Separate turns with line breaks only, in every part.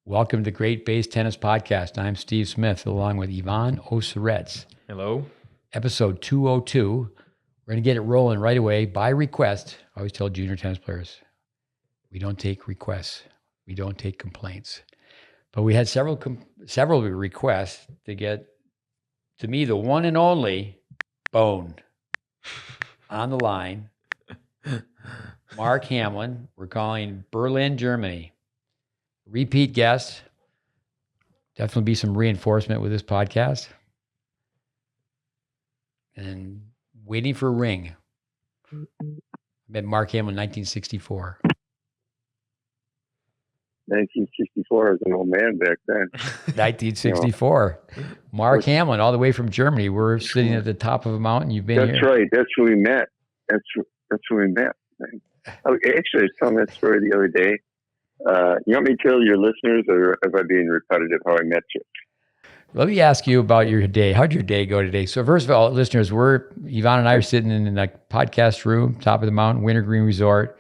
Welcome to GreatBase Tennis Podcast. I'm Steve Smith, along with Ivan Oseretz.
Hello.
Episode 202. We're going to get it rolling right away by request. I always tell junior tennis players, we don't take requests. We don't take complaints. But we had several requests to get, to me, the one and only Bone on the line. Mark Hamlin. We're calling Berlin, Germany. Repeat guest. Definitely be some reinforcement with this podcast. And waiting for a ring. I met Mark Hamlin in 1964.
1964, I was an old man back then.
1964. Mark Hamlin, all the way from Germany. We're sitting at the top of a mountain. You've been here.
That's right. That's where we met. That's where we met. Actually, I was telling that story the other day. You want me to tell your listeners, or am I being repetitive how I met you?
Let me ask you about your day. How'd your day go today? So first of all, listeners, Yvonne and I are sitting in a podcast room, top of the mountain, Wintergreen Resort,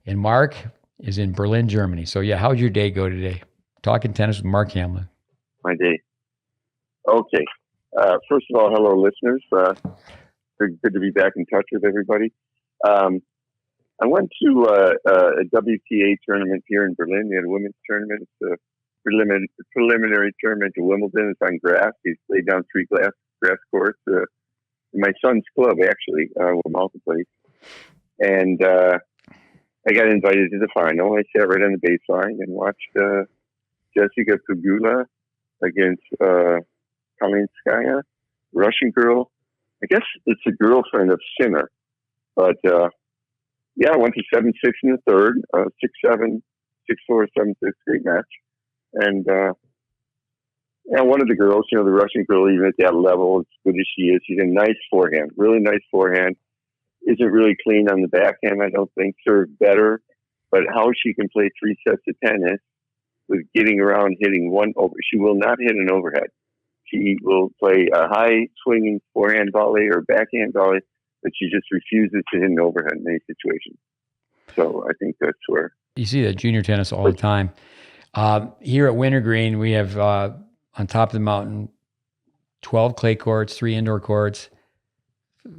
and Mark is in Berlin, Germany. So yeah, how'd your day go today? Talking tennis with Mark Hamlin.
My day. Okay. First of all, hello, listeners. Good to be back in touch with everybody. I went to a WTA tournament here in Berlin. We had a women's tournament. It's a preliminary tournament to Wimbledon. It's on grass. He's laid down three grass courts. My son's club, actually, will multiply. And I got invited to the final. I sat right on the baseline and watched Jessica Pegula against Kalinskaya, Russian girl. I guess it's a girlfriend of Sinner. But yeah, I went to 7-6 in the third, 6-7, 6-4, 7-6, great match. And one of the girls, the Russian girl, even at that level, as good as she is, she's a nice forehand, really nice forehand. Isn't really clean on the backhand, I don't think. Served better, but how she can play 3 sets of tennis with getting around, hitting one over. She will not hit an overhead. She will play a high swinging forehand volley or backhand volley, but she just refuses to hit an overhead in any situation. So I think that's where
you see that junior tennis all the time. Here at Wintergreen, we have on top of the mountain 12 clay courts, 3 indoor courts.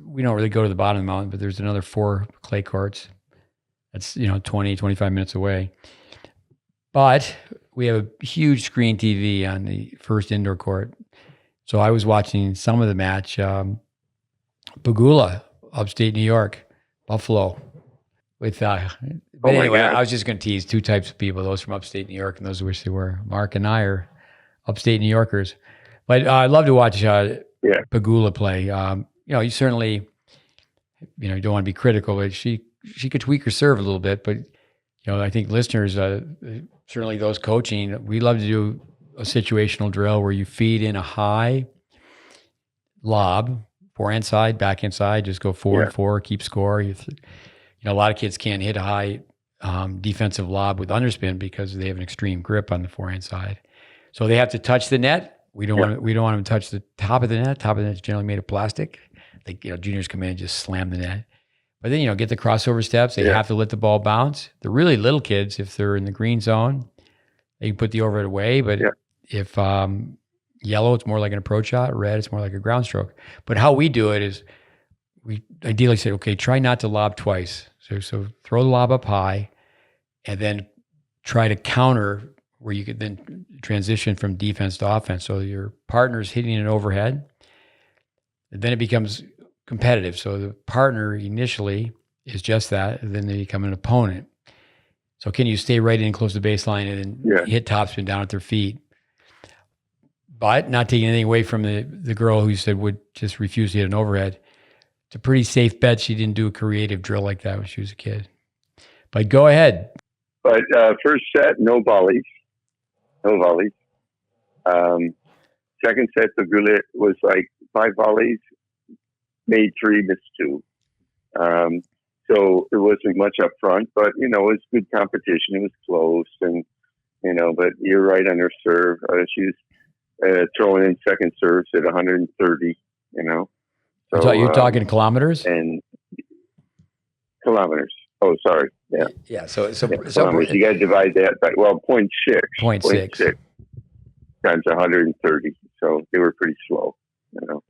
We don't really go to the bottom of the mountain, but there's another 4 clay courts. That's 20, 25 minutes away. But we have a huge screen TV on the first indoor court. So I was watching some of the match. Pegula, upstate New York, Buffalo. With but anyway, I was just going to tease 2 types of people: those from upstate New York and those who wish they were. Mark and I are upstate New Yorkers, but I love to watch Pegula play. You certainly, you don't want to be critical, but she could tweak her serve a little bit. But I think listeners, certainly those coaching, we love to do a situational drill where you feed in a high lob, forehand side, backhand side, just go forward, forward, keep score. A lot of kids can't hit a high defensive lob with underspin because they have an extreme grip on the forehand side. So they have to touch the net. We don't want them to touch the top of the net. Top of the net is generally made of plastic. Juniors come in and just slam the net. But then, get the crossover steps. They have to let the ball bounce. The really little kids, if they're in the green zone, they can put the overhead away. But if yellow, it's more like an approach shot. Red, it's more like a ground stroke. But how we do it is we ideally say, okay, try not to lob twice. So throw the lob up high and then try to counter where you could then transition from defense to offense. So your partner's hitting an overhead, and then it becomes competitive. So the partner initially is just that, and then they become an opponent. So can you stay right in close to the baseline and then hit topspin down at their feet? But not taking anything away from the girl who you said would just refuse to hit an overhead. It's a pretty safe bet she didn't do a creative drill like that when she was a kid. But go ahead.
But first set, no volleys. Second set, the Goulet was like 5 volleys, made 3, missed 2. So it wasn't much up front, but, it was good competition. It was close, and, but you're right on her serve. She was throwing in second serves at 130,
So you're talking kilometers?
And kilometers. Oh, sorry. Yeah.
Yeah. So
You got to divide that by, well, 0.6.
0.6
times 130. So they were pretty slow, you know.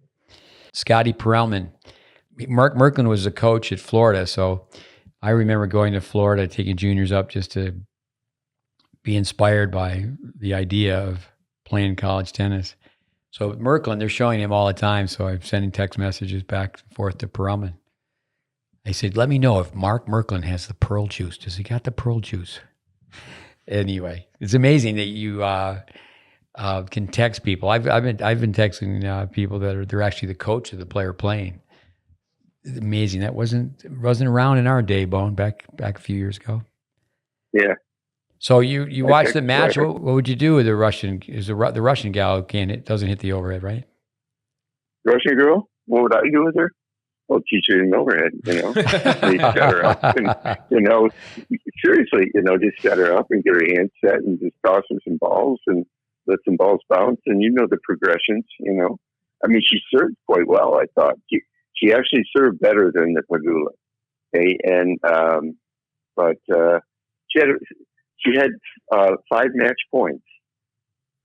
Scotty Perelman. Mark Merklin was a coach at Florida. So I remember going to Florida, taking juniors up just to be inspired by the idea of playing college tennis. So Merklin, they're showing him all the time. So I'm sending text messages back and forth to Perelman. I said, let me know if Mark Merklin has the pearl juice. Does he got the pearl juice? Anyway, it's amazing that you can text people. I've been texting people that they're actually the coach of the player playing. It's amazing. That wasn't around in our day, Bone, back a few years ago.
Yeah.
So you watched the match. What would you do with the Russian? Is the Russian gal doesn't hit the overhead, right?
Russian girl? What would I do with her? Well, teach her an overhead, you know. They set her up and, you know, seriously, you know, just set her up and get her hand set and just toss her some balls and let some balls bounce. And you know the progressions, you know. I mean, she served quite well, I thought. She actually served better than the Pagula. Okay? And, but she had 5 match points,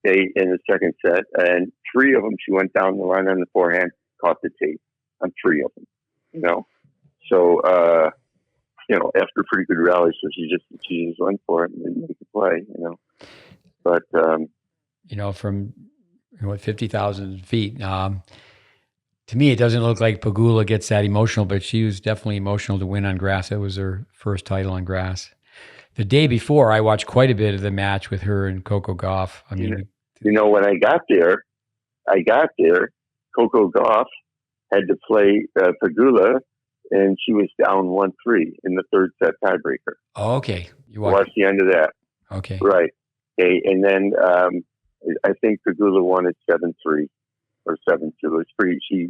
okay, in the second set. And 3 of them, she went down the line on the forehand, caught the tape on 3 of them, you know. So, you know, after a pretty good rally, so she just went for it and didn't make the play, you know. But,
you know, from 50,000 feet, to me, it doesn't look like Pagula gets that emotional, but she was definitely emotional to win on grass. It was her first title on grass. The day before, I watched quite a bit of the match with her and Coco Gauff. I mean,
you know, when I got there, Coco Gauff had to play Pagula, and she was down 1-3 in the third set tiebreaker.
Oh, okay. You
watched the end of that.
Okay.
Right. Okay. And then I think Pagula won at 7-3 or 7-2. It's pretty. She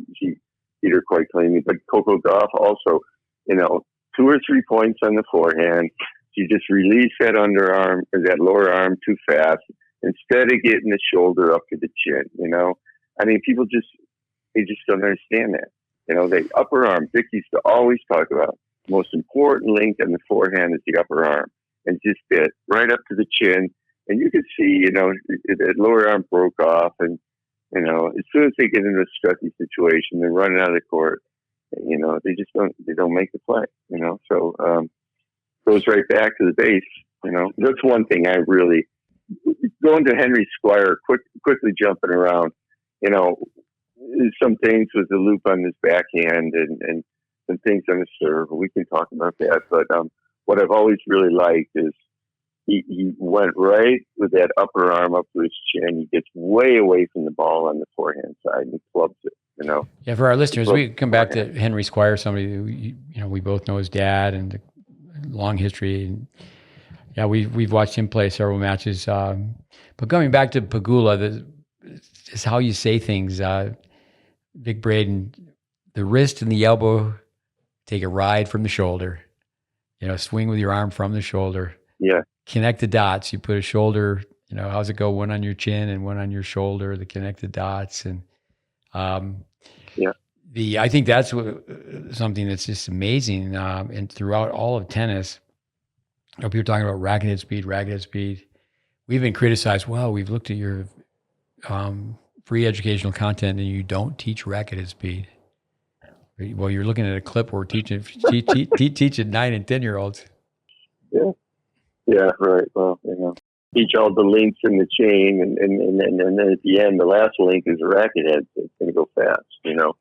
beat her quite cleanly. But Coco Gauff also, you know, 2 or 3 points on the forehand. She just released that underarm or that lower arm too fast instead of getting the shoulder up to the chin. You know, I mean, people just don't understand that. You know, the upper arm. Vic used to always talk about the most important link on the forehand is the upper arm, and just bit right up to the chin. And you could see, you know, the lower arm broke off, and you know, as soon as they get into a stressy situation, they're running out of the court. You know, they don't make the play. You know, so goes right back to the base. You know, that's one thing I really going to Henry Squire quickly jumping around. You know, some things with the loop on his backhand and some things on his serve. We can talk about that, but what I've always really liked is he went right with that upper arm up to his chin. He gets way away from the ball on the forehand side and he clubs it, you know.
Yeah, for our listeners, we come back to Henry Squire, somebody who, you know, we both know his dad and the long history. And yeah, we've watched him play several matches. But coming back to Pagula, is how you say things. Vic Braden, the wrist and the elbow take a ride from the shoulder. You know, swing with your arm from the shoulder.
Yeah.
Connect the dots. You put a shoulder, you know, how's it go? One on your chin and one on your shoulder, the connect the dots. And I think that's something that's just amazing. And throughout all of tennis, you know, people talking about racket head speed. We've been criticized. Well, we've looked at your free educational content and you don't teach racket head speed. Well, you're looking at a clip where we're teaching 9 and 10-year-olds.
Yeah. Yeah, right. Well, you know, teach all the links in the chain, and then at the end, the last link is a racket head. So it's going to go fast, you know.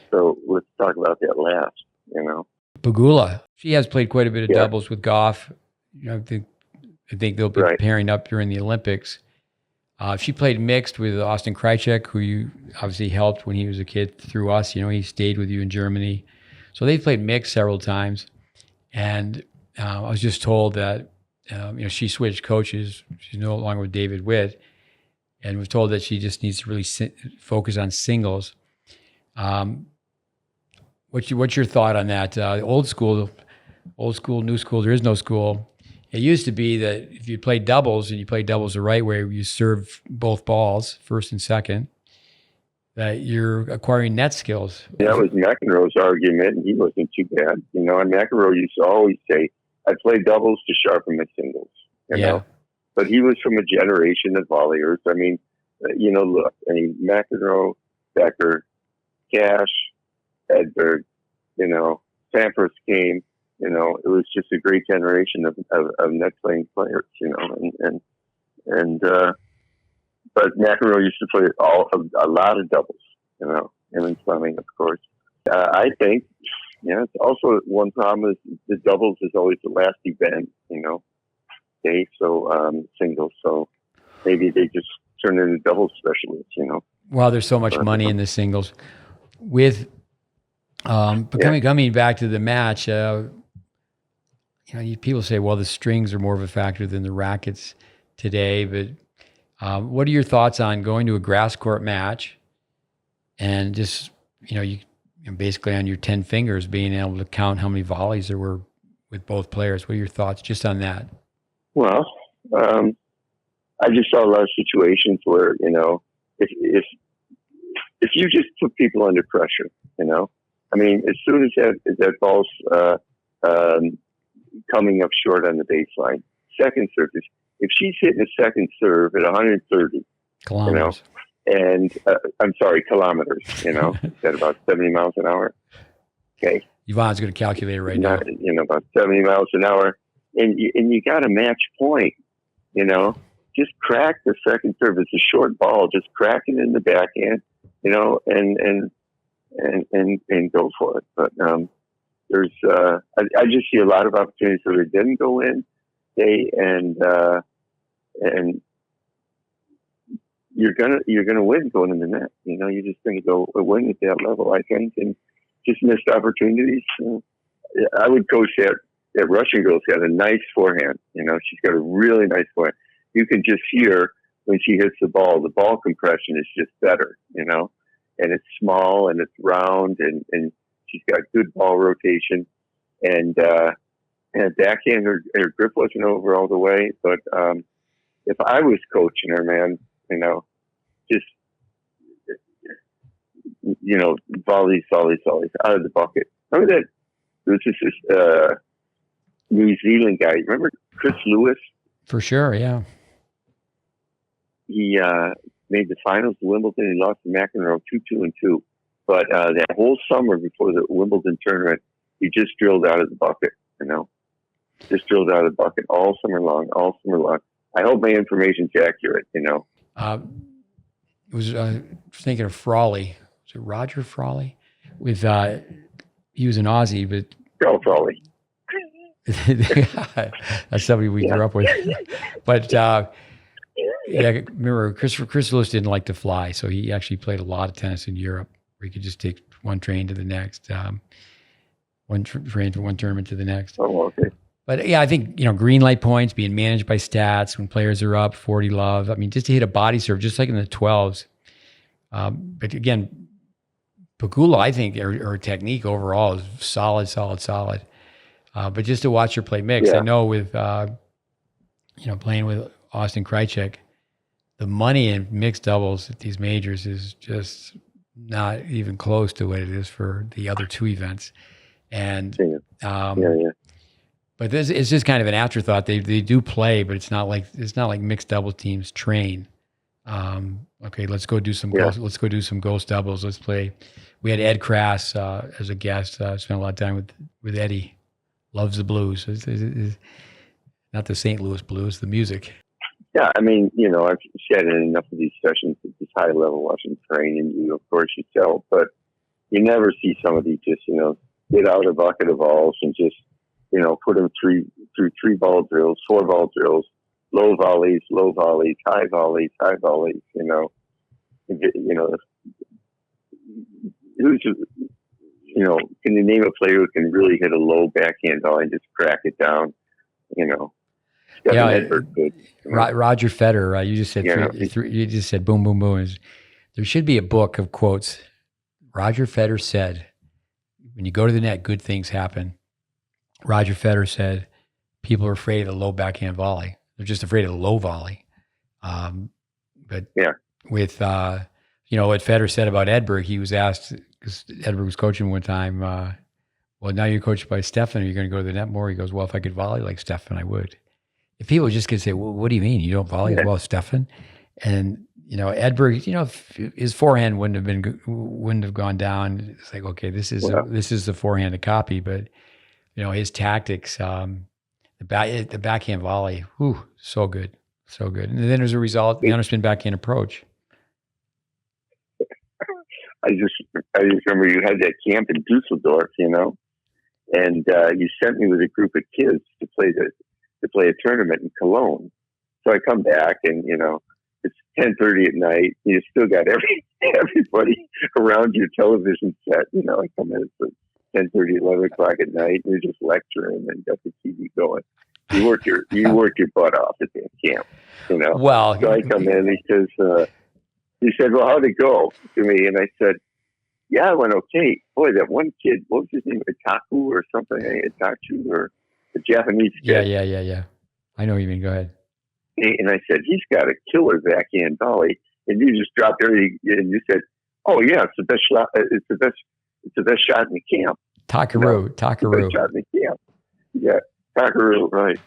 So let's talk about that last, you know.
Pagula, she has played quite a bit of doubles with Gauff. You know, I think they'll be pairing up during the Olympics. She played mixed with Austin Krajicek, who you obviously helped when he was a kid through us. You know, he stayed with you in Germany. So they've played mixed several times. And I was just told that, you know, she switched coaches. She's no longer with David Witt. And was told that she just needs to really focus on singles. What's your thought on that? Old school, new school, there is no school. It used to be that if you play doubles and you play doubles the right way, you serve both balls, first and second. that you're acquiring net skills.
That was McEnroe's argument, and he wasn't too bad. And McEnroe used to always say, I play doubles to sharpen my singles, you know. But he was from a generation of volleyers. I mean, look, McEnroe, Becker, Cash, Edberg, Sampras came, it was just a great generation of net playing players, but McEnroe used to play a lot of doubles, him and Fleming, of course. I think, it's also one problem is the doubles is always the last event, okay, so singles, so maybe they just turn into doubles specialists,
Well, there's so much money in the singles. With coming back to the match, people say, well, the strings are more of a factor than the rackets today, but what are your thoughts on going to a grass court match and just, you basically on your 10 fingers being able to count how many volleys there were with both players? What are your thoughts just on that?
Well, I just saw a lot of situations where, if you just put people under pressure, as soon as that ball's coming up short on the baseline, second serve, if she's hitting a second serve at 130
kilometers,
kilometers, at about 70 miles an hour. Okay.
Yvonne's going to calculate it right now.
About 70 miles an hour. And you got a match point, just crack the second serve. It's a short ball, just crack it in the backhand, and go for it. But there's I just see a lot of opportunities where they didn't go in, and you're gonna win going in the net. You're just gonna go win at that level, I think, and just missed opportunities. I would coach that Russian girl's got a nice forehand. She's got a really nice forehand. You can just hear when she hits the ball compression is just better, and it's small and it's round and she's got good ball rotation and backhand, her grip wasn't over all the way. But if I was coaching her, man, just, volleys out of the bucket. Remember that there was this New Zealand guy. Remember Chris Lewis?
For sure, yeah.
He made the finals of Wimbledon. He lost to McEnroe 2-2. But that whole summer before the Wimbledon tournament, he just drilled out of the bucket, just drilled out of the bucket all summer long. I hope my information's accurate,
It was thinking of Frawley. Was it Roger Frawley? With he was an Aussie, but
Joe Frawley.
That's somebody we grew up with. But remember Chris Lewis didn't like to fly, so he actually played a lot of tennis in Europe, where he could just take one train to the next, one train from one tournament to the next.
Oh, okay.
But yeah, I think, green light points being managed by stats when players are up 40 love. I mean, just to hit a body serve, just like in the 12s. But again, Pegula, I think, her technique overall is solid. But just to watch her play mix, I know with, playing with Austin Krajicek, the money in mixed doubles at these majors is just not even close to what it is for the other two events. And, but this is just kind of an afterthought. They do play, but it's not like mixed doubles teams train. Okay, let's go do some let's go do some ghost doubles. Let's play. We had Ed Crass as a guest. Spent a lot of time with Eddie. Loves the blues. It's not the St. Louis blues, the music.
Yeah, I mean, I've sat in enough of these sessions at this high level watching train, and you, of course, you tell, but you never see somebody just, get out a bucket of balls and just, put them through 3-ball drills, 4-ball drills, low volleys, high volleys, who's, can you name a player who can really hit a low backhand volley and just crack it down,
Roger Federer, you just said you just said boom, boom, boom. There should be a book of quotes. Roger Federer said, when you go to the net, good things happen. Roger Federer said, people are afraid of the low backhand volley. They're just afraid of the low volley. But with, what Federer said about Edberg, he was asked, because Edberg was coaching one time, well, now you're coached by Stefan, are you going to go to the net more? He goes, well, if I could volley like Stefan, I would. If people just could say, well, what do you mean? You don't volley as well as Stefan? And, Edberg, his forehand wouldn't have gone down. It's like, okay, this is the forehand to copy, but, his tactics, the backhand volley, so good. So good. And then as a result, the underspin backhand approach.
I just remember you had that camp in Dusseldorf, and you sent me with a group of kids to play a tournament in Cologne. So I come back and, it's 10:30 at night. You still got everybody around your television set. I come in at 10:30, 11 o'clock at night, and you're just lecturing and got the TV going. You work your butt off at that camp,
Well,
so I come in and he said, well, how'd it go to me? And I said, yeah, it went okay. Boy, that one kid, what was his name? Itaku or something? Itachu or a Japanese kid.
Yeah. I know what you mean. Go ahead.
And I said, he's got a killer backhand volley. And you just dropped everything and you said, oh yeah, it's the best shot. It's the best shot in the camp.
Takaru.
The best shot in the camp. Yeah. Takaru, right.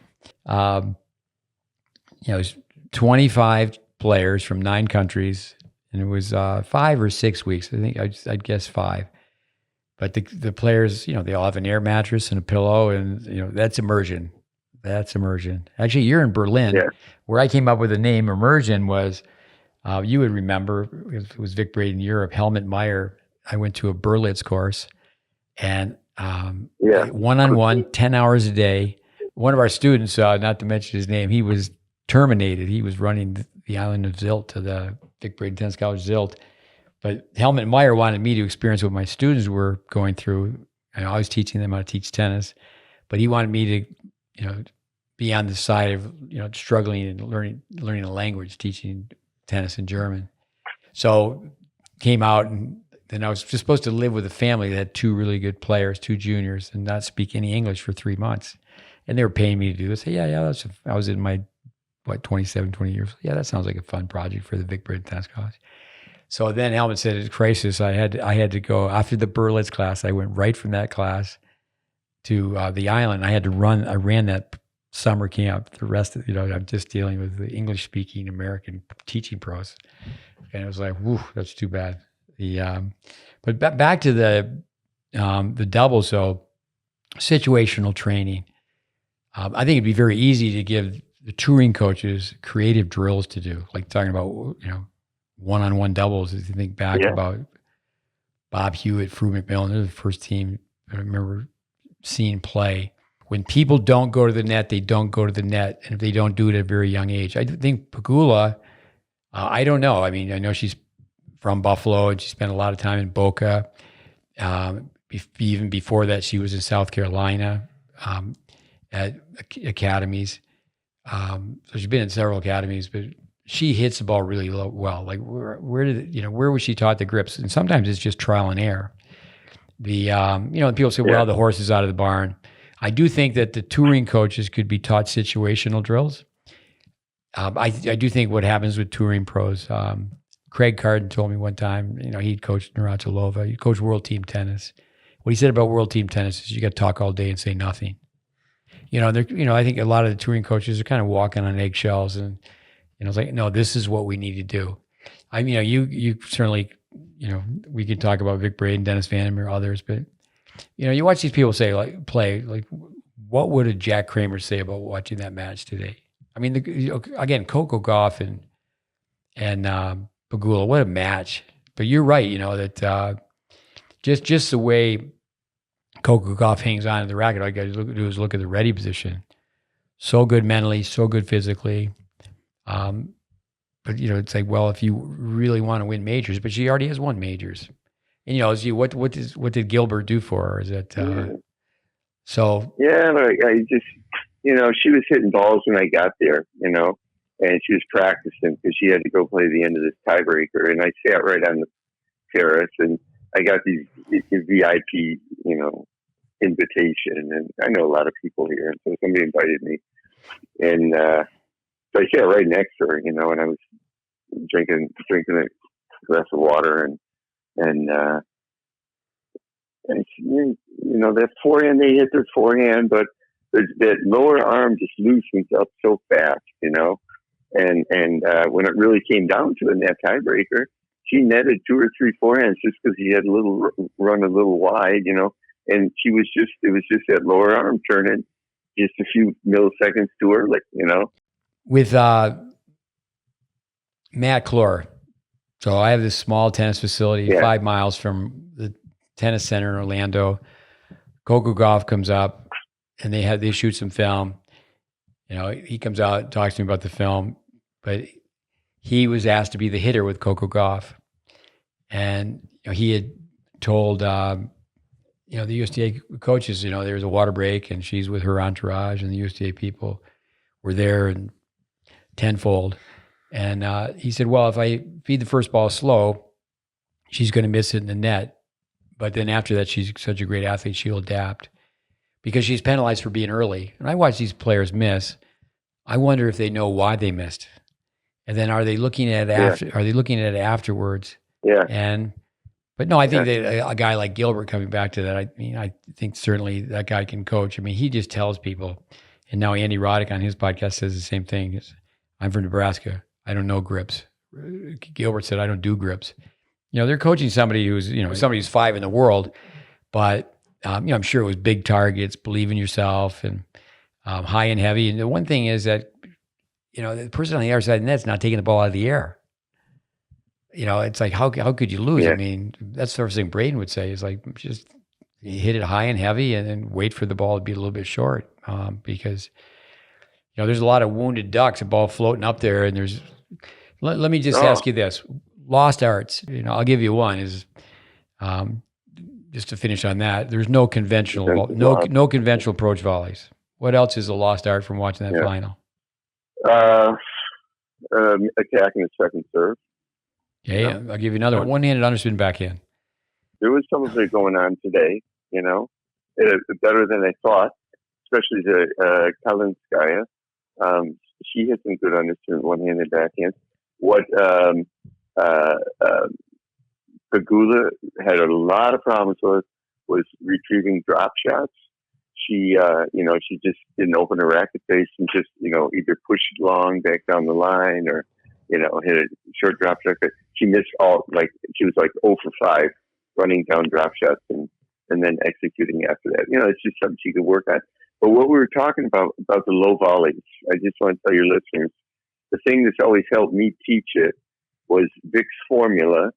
It was 25 players from 9 countries, and it was 5 or 6 weeks. I think I'd guess 5. But the players, they all have an air mattress and a pillow, and that's immersion. That's immersion. Actually, you're in Berlin, where I came up with the name immersion was. You would remember it was Vic Braden Europe, Helmut Meyer. I went to a Berlitz course, and one-on-one, 10 hours a day. One of our students, not to mention his name, he was terminated. He was running the island of Zilt to the Vic Braden Tennis College Zilt. But Helmut Meyer wanted me to experience what my students were going through. And I was teaching them how to teach tennis. But he wanted me to, be on the side of, struggling and learning a language, teaching tennis in German. So came out, and then I was just supposed to live with a family that had 2 really good players, 2 juniors, and not speak any English for 3 months. And they were paying me to do this. Hey, I was in my, 27, 20 years. Yeah, that sounds like a fun project for the Vic Braden Tennis College. So then Helmut said, it's crisis. I had to go after the Berlitz class. I went right from that class to the island. I ran that summer camp. The rest of, I'm just dealing with the English speaking American teaching pros. And it was like, whew, that's too bad. But back to the doubles, so situational training. I think it'd be very easy to give the touring coaches creative drills to do, like talking about, one-on-one doubles. If you think back about Bob Hewitt, Fru McMillan, they're the first team I remember seeing play. When people don't go to the net, they don't go to the net. And if they don't do it at a very young age, I think Pegula, I don't know. I mean, I know she's from Buffalo and she spent a lot of time in Boca. Even before that, she was in South Carolina at academies. So she's been in several academies, but she hits the ball really well. Like where was she taught the grips? And sometimes it's just trial and error. People say, well, the horse is out of the barn. I do think that the touring coaches could be taught situational drills. I do think what happens with touring pros, Craig Carden told me one time, he'd coached Navratilova, he coached world team tennis. What he said about world team tennis is you got to talk all day and say nothing. I think a lot of the touring coaches are kind of walking on eggshells, and it's like, no, this is what we need to do. I mean, you certainly, we could talk about Vic Braden, Dennis Vandermeer, others, but you watch these people play, what would a Jack Kramer say about watching that match today? I mean, again, Coco Gauff and Pegula, what a match! But you're right, that just the way Coco Gauff hangs on to the racket, all you got to do is look at the ready position. So good mentally, so good physically. But it's like, well, if you really want to win majors, but she already has won majors. And what did Gilbert do for her? Is that so? Yeah,
I just she was hitting balls when I got there, and she was practicing because she had to go play the end of this tiebreaker, and I sat right on the terrace, and I got these VIP, invitation, and I know a lot of people here, and so somebody invited me, and so I sat right next to her, and I was drinking glass of water, and that forehand, they hit their forehand, but that lower arm just loosens up so fast, and when it really came down to it in that tiebreaker, she netted 2 or 3 forehands just because he had run a little wide, and it was just that lower arm turning just a few milliseconds too early,
With Matt Clore. So I have this small tennis facility 5 miles from the tennis center in Orlando. Coco Gauff comes up and they shoot some film. He comes out and talks to me about the film, but he was asked to be the hitter with Coco Gauff. And he had told the USTA coaches, there was a water break and she's with her entourage, and the USTA people were there and tenfold. And he said, well, if I feed the first ball slow, she's going to miss it in the net. But then after that, she's such a great athlete, she'll adapt because she's penalized for being early. And I watch these players miss. I wonder if they know why they missed. And then are they looking at it Are they looking at it afterwards?
Yeah.
But no, I think that a guy like Gilbert, coming back to that, I think certainly that guy can coach. He just tells people. And now Andy Roddick on his podcast says the same thing. I'm from Nebraska. I don't know grips. Gilbert said, I don't do grips. They're coaching somebody who's, somebody who's 5 in the world, but, I'm sure it was big targets, believe in yourself, and high and heavy. And the one thing is that, the person on the other side of the net's not taking the ball out of the air. It's like, how could you lose?
Yeah.
That's the first thing Braden would say is like, just hit it high and heavy and then wait for the ball to be a little bit short. Because, there's a lot of wounded ducks, a ball floating up there. And let me just ask you this. Lost arts, I'll give you one is, just to finish on that, there's no conventional, no conventional approach volleys. What else is a lost art from watching that final?
Attacking the second serve.
Yeah, I'll give you another one. One-handed underspin backhand.
There was some of it going on today, better than I thought, especially the Kalinskaya. She hit some good underspin one-handed backhand. What Pegula had a lot of problems with was retrieving drop shots. She just didn't open her racket face and just, either push it long back down the line or, hit a short drop shot. She missed she was like 0 for 5 running down drop shots and then executing after that. It's just something she could work on. But what we were talking about the low volleys, I just want to tell your listeners, the thing that's always helped me teach it was Vic's formula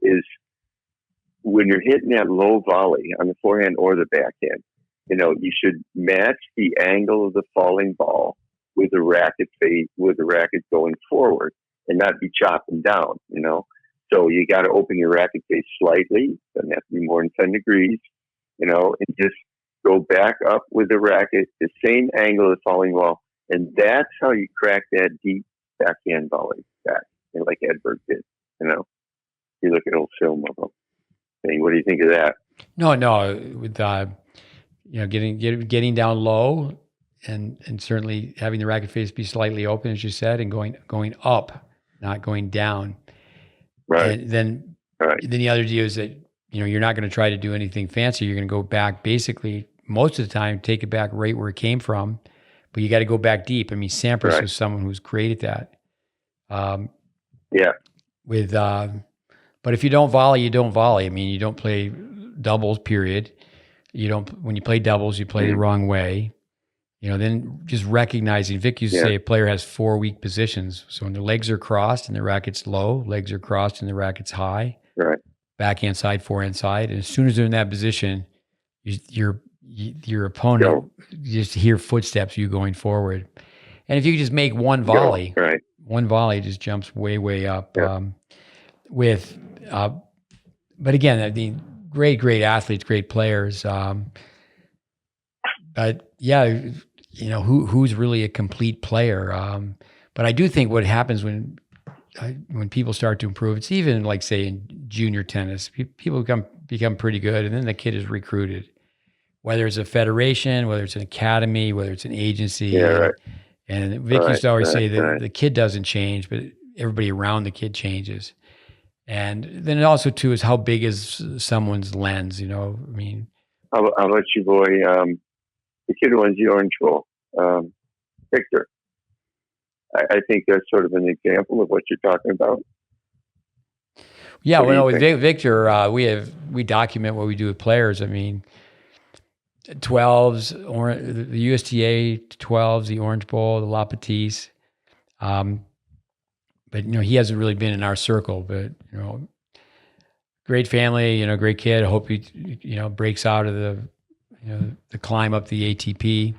is when you're hitting that low volley on the forehand or the backhand, you should match the angle of the falling ball with the racket going forward and not be chopping down, So you got to open your racket face slightly. Doesn't have to be more than 10 degrees, and just go back up with the racket, the same angle of the falling ball. And that's how you crack that deep backhand volley back, like Edberg did, You look at old film of him. Hey, what do you think of that?
No, with, getting down low and certainly having the racket face be slightly open, as you said, and going up, not going down.
Right.
And then the other deal is that, you're not going to try to do anything fancy. You're going to go back basically most of the time, take it back right where it came from, but you got to go back deep. Sampras was someone who's great at that. But if you don't volley, you don't volley. You don't play doubles, period. When you play doubles, you play the wrong way. Then just recognizing, Vic used to say a player has 4 weak positions. So when their legs are crossed and the racket's low, legs are crossed and the racket's high, backhand side, forehand side. And as soon as they're in that position, your opponent, you just hear footsteps, you going forward. And if you just make one volley, one volley just jumps way, way up. But again, great athletes, great players. But yeah, who's really a complete player? But I do think what happens when people start to improve, it's even like, say, in junior tennis, people become pretty good, and then the kid is recruited, whether it's a federation, whether it's an academy, whether it's an agency. And Vic used to always say that the kid doesn't change, but everybody around the kid changes. And then also too is how big is someone's lens, I mean.
How about your boy, the kid who wins the Orange Bowl, Victor? I think that's sort of an example of what you're talking about.
Yeah, well, with Victor, we document what we do with players. I mean, 12s, the USTA 12s, the Orange Bowl, the La Petite. But he hasn't really been in our circle. But great family, great kid. I hope he breaks out of the climb up the ATP.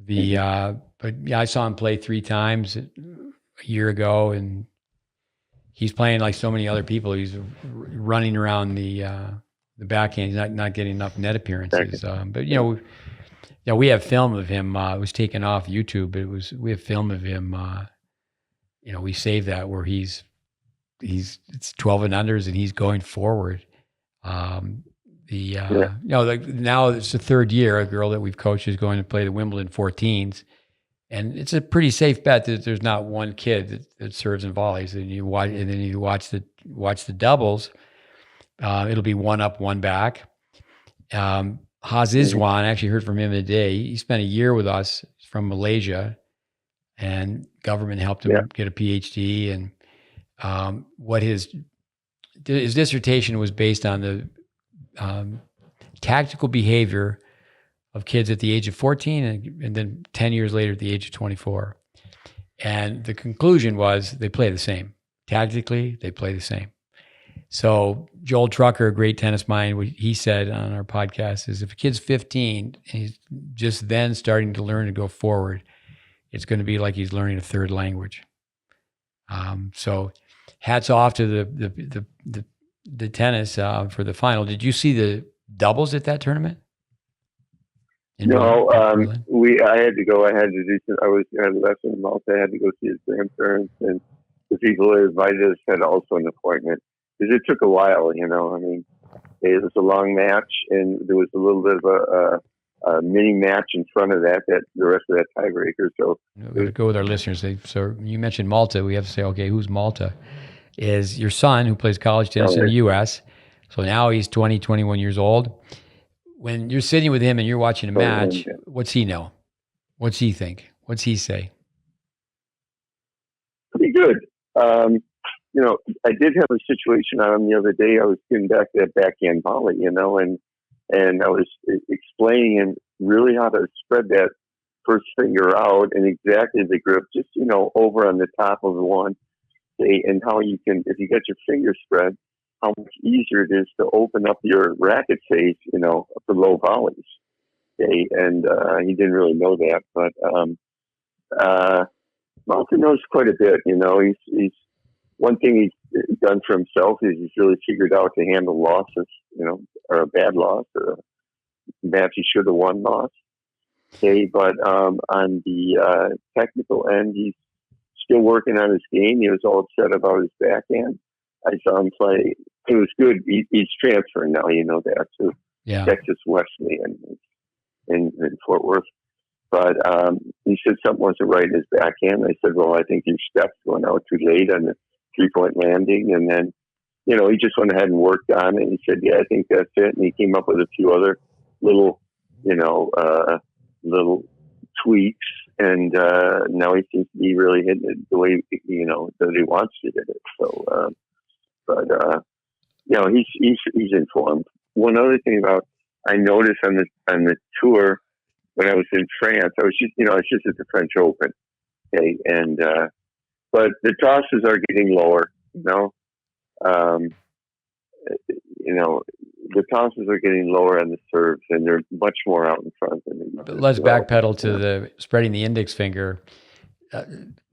But yeah, I saw him play 3 times a year ago, and he's playing like so many other people. He's running around the backhand. He's not getting enough net appearances. But we have film of him. It was taken off YouTube, but we have film of him. We saved that where it's 12 and unders, and he's going forward. Now it's the 3rd year. A girl that we've coached is going to play the Wimbledon 14s, and it's a pretty safe bet that there's not one kid that serves and volleys. And you watch the doubles. It'll be 1 up, 1 back. Haz Izwan, I actually heard from him today. He spent a year with us from Malaysia, and government helped him get a PhD. And his dissertation was based on the tactical behavior of kids at the age of 14 and then 10 years later at the age of 24. And the conclusion was they play the same. Tactically, they play the same. So Joel Trucker, a great tennis mind, what he said on our podcast is if a kid's 15 and he's just then starting to learn to go forward, it's going to be like he's learning a 3rd language. So hats off to the tennis for the final. Did you see the doubles at that tournament?
No, I had to go. I had a lesson in Malta. I had to go see his grandparents, and the people that invited us had also an appointment. Because it took a while, I mean, it was a long match, and there was a little bit of a mini match in front of that the rest of that tiebreaker. So
we would go with our listeners. So you mentioned Malta. We have to say, okay, who's Malta? Is your son who plays college tennis in the U.S. So now he's 20, 21 years old. When you're sitting with him and you're watching a match, what's he know? What's he think? What's he say?
Pretty good. I did have a situation on the other day. I was getting back to that backhand volley, and I was explaining him really how to spread that first finger out and exactly the grip, just, over on the top of the one, and how you can, if you get your finger spread, how much easier it is to open up your racket face, for low volleys. Okay, and he didn't really know that, but Malcolm knows quite a bit. He's one thing he's done for himself is he's really figured out to handle losses, or a bad loss or a match he should have won loss. Okay, but on the technical end, he's still working on his game. He was all upset about his backhand. I saw him play. It was good. He's transferring now, that to Texas Wesleyan in Fort Worth. But he said something wasn't right in his backhand. I said, well, I think your steps going out too late on the 3-point landing. And then, he just went ahead and worked on it. He said, yeah, I think that's it. And he came up with a few other little, little tweaks. And now he seems to be really hitting it the way, that he wants to hit it. So, he's informed. One other thing I noticed on the tour when I was in France, I was just at the French Open. Okay. And, but the tosses are getting lower, the tosses are getting lower on the serves, and they're much more out in front.
But let's backpedal to the spreading the index finger.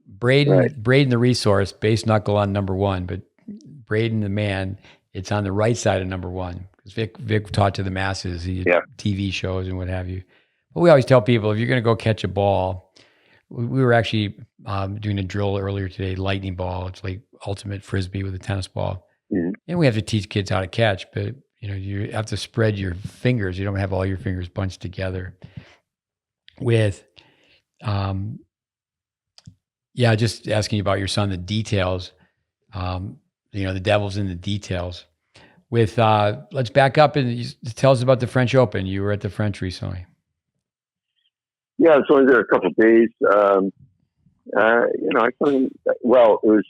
Braden the resource, base knuckle on number 1, but Braden the man, it's on the right side of number 1. Because Vic taught to the masses, TV shows and what have you. But we always tell people, if you're going to go catch a ball, we were actually doing a drill earlier today, lightning ball. It's like ultimate frisbee with a tennis ball. Mm-hmm. And we have to teach kids how to catch, but you have to spread your fingers. You don't have all your fingers bunched together. With, just asking you about your son, the details. The devil's in the details. With let's back up and tell us about the French Open. You were at the French recently.
Yeah, I was only there a couple of days. I thought, it was,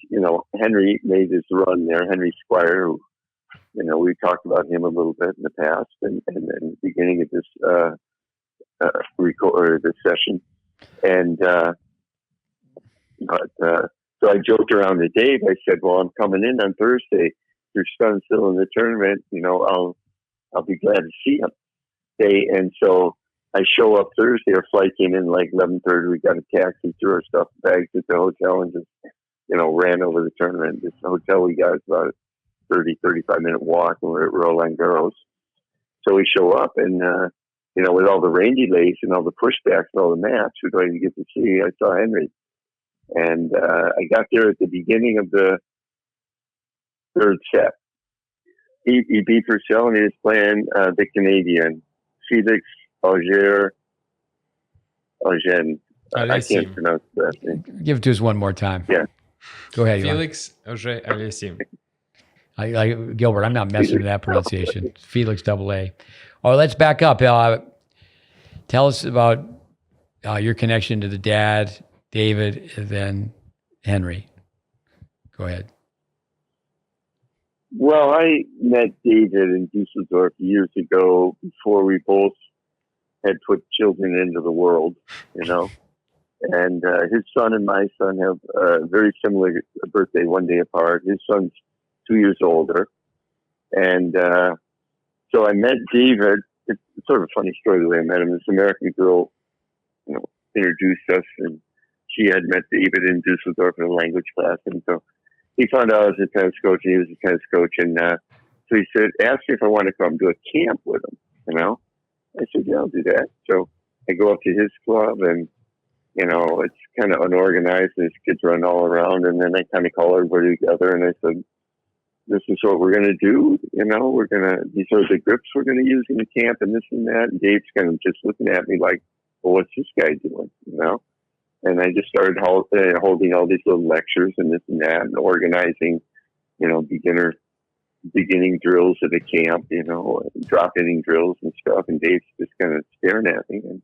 Henry made his run there. Henry Squire, who, we talked about him a little bit in the past, and then the beginning of this this session, and so I joked around to Dave. I said, "Well, I'm coming in on Thursday. Your son's still in the tournament. I'll be glad to see him." And so I show up Thursday. Our flight came in like 11:30. We got a taxi, threw our stuff bags at the hotel, and just ran over the tournament. This hotel we got is about a 35-minute walk, and we're at Roland Garros. So we show up, and with all the rain delays and all the pushbacks and all the maps, we don't even get to see. I saw Henry, and I got there at the beginning of the third set. He beat Purcell, and he was playing the Canadian Felix Auger. I can't pronounce that name.
Give it to us one more time.
Yeah.
Go ahead.
Felix Auger Aliassime.
Gilbert, I'm not messing with that pronunciation. Felix AA. Oh, let's back up. Tell us about your connection to the dad, David, and then Henry. Go ahead.
Well, I met David in Dusseldorf years ago before we both had put children into the world, And his son and my son have a very similar birthday, one day apart. His son's 2 years older. And so I met David. It's sort of a funny story the way I met him. This American girl, introduced us, and she had met David in Dusseldorf in a language class. And so he found out I was a tennis coach, and he was a tennis coach. And so he said, asked me if I want to come do a camp with him, I said, yeah, I'll do that. So I go up to his club, and, it's kind of unorganized, and his kids run all around. And then I kind of call everybody together, and I said, this is what we're going to do. These are the grips we're going to use in the camp, and this and that. And Dave's kind of just looking at me like, well, what's this guy doing, And I just started holding all these little lectures and this and that, and organizing, beginning drills at a camp, drop inning drills and stuff. And Dave's just kind of staring at me.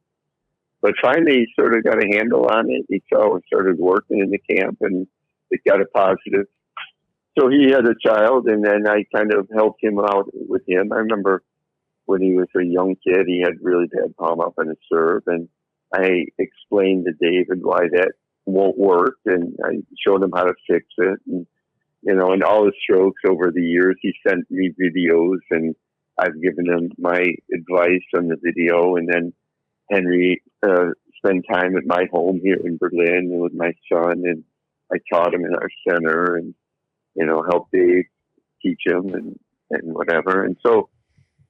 But finally, he sort of got a handle on it. He saw it started working in the camp, and it got a positive. So he had a child, and then I kind of helped him out with him. I remember when he was a young kid, he had really bad palm up on his serve, and I explained to David why that won't work, and I showed him how to fix it. And, and all his strokes over the years, he sent me videos, and I've given him my advice on the video. And then Henry spent time at my home here in Berlin with my son, and I taught him in our center, and helped Dave teach him and whatever. And so,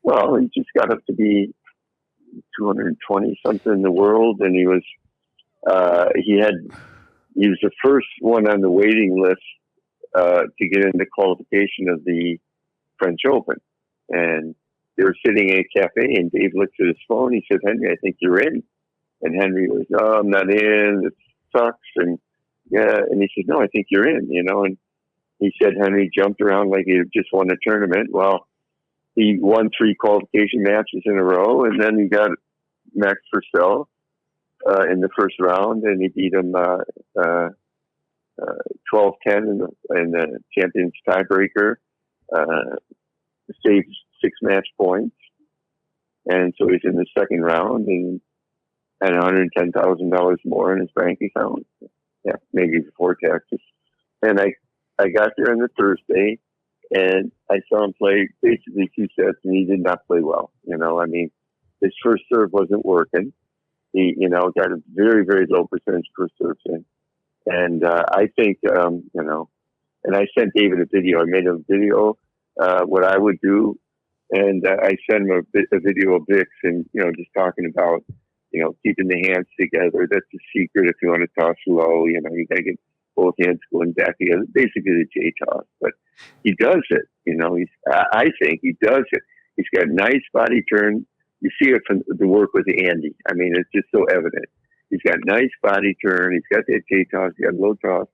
well, he just got up to be 220 something in the world, and he was the first one on the waiting list to get into qualification of the French Open. And they were sitting in a cafe, and Dave looks at his phone. He said, "Henry, I think you're in." And Henry was, "No, I'm not in. It sucks." And yeah, and he said, "No, I think you're in." And he said Henry jumped around like he just won a tournament. Well, he won 3 qualification matches in a row, and then he got Max Purcell in the first round, and he beat him 12-10 in the Champions tiebreaker, saved 6 match points, and so he's in the second round and had $110,000 more in his bank account. Yeah, maybe before taxes. And I got there on the Thursday, and I saw him play basically 2 sets, and he did not play well. His first serve wasn't working. He, got a very, very low percentage first serve in. And I think, and I sent David a video. I made a video, what I would do, and I sent him a video of Vic's, and, just talking about, keeping the hands together. That's the secret if you want to toss low. You got to get both hands going back together, basically the J toss. But he does it. I think he does it. He's got nice body turn. You see it from the work with Andy. It's just so evident. He's got nice body turn. He's got that J toss. He's got low toss.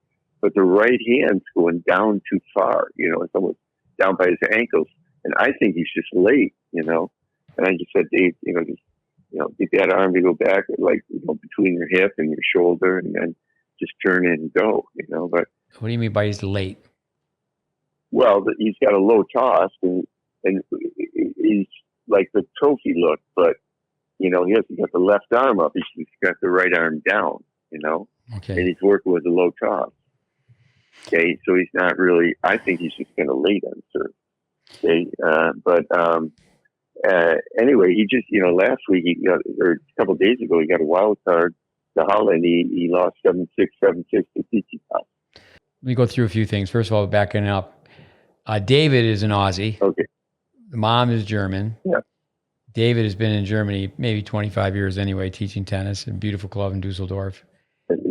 but the right hand's going down too far. It's almost down by his ankles, and I think he's just late. And I just said, Dave, get that arm to go back, like between your hip and your shoulder, and then just turn it and go. But
what do you mean by he's late?
Well, he's got a low toss, and he's like the trophy look, but he hasn't got the left arm up. He's got the right arm down.
Okay.
And he's working with a low toss. Okay, so he's not really. I think he's just kind of late on serve. Okay, but anyway, he just last week or a couple of days ago he got a wild card to Holland. He lost 7-6, 7-6 to Tsitsipas.
Let me go through a few things. First of all, backing up, David is an Aussie.
Okay.
The mom is German.
Yeah.
David has been in Germany maybe 25 years anyway, teaching tennis in a beautiful club in Dusseldorf.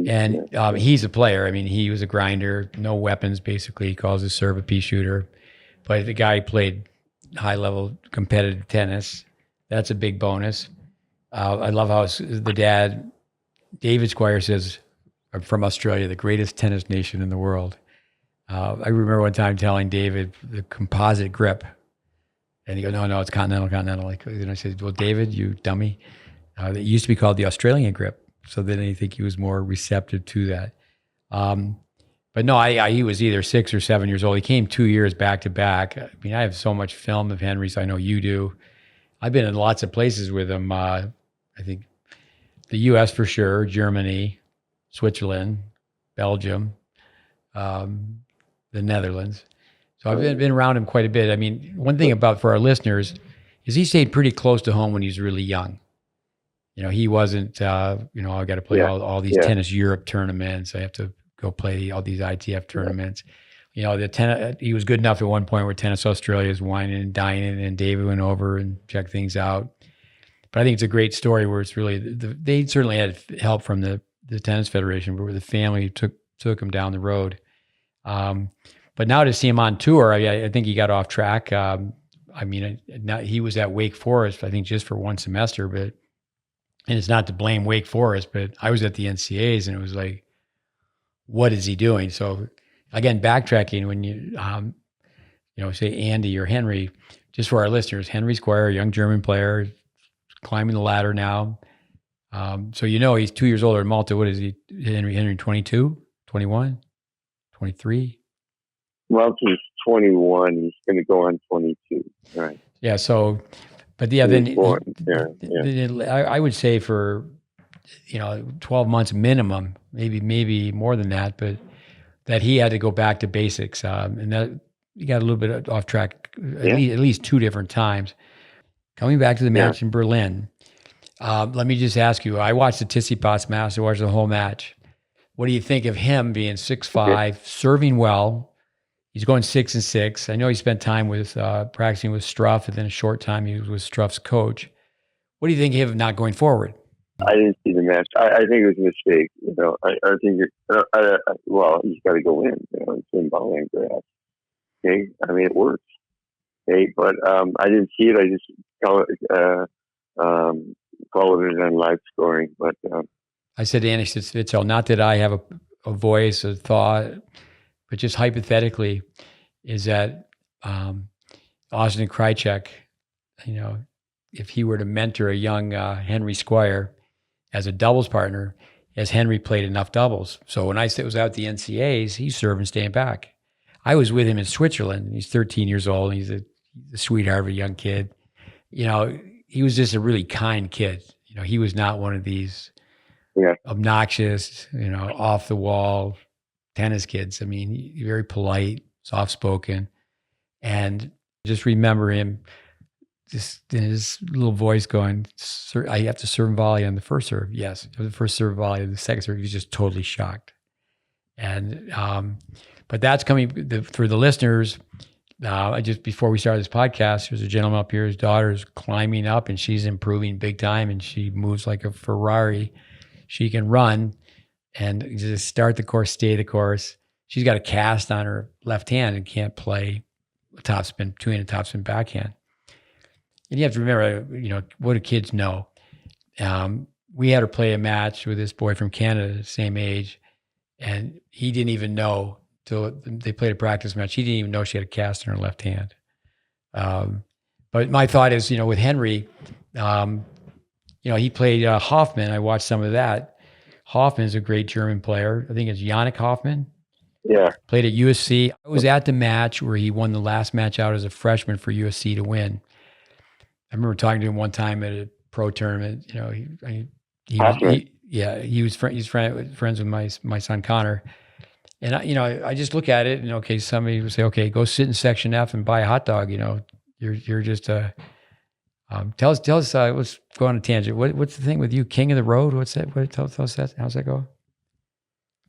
And he's a player. I mean, he was a grinder, no weapons, basically. He calls his serve a pea shooter. But the guy played high-level competitive tennis. That's a big bonus. I love how the dad, David Squire, says, I'm from Australia, the greatest tennis nation in the world. I remember one time telling David the composite grip. And he goes, no, it's continental. And I said, well, David, you dummy. It used to be called the Australian grip. So then I think he was more receptive to that. But no, he was either 6 or 7 years old. He came 2 years back to back. I mean, I have so much film of Henry's. I know you do. I've been in lots of places with him. I think the U.S. for sure, Germany, Switzerland, Belgium, the Netherlands. So I've been around him quite a bit. I mean, one thing for our listeners is he stayed pretty close to home when he was really young. He wasn't, I got to play all these tennis Europe tournaments. I have to go play all these ITF tournaments. He was good enough at one point where Tennis Australia is whining and dining, and David went over and checked things out. But I think it's a great story where it's really, they certainly had help from the Tennis Federation, but where the family took him down the road. But now to see him on tour, I think he got off track. He was at Wake Forest, I think, just for one semester, and it's not to blame Wake Forest, but I was at the NCAAs and it was like, what is he doing? So again, backtracking, when you, say Andy or Henry, just for our listeners, Henry Squire, a young German player, climbing the ladder now. So he's 2 years older than Malta. What is he, Henry 22, 21, 23?
Malta's 21. He's going to go on 22. Right.
Yeah. So, but then I would say for 12 months minimum, maybe more than that, but that he had to go back to basics, and that he got a little bit off track at least two different times. Coming back to the match in Berlin, let me just ask you: I watched the Tsitsipas match. I watched the whole match. What do you think of him being 6'5", serving well? He's going 6-6. I know he spent time with practicing with Struff, and then a short time he was with Struff's coach. What do you think of him not going forward?
I didn't see the match. I think it was a mistake. I think he's got to go in. It's in bowling grass. Okay, I mean it works. Okay, but I didn't see it. I just followed it on live scoring. But
I said to Annie Svitzel, not that I have a voice, a thought, but just hypothetically, is that Austin Krajicek, if he were to mentor a young Henry Squire as a doubles partner, has Henry played enough doubles? So when I was out at the NCAAs, he's serving, staying back. I was with him in Switzerland. He's 13 years old. And he's a sweetheart of a young kid. He was just a really kind kid. He was not one of these obnoxious, off the wall tennis kids. I mean, he's very polite, soft spoken, and just remember him just in his little voice going, "Sir, I have to serve and volley on the first serve." Yes, the first serve volley, on the second serve. He's just totally shocked. And but that's coming for the listeners. Just before we started this podcast, there's a gentleman up here. His daughter's climbing up, and she's improving big time, and she moves like a Ferrari. She can run and just start the course, stay the course. She's got a cast on her left hand and can't play a topspin, two-handed topspin backhand. And you have to remember, what do kids know? We had her play a match with this boy from Canada, same age, And he didn't even know till they played a practice match. He didn't even know she had a cast in her left hand. But my thought is, with Henry, he played Hoffman. I watched some of that. Hoffman is a great German player. I think it's Yannick Hoffman.
Yeah.
Played at USC. I was at the match where he won the last match out as a freshman for USC to win. I remember talking to him one time at a pro tournament. He's friends with my son Connor. And I just look at it and okay, somebody would say, okay, go sit in section F and buy a hot dog. You're just tell us. Let's go on a tangent. What's the thing with you, King of the Road? What's that? Tell us that. How's that go?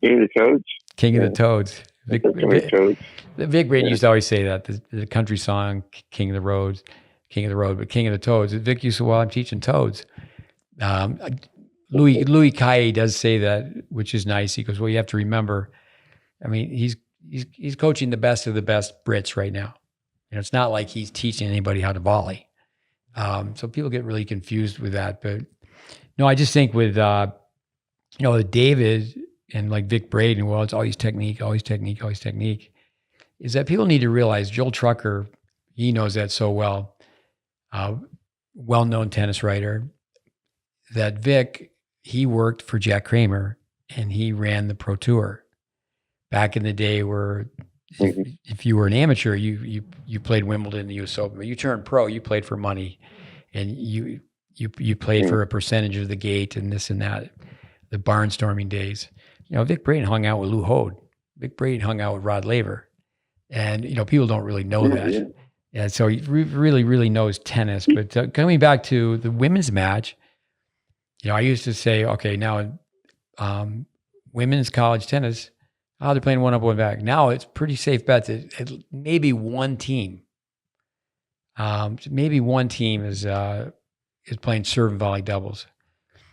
King of the Toads.
King of the Toads. Vic Braden
Yeah.
used to always say that the country song King of the Road, but King of the Toads. Vic used to, I'm teaching toads. Louis Kaye does say that, which is nice. He goes, well, you have to remember. I mean, he's coaching the best of the best Brits right now. It's not like he's teaching anybody how to volley. So people get really confused with that. But no, I just think with David and like Vic Braden, well, it's always technique, is that people need to realize Joel Trucker, he knows that so well, well-known tennis writer, that Vic, he worked for Jack Kramer and he ran the Pro Tour back in the day where if you were an amateur, you played Wimbledon, the US Open, but you turned pro, you played for money and you played for a percentage of the gate and this and that, the barnstorming days. Vic Braden hung out with Lou Hode. Vic Braden hung out with Rod Laver. And, people don't really know that. Yeah. And so he really, really knows tennis. But coming back to the women's match, I used to say, okay, now women's college tennis, they're playing one up, one back. Now it's pretty safe bet that maybe one team is playing serve and volley doubles.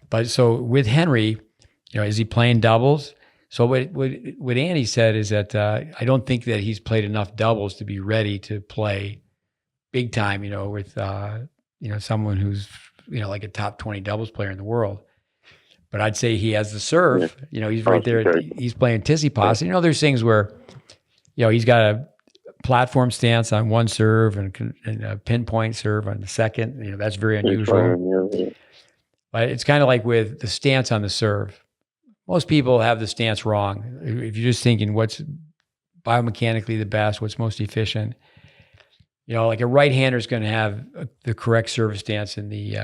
But so with Henry, is he playing doubles? So what Andy said is that I don't think that he's played enough doubles to be ready to play big time, with someone who's like a top 20 doubles player in the world. But I'd say he has the serve. He's right there. He's playing Tsitsipas. There's things where, he's got a platform stance on one serve and a pinpoint serve on the second. That's very unusual. But it's kind of like with the stance on the serve. Most people have the stance wrong. If you're just thinking what's biomechanically the best, what's most efficient, like a right-hander is going to have the correct service stance in the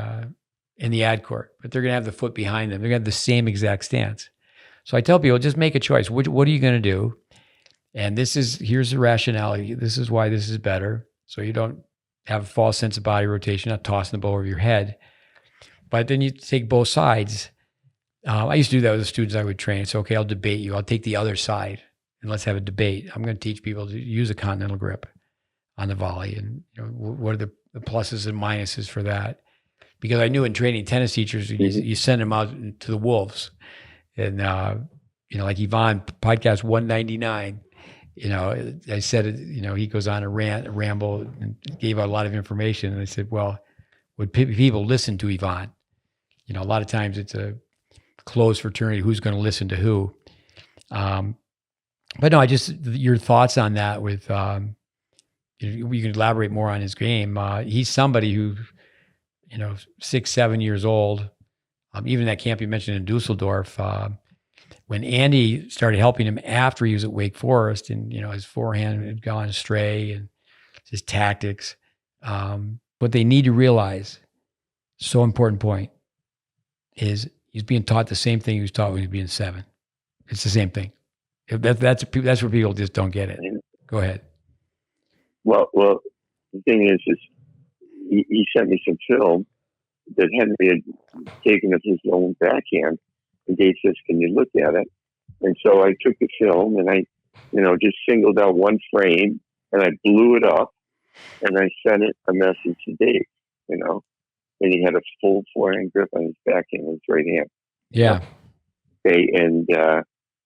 ad court, but they're going to have the foot behind them. They're going to have the same exact stance. So I tell people, just make a choice. What are you going to do? And here's the rationality. This is why this is better. So you don't have a false sense of body rotation, not tossing the ball over your head. But then you take both sides. I used to do that with the students I would train. So, okay, I'll debate you. I'll take the other side and let's have a debate. I'm going to teach people to use a continental grip on the volley. And what are the pluses and minuses for that? Because I knew in training tennis teachers, you send them out to the wolves. And, like Yvonne, podcast 199, I said, he goes on a ramble and gave out a lot of information. And I said, well, would people listen to Yvonne? A lot of times it's a closed fraternity. Who's going to listen to who? But no, your thoughts on that with, you can elaborate more on his game. He's somebody who, 6, 7 years old. Even that camp you mentioned in Dusseldorf, when Andy started helping him after he was at Wake Forest and, his forehand had gone astray and his tactics. What they need to realize, so important point, is he's being taught the same thing he was taught when he was being 7. It's the same thing. That's where people just don't get it. Go ahead.
Well, the thing is he sent me some film that Henry had taken of his own backhand, and Dave says, "Can you look at it?" And so I took the film and I, just singled out one frame and I blew it up and I sent it a message to Dave, and he had a full forehand grip on his backhand with his right hand.
Yeah.
Okay, and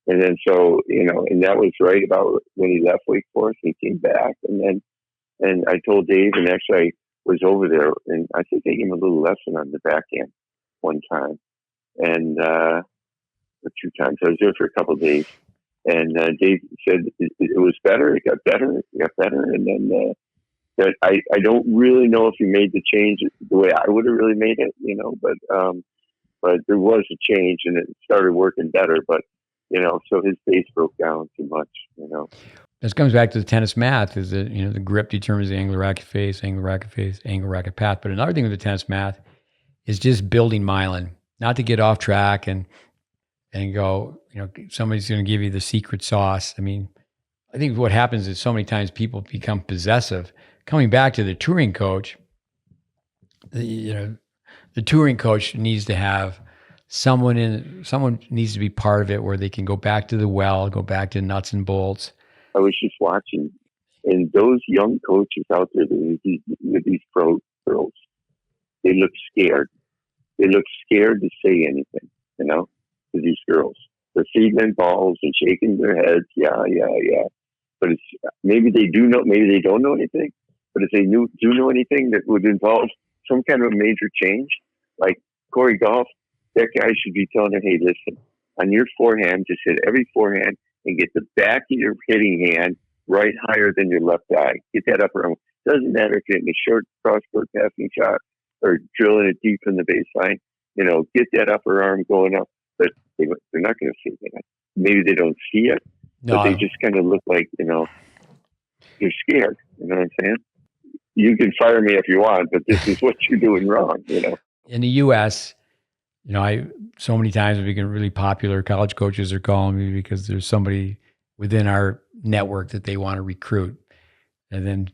then so and that was right about when he left Wake Forest. He came back, and I told Dave, and actually I was over there, and I think I gave him a little lesson on the backhand one time, and or 2 times. I was there for a couple of days, And Dave said it was better. It got better. It got better. And then that I don't really know if he made the change the way I would have really made it, but there was a change and it started working better. But so his base broke down too much.
This comes back to the tennis math: is that the grip determines the angle racket face, angle racket path. But another thing with the tennis math is just building myelin, not to get off track and go, somebody's going to give you the secret sauce. I mean, I think what happens is so many times people become possessive. Coming back to the touring coach, the touring coach needs to have someone needs to be part of it where they can go back to the well, go back to nuts and bolts.
I was just watching, and those young coaches out there with these pro girls, they look scared. They look scared to say anything, to these girls. They're feeding them balls and shaking their heads. Yeah. But it's maybe they do know, maybe they don't know anything. But if they do know anything that would involve some kind of a major change, like Corey Goff, that guy should be telling her, hey, listen, on your forehand, just hit every forehand and get the back of your hitting hand right higher than your left eye. Get that upper arm. Doesn't matter if you're hitting a short cross-court passing shot or drilling it deep in the baseline. Get that upper arm going up. But they're not going to see that. Maybe they don't see it, but they just kind of look like, they're scared. You know what I'm saying? You can fire me if you want, but this is what you're doing wrong,
In the U.S., so many times we get really popular college coaches are calling me because there's somebody within our network that they want to recruit. And then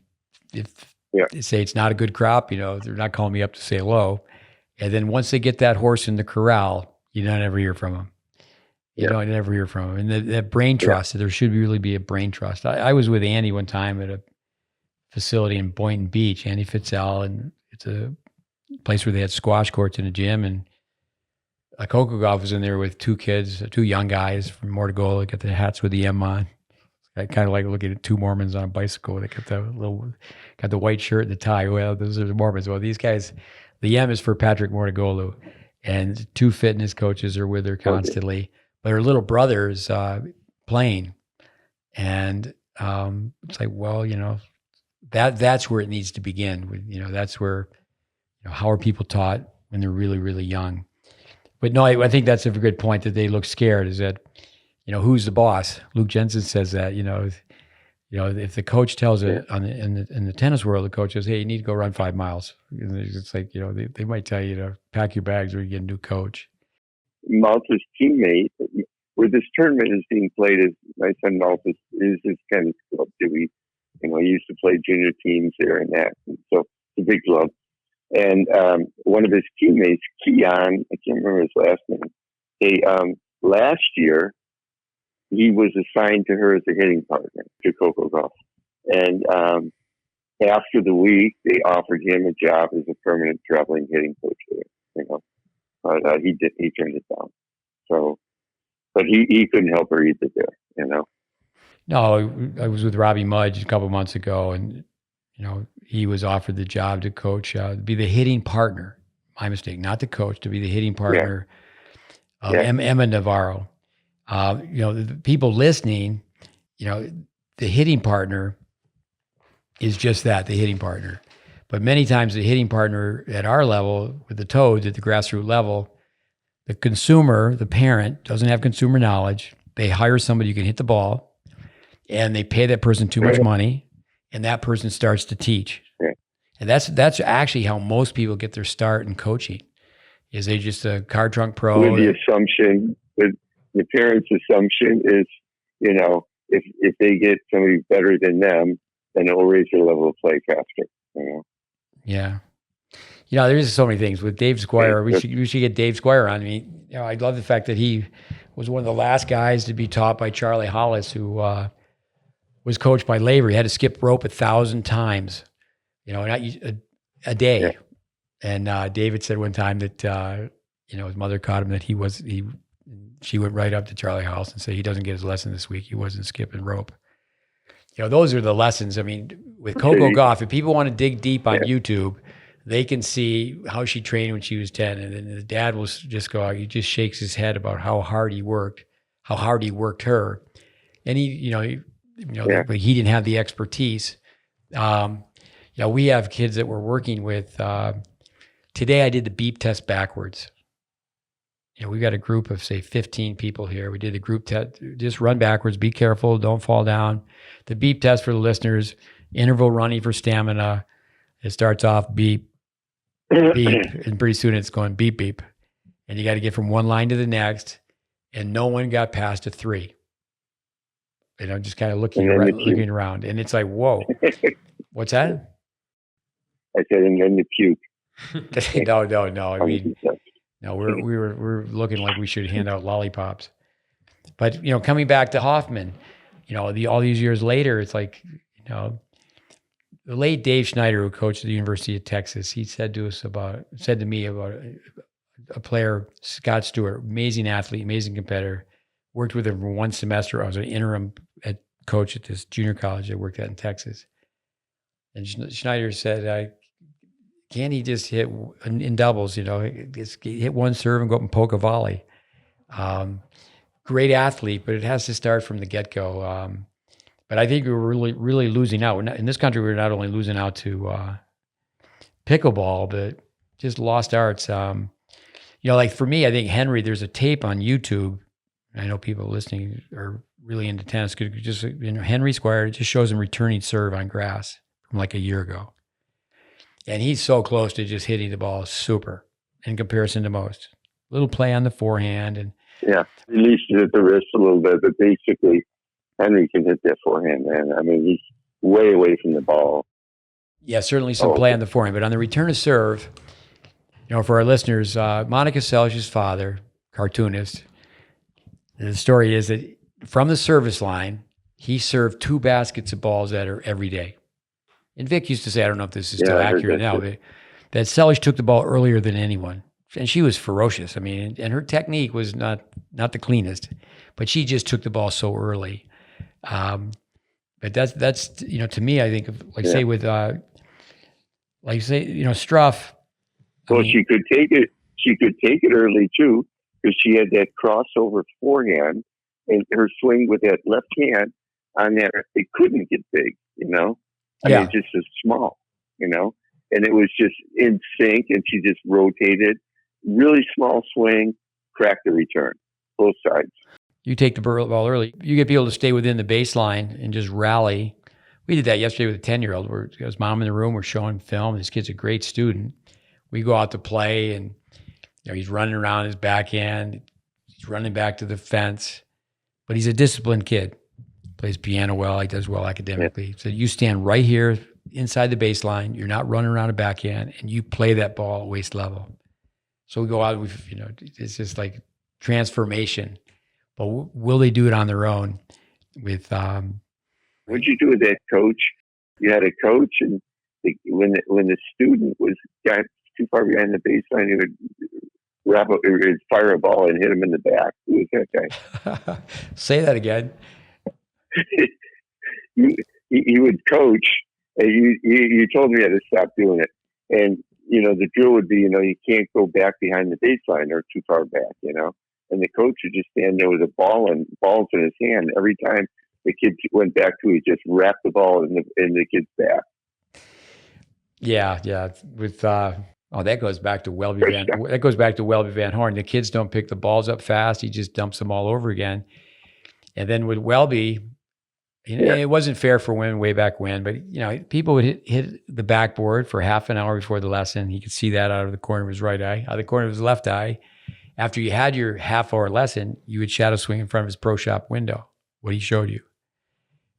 if they say it's not a good crop, they're not calling me up to say hello. And then once they get that horse in the corral, you don't ever hear from them. You don't ever hear from them. And that brain trust, there should really be a brain trust. I was with Andy one time at a facility in Boynton Beach, Andy Fitzell, and it's a place where they had squash courts in a gym, and Coco Golf was in there with two young guys from Mortagola, got the hats with the M on. I kind of like looking at two Mormons on a bicycle. They got the white shirt and the tie. Well, those are the Mormons. Well, these guys, the M is for Patrick Mortagolu, and two fitness coaches are with her constantly. But her little brother is playing, and it's like, well, that's where it needs to begin. That's where, how are people taught when they're really, really young? But no, I think that's a good point that they look scared. Is that, who's the boss? Luke Jensen says that. If the coach tells it in the tennis world, the coach says, "Hey, you need to go run 5 miles." It's like they might tell you to pack your bags or you get a new coach.
Malta's teammate, where this tournament is being played, is my son Malta is his tennis club. He used to play junior teams there and that, and so it's a big club. And one of his teammates, Keon, I can't remember his last name. Last year, he was assigned to her as a hitting partner to Coco Golf. And after the week, they offered him a job as a permanent traveling hitting coach there. But he turned it down. So, but he couldn't help her either there.
No, I was with Robbie Mudge a couple months ago, and he was offered the job to coach, be the hitting partner. My mistake, not the coach, to be the hitting partner of Emma Navarro. The people listening, the hitting partner is just that, the hitting partner. But many times the hitting partner at our level, with the Toads at the grassroots level, the consumer, the parent, doesn't have consumer knowledge. They hire somebody who can hit the ball, and they pay that person too much money, and that person starts to teach.
Yeah.
And that's actually how most people get their start in coaching, is they just a car trunk pro.
With the assumption, the parent's assumption is, if they get somebody better than them, then it will raise their level of play faster.
Yeah. There's so many things with Dave Squire. We should get Dave Squire on. I mean, I love the fact that he was one of the last guys to be taught by Charlie Hollis, who was coached by Lavery. He had to skip rope 1,000 times, a day.
Yeah.
And David said one time that his mother caught him that she went right up to Charlie Hollis and said he doesn't get his lesson this week. He wasn't skipping rope. Those are the lessons. I mean, with Coco Gauff, if people want to dig deep on YouTube, they can see how she trained when she was 10. And then the dad will just go out. He just shakes his head about how hard he worked her. and but he didn't have the expertise. We have kids that we're working with. Today I did the beep test backwards. We've got a group of, say, 15 people here. We did the group test. Just run backwards. Be careful. Don't fall down. The beep test for the listeners, interval running for stamina. It starts off beep, beep, and pretty soon it's going beep, beep. And you got to get from one line to the next. And no one got past a 3. Just kind of looking around. And it's like, whoa. What's that?
I said, and then the puke.
No. I mean, no, we're looking like we should hand out lollipops. But coming back to Hoffman, all these years later, it's like, the late Dave Schneider, who coached at the University of Texas, he said to me about a player, Scott Stewart, amazing athlete, amazing competitor. Worked with him for one semester. I was an interim coach at this junior college I worked at in Texas. And Schneider said, can't he just hit in doubles, just hit one serve and go up and poke a volley? Great athlete, but it has to start from the get-go. But I think we were really, really losing out. In this country, we're not only losing out to pickleball, but just lost arts. Like for me, I think Henry, there's a tape on YouTube. I know people listening are really into tennis. Just Henry Squire, it just shows him returning serve on grass from like a year ago. And he's so close to just hitting the ball super in comparison to most. Little play on the forehand. And
releases at the wrist a little bit, but basically Henry can hit that forehand, man. I mean, he's way away from the ball.
Yeah, certainly some play on the forehand. But on the return of serve, for our listeners, Monica Selch's father, cartoonist, the story is that from the service line, he served 2 baskets of balls at her every day. And Vic used to say, I don't know if this is still accurate now, but that Selch took the ball earlier than anyone. And she was ferocious. I mean, and her technique was not the cleanest, but she just took the ball so early. But that's to me, I think, say with, Struff.
Well, she could take it. She could take it early too, because she had that crossover forehand, and her swing with that left hand on that, it couldn't get big, I mean, just as small, and it was just in sync, and she just rotated, really small swing, cracked the return, both sides.
You take the ball early, you get people to stay within the baseline and just rally. We did that yesterday with a 10-year-old. Where his mom in the room, we're showing film. This kid's a great student. We go out to play, and he's running around his backhand. He's running back to the fence, but he's a disciplined kid. Plays piano well. He does well academically. So you stand right here inside the baseline. You're not running around a backhand, and you play that ball at waist level. So we go out. It's just like transformation. But will they do it on their own? What'd
you do with that coach? You had a coach, and when the student got too far behind the baseline, he would fire a ball and hit him in the back. Who was that guy?
Say that again.
He would coach. You told me I had to stop doing it. And, the drill would be, you can't go back behind the baseline or too far back, And the coach would just stand there with a balls in his hand. Every time the kid went back to it, he just wrapped the ball in the kid's back.
Yeah. With that goes back to Welby Van Horn. The kids don't pick the balls up fast. He just dumps them all over again. And then with Welby, it wasn't fair for women way back when, but people would hit the backboard for half an hour before the lesson. He could see that out of the corner of his right eye, out of the corner of his left eye. After you had your half-hour lesson, you would shadow swing in front of his pro shop window, what he showed you.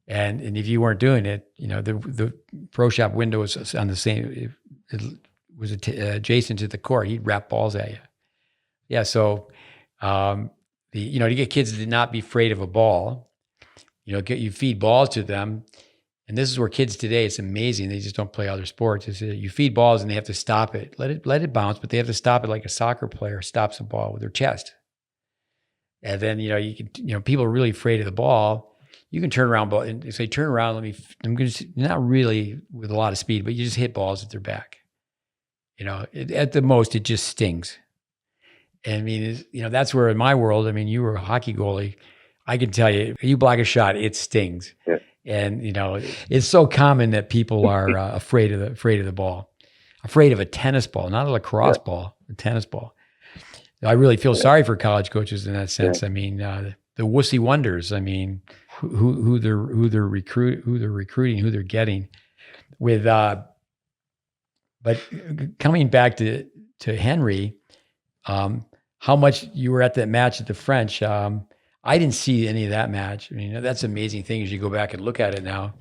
And if you weren't doing it, the pro shop window was on the same, it was adjacent to the court. He'd wrap balls at you. Yeah, so to get kids to not be afraid of a ball, you feed balls to them. And this is where kids today, it's amazing. They just don't play other sports. You feed balls and they have to stop it. Let it bounce, but they have to stop it like a soccer player stops a ball with their chest. And then, people are really afraid of the ball. You can turn around and say, turn around, I'm going to, not really with a lot of speed, but you just hit balls at their back. At the most, it just stings. And I mean, that's where in my world, you were a hockey goalie. I can tell you, you block a shot, it stings.
Yeah.
And it's so common that people are afraid of the ball, afraid of a tennis ball, not a lacrosse ball, a tennis ball. I really feel sorry for college coaches in that sense. I mean, the wussy wonders. I mean, who they're recruiting, who they're getting. With but coming back to Henry, how much you were at that match at the French. I didn't see any of that match. I mean, that's an amazing thing as you go back and look at it now.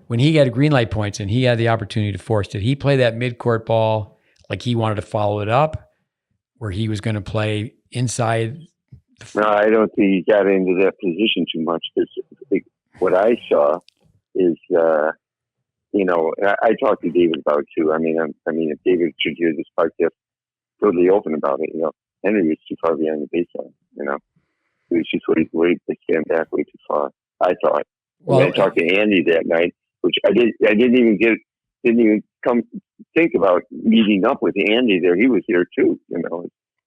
When he got green light points and he had the opportunity to force, did he play that mid-court ball like he wanted to follow it up, where he was going to play inside?
No, I don't think he got into that position too much. Because what I saw is, I talked to David about it too. I mean, if David should hear this podcast, totally open about it. Henry was too far behind the baseline. He was just way to stand back way too far. I thought. Well, I talked to Andy that night, which I didn't even come think about meeting up with Andy there. He was there too.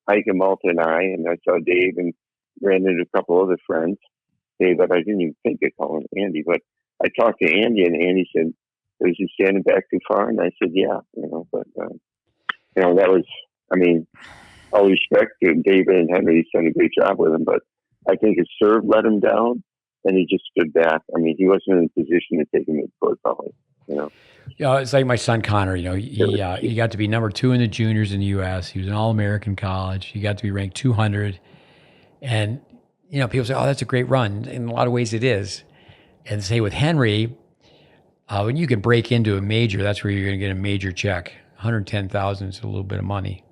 Ike and Malta and I saw Dave and ran into a couple other friends. But I didn't even think of calling Andy. But I talked to Andy, and Andy said, "Was he standing back too far?" And I said, "Yeah." But that was. I mean, all respect to David and Henry. He's done a great job with him, but I think his serve let him down, and he just stood back. I mean, he wasn't in a position to take him to court volley.
It's like my son Connor. He got to be number 2 in the juniors in the U.S. He was an All-American college. He got to be ranked 200, and people say, "Oh, that's a great run." In a lot of ways, it is. And say with Henry, when you can break into a major, that's where you're going to get a major check. 110,000 is a little bit of money.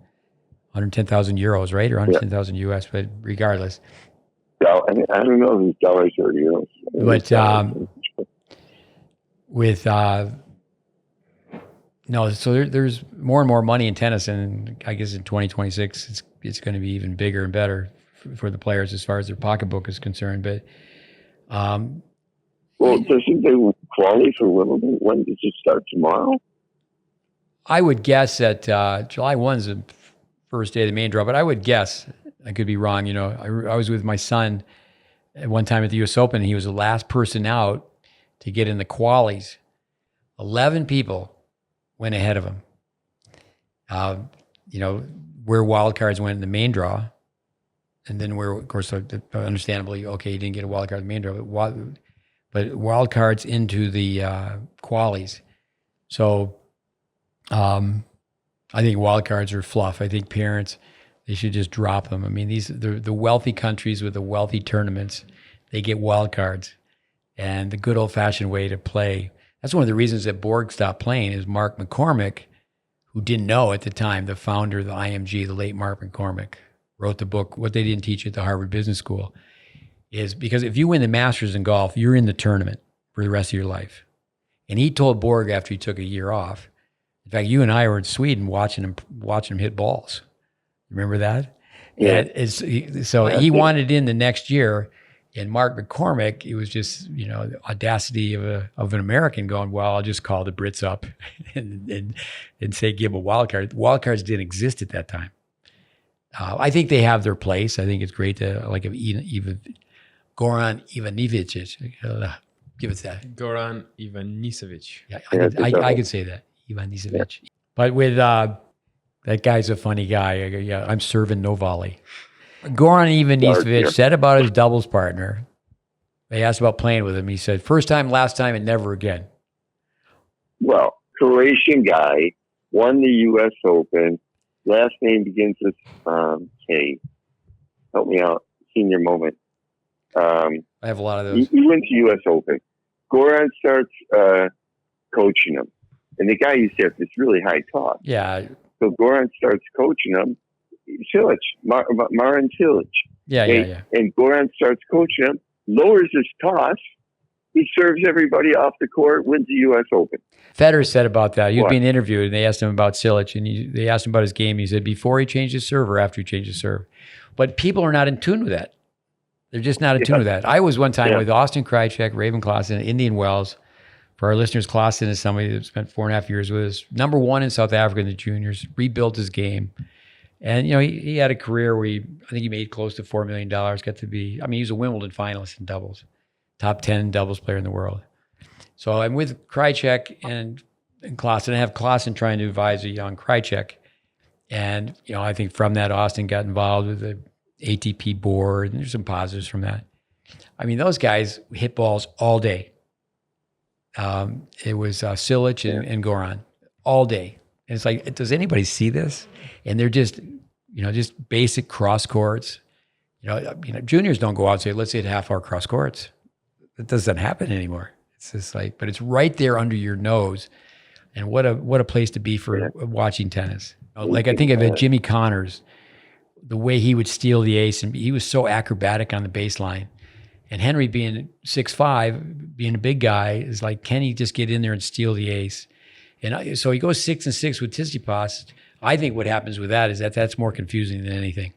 110,000 euros, right, or 110,000 US, but regardless.
I don't know if it's dollars or euros.
But with so there's more and more money in tennis, and I guess in 2026 it's going to be even bigger and better for the players as far as their pocketbook is concerned. But
doesn't they qualify for Wimbledon? When does it start? Tomorrow? I
would guess that July 1's the first day of the main draw, but I would guess, I could be wrong. I was with my son at one time at the U.S. Open, and he was the last person out to get in the qualies. 11 people went ahead of him. Where wild cards went in the main draw, and then where, of course, understandably, okay, he didn't get a wild card in the main draw, but wild cards into the qualies. So I think wild cards are fluff. I think parents, they should just drop them. I mean, the wealthy countries with the wealthy tournaments, they get wild cards. And the good old-fashioned way to play, that's one of the reasons that Borg stopped playing, is Mark McCormick, who didn't know at the time, the founder of the IMG, the late Mark McCormick, wrote the book, What They Didn't Teach at the Harvard Business School, is because if you win the Masters in golf, you're in the tournament for the rest of your life. And he told Borg after he took a year off, in fact, you and I were in Sweden watching him hit balls. Remember that?
Yeah.
He wanted in the next year, and Mark McCormick, it was just the audacity of an American going, well, I'll just call the Brits up and say give a wild card. Wild cards didn't exist at that time. I think they have their place. I think it's great to even Goran Ivanisevic. Give us that.
Goran Ivanisevic.
Yeah, I could say that. Ivanisevic. Yeah. But with that guy's a funny guy. Yeah, I'm serving no volley. Goran Ivanisevic said about his doubles partner. They asked about playing with him. He said, "First time, last time, and never again."
Well, Croatian guy, won the U.S. Open. Last name begins with K. Help me out. Senior moment.
I have a lot of those.
He went to U.S. Open. Goran starts coaching him. And the guy used to have this really high toss.
Yeah.
So Goran starts coaching him. Cilic, Marin Cilic.
Yeah.
And Goran starts coaching him, lowers his toss. He serves everybody off the court, wins the U.S. Open.
Federer said about that. He was being interviewed, and they asked him about Cilic, and they asked him about his game. He said before he changed his serve or after he changed his serve. But people are not in tune with that. They're just not in tune with that. I was one time with Austin Krajicek, Raven Klaassen, Indian Wells. For our listeners, Klaassen is somebody that spent 4.5 years with us. Number 1 in South Africa in the juniors, rebuilt his game. And, he had a career where I think he made close to $4 million, got to be, he was a Wimbledon finalist in doubles, top 10 doubles player in the world. So I'm with Krajicek and Klaassen. I have Klaassen trying to advise a young Krajicek. And, I think from that, Austin got involved with the ATP board, and there's some positives from that. Those guys hit balls all day. It was Silic and Goran all day. And it's like, does anybody see this? And they're just, just basic cross courts. Juniors don't go out and say, let's hit half-hour cross courts. That doesn't happen anymore. It's just like, but it's right there under your nose. And what a place to be for watching tennis. Like I think of it, Jimmy Connors, the way he would steal the ace, and he was so acrobatic on the baseline. And Henry being 6'5", being a big guy, is like, can he just get in there and steal the ace? And so he goes 6-6 with Tsitsipas. I think what happens with that is that's more confusing than anything.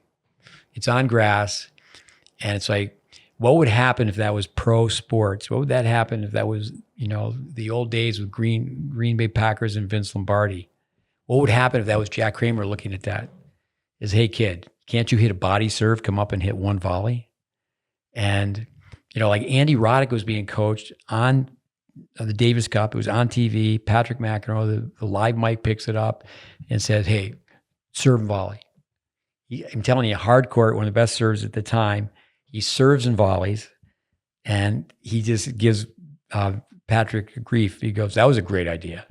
It's on grass, and it's like, what would happen if that was pro sports? What would that happen if that was, the old days with Green Bay Packers and Vince Lombardi? What would happen if that was Jack Kramer looking at that? Is, hey kid, can't you hit a body serve, come up and hit one volley? And, like Andy Roddick was being coached on the Davis Cup. It was on TV. Patrick McEnroe, the live mic picks it up and says, hey, serve and volley. I'm telling you, hard court, one of the best serves at the time. He serves and volleys, and he just gives Patrick grief. He goes, that was a great idea.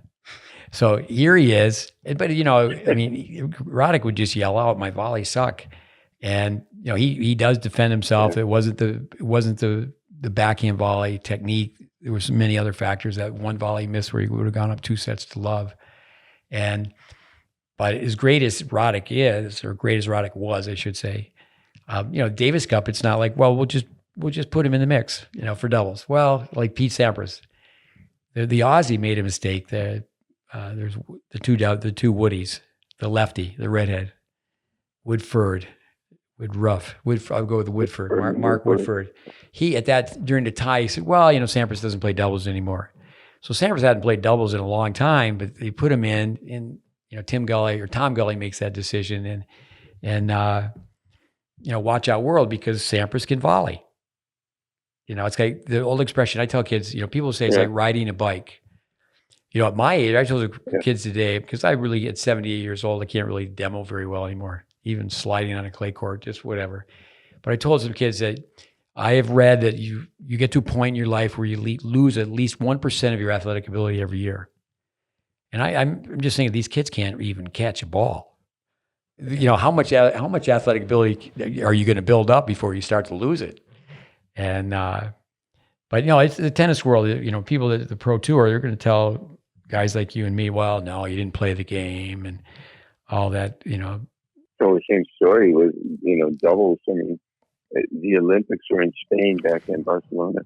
So here he is. But, Roddick would just yell out, my volleys suck. And, he does defend himself. It wasn't the backhand volley technique. There were so many other factors. That one volley missed where he would have gone up 2-0. But as great as Roddick is, or great as Roddick was, I should say, Davis Cup, it's not like, well, we'll just put him in the mix, for doubles. Well, like Pete Sampras, the Aussie made a mistake. There's the two Woodies, the lefty, the redhead, Woodford. I'll go with Woodford, Mark Woodford. He, during the tie, he said, well, Sampras doesn't play doubles anymore. So Sampras hadn't played doubles in a long time, but they put him in, Tom Gully makes that decision. And watch out world, because Sampras can volley. It's like the old expression I tell kids, people say it's like riding a bike. At my age, I told the kids today, because I really at 78 years old, I can't really demo very well anymore. Even sliding on a clay court, just whatever. But I told some kids that I have read that you get to a point in your life where you lose at least 1% of your athletic ability every year. And I'm just saying, these kids can't even catch a ball. How much athletic ability are you going to build up before you start to lose it? And but it's the tennis world. People at the pro tour, they're going to tell guys like you and me, well, no, you didn't play the game and all that.
So the same story with, doubles. The Olympics were in Spain back in Barcelona.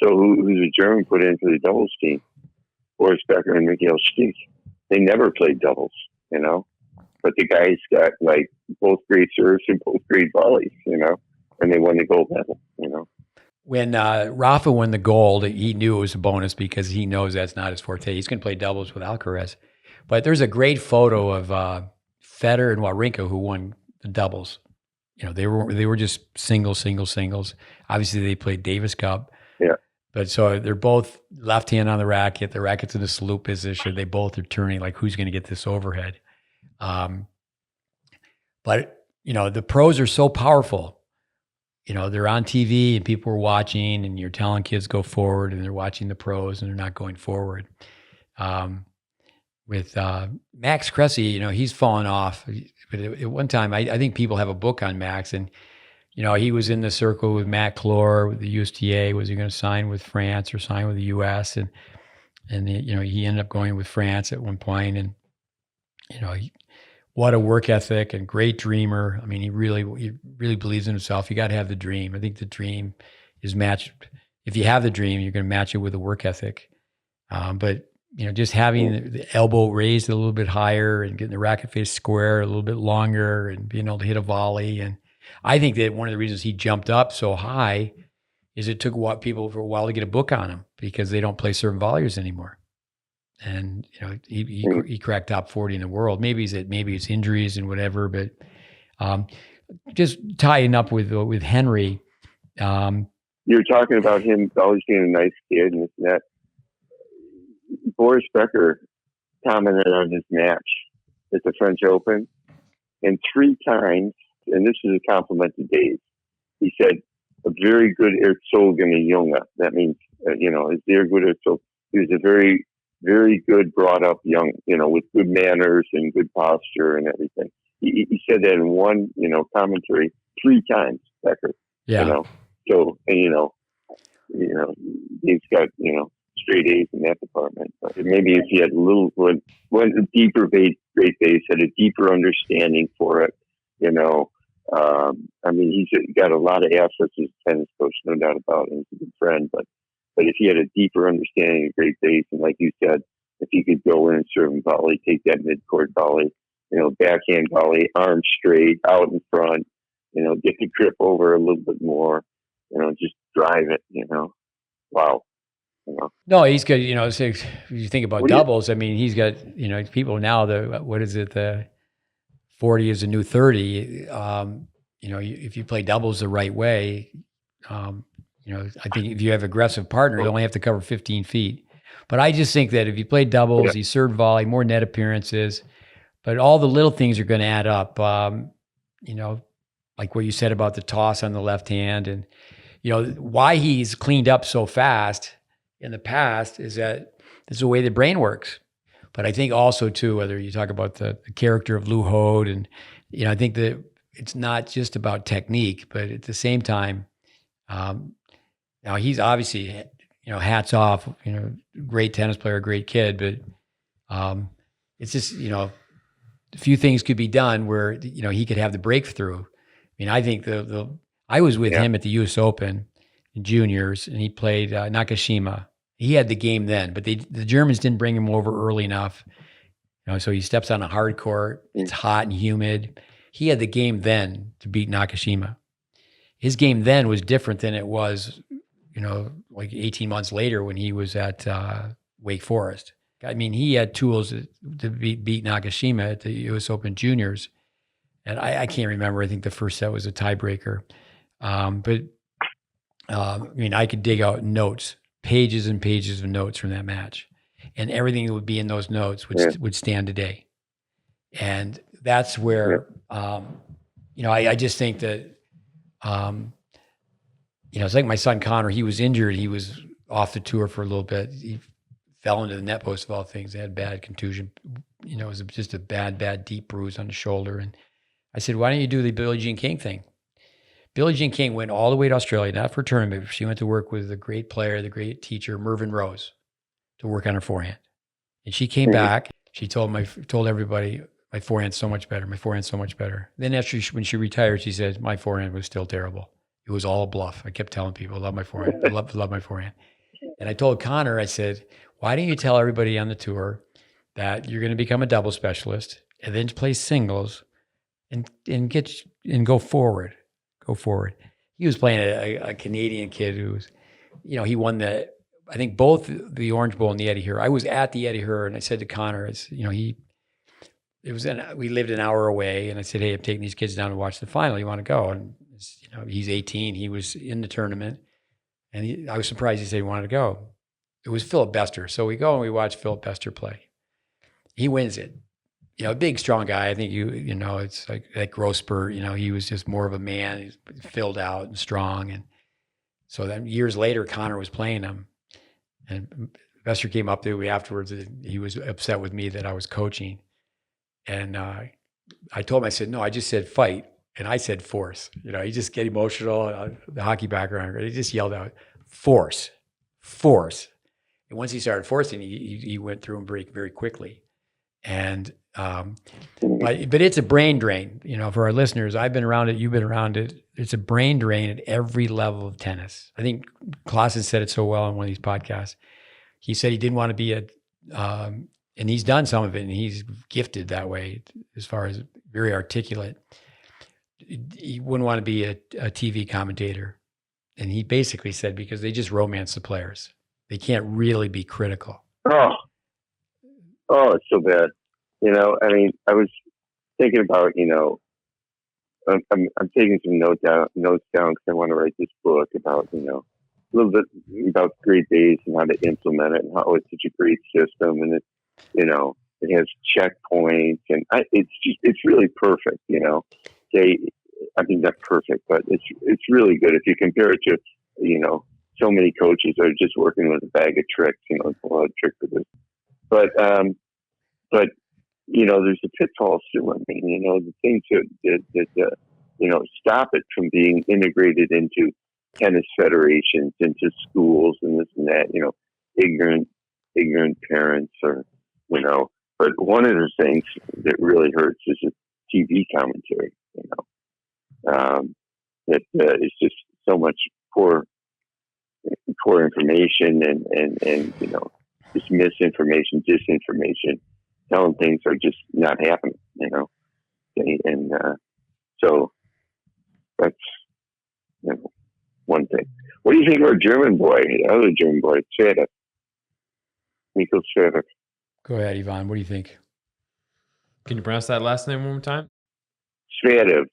So who's a German put in for the doubles team? Boris Becker and Miguel Stich. They never played doubles, but the guys got like both great serves and both great volleys, and they won the gold medal,
When Rafa won the gold, he knew it was a bonus because he knows that's not his forte. He's going to play doubles with Alcaraz. But there's a great photo of Federer and Wawrinka who won the doubles. They were just singles. Obviously, they played Davis Cup.
Yeah.
But so they're both left hand on the racket. The racket's in the salute position. They both are turning like, who's going to get this overhead? But the pros are so powerful. They're on TV and people are watching, and you're telling kids go forward, and they're watching the pros and they're not going forward. With Max Cressy, he's fallen off. But at one time, I think people have a book on Max, and he was in the circle with Matt Clore with the USTA. Was he going to sign with France or sign with the US? And he ended up going with France at one point, and what a work ethic and great dreamer. He really believes in himself. You got to have the dream. I think the dream is matched. If you have the dream, you're going to match it with a work ethic. But just having the elbow raised a little bit higher and getting the racket face square a little bit longer and being able to hit a volley. And I think that one of the reasons he jumped up so high is it took people for a while to get a book on him because they don't play certain volleyers anymore. And he cracked top 40 in the world. Maybe it's injuries and whatever, but Just tying up with Henry.
You're talking about him always being a nice kid and this and that. Boris Becker commented on his match at the French Open, and 3 times, and this is a compliment to Dave, he said, a very good erzogene Junge. That means, a very good erzogene. He was a very, very good brought up young, with good manners and good posture and everything. He said that in one, commentary 3 times, Becker.
Yeah.
So, and, he's got, straight A's in that department. But maybe if he had went a deeper GreatBase, had a deeper understanding for it, he's got a lot of assets as a tennis coach, no doubt about it. He's a good friend, but if he had a deeper understanding of GreatBase, and like you said, if he could go in and serve and volley, take that mid-court volley, backhand volley, arm straight, out in front, get the grip over a little bit more, just drive it, wow.
No, he's good. So if you think about doubles, he's got, people now, the 40 is a new 30. If you play doubles the right way, I think if you have aggressive partner, you only have to cover 15 feet. But I just think that if you play doubles, you serve volley, more net appearances, but all the little things are going to add up. Like what you said about the toss on the left hand, and, why he's cleaned up so fast in the past is that this is the way the brain works. But I think also too, whether you talk about the character of Lou Hode, and I think that it's not just about technique, but at the same time, now he's obviously hats off, great tennis player, great kid, but it's just a few things could be done where he could have the breakthrough. I think I was with him at the U.S. Open in juniors, and he played Nakashima. He had the game then, but the Germans didn't bring him over early enough. So he steps on a hard court. It's hot and humid. He had the game then to beat Nakashima. His game then was different than it was, like 18 months later when he was at Wake Forest. He had tools to beat Nakashima at the U.S. Open juniors. And I can't remember. I think the first set was a tiebreaker. But I could dig out notes, pages and pages of notes from that match, and everything that would be in those notes would stand today. And that's where, I just think that, it's like my son Connor. He was injured. He was off the tour for a little bit. He fell into the net post of all things. He had bad contusion. It was just a bad deep bruise on the shoulder. And I said, why don't you do the Billie Jean King thing? Billie Jean King went all the way to Australia, not for a tournament. She went to work with the great player, the great teacher, Mervyn Rose, to work on her forehand. And she came back. She told everybody, my forehand's so much better. My forehand's so much better. Then when she retired, she said, my forehand was still terrible. It was all a bluff. I kept telling people, I love my forehand. I love my forehand. And I told Connor, I said, why don't you tell everybody on the tour that you're going to become a double specialist and then play singles and go forward. Go forward. He was playing a Canadian kid who was, he won I think both the Orange Bowl and the Eddie Herr. I was at the Eddie Herr, and I said to Connor, we lived an hour away, and I said, hey, I'm taking these kids down to watch the final. You want to go? And he's 18. He was in the tournament, and I was surprised he said he wanted to go. It was Philip Bester. So we go and we watch Philip Bester play. He wins it. A big, strong guy. I think it's like Grosper, he was just more of a man. He's filled out and strong. And so then years later, Connor was playing him. And Bester came up to me afterwards. And he was upset with me that I was coaching. And I told him, I said, no, I just said fight. And I said force. He just get emotional. The hockey background, he just yelled out, force. And once he started forcing, he went through them very quickly. And but it's a brain drain, for our listeners. I've been around it, you've been around it. It's a brain drain at every level of tennis. I think Klaassen said it so well on one of these podcasts. He said he didn't want to be and he's done some of it, and he's gifted that way as far as very articulate. He wouldn't want to be a TV commentator. And he basically said, because they just romance the players. They can't really be critical.
Oh, it's so bad. I was thinking about, I'm taking some notes down because I want to write this book about, a little bit about GreatBase and how to implement it and how it's such a great system. And it has checkpoints and it's really perfect, I mean, not perfect, but it's really good. If you compare it to, so many coaches are just working with a bag of tricks, it's a lot of tricks with this. But there's the pitfalls too. I mean, the things that stop it from being integrated into tennis federations, into schools and this and that, ignorant parents but one of the things that really hurts is the TV commentary, that is just so much poor information and just misinformation, disinformation, telling things are just not happening, and so that's one thing. What do you think of our German boy, the other German boy, Zverev? Mikkel Zverev.
Go ahead, Ivan. What do you think?
Can you pronounce that last name one more time?
Zverev.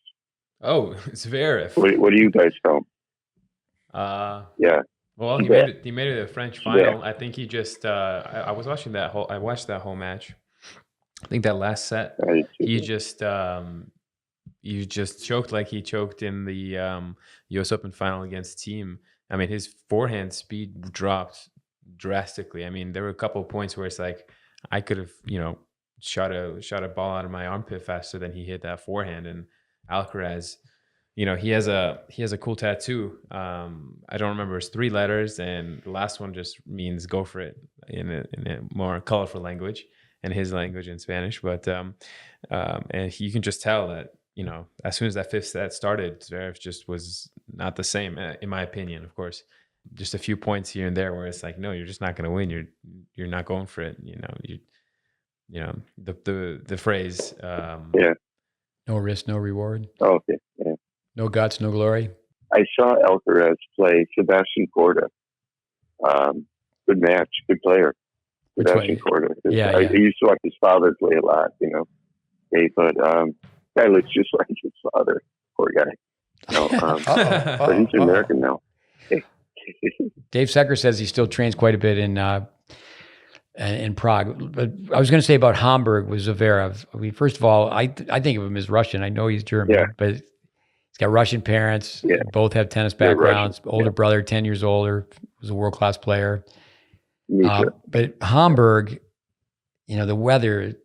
Oh, Zverev.
What do you guys call him? Yeah.
Well, he made it to the French final. I think he just. I was watching that whole. I watched that whole match. I think that last set, he just choked like he choked in the U.S. Open final against Team. I mean, his forehand speed dropped drastically. I mean, there were a couple of points where it's like I could have, shot a ball out of my armpit faster than he hit that forehand. And Alcaraz, he has a cool tattoo. I don't remember, it's 3 letters, and the last one just means "go for it" in a more colorful language, and his language in Spanish. But and you can just tell that as soon as that 5th set started, Zverev just was not the same, in my opinion. Of course, just a few points here and there where it's like, no, you're just not going to win. You're not going for it. The phrase.
No risk, no reward.
Oh, okay. Yeah.
No guts, no glory.
I saw Alcaraz play Sebastian Korda. Good match, good player. Sebastian Korda. I used to watch his father play a lot, Okay, but guy looks just like his father. Poor guy. But he's American now.
Dave Secker says he still trains quite a bit in Prague. But I was going to say about Hamburg with Zverev. I mean, first of all, I think of him as Russian. I know he's German, but he's got Russian parents.
Yeah.
Both have tennis backgrounds. Older brother, 10 years older, was a world-class player. But Hamburg, the weather,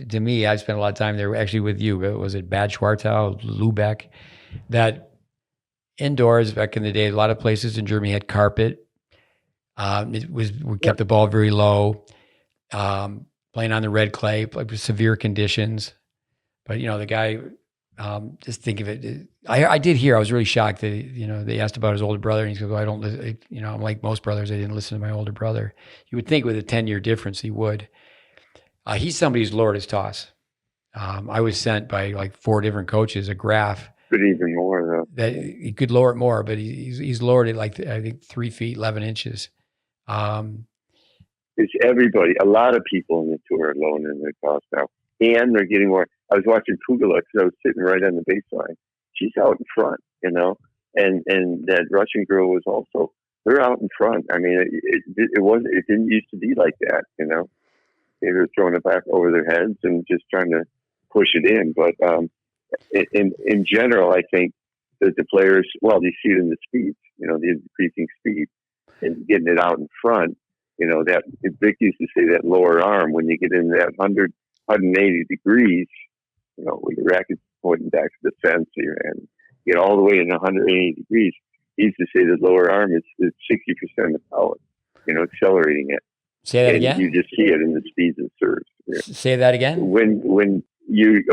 to me, I spent a lot of time there actually with you. Was it Bad Schwartau, Lübeck? That indoors back in the day, a lot of places in Germany had carpet. We kept the ball very low, playing on the red clay, like severe conditions. But the guy, just think of it. I did hear. I was really shocked that they asked about his older brother, and he said, "Well, I don't listen." I'm like most brothers. I didn't listen to my older brother. You would think with a 10-year difference, he would. He's somebody who's lowered his toss. I was sent by like 4 different coaches a graph.
But even more though.
That he could lower it more, but he's lowered it like I think 3 feet 11 inches.
It's everybody. A lot of people in the tour are lowering their toss now, and they're getting more. I was watching Pugula because I was sitting right on the baseline. She's out in front, and that Russian girl was also. They're out in front. I mean, it didn't used to be like that. They were throwing it back over their heads and just trying to push it in. But in general, I think that the players, you see it in the speeds, the increasing speed and getting it out in front, that Vic used to say that lower arm, when you get into that 180 degrees, with the racket pointing back to the fence here and get all the way in 180 degrees, he used to say the lower arm is 60% of power, accelerating it.
Say that again?
You just see it in the speeds and serves. Yeah.
Say that again?
When you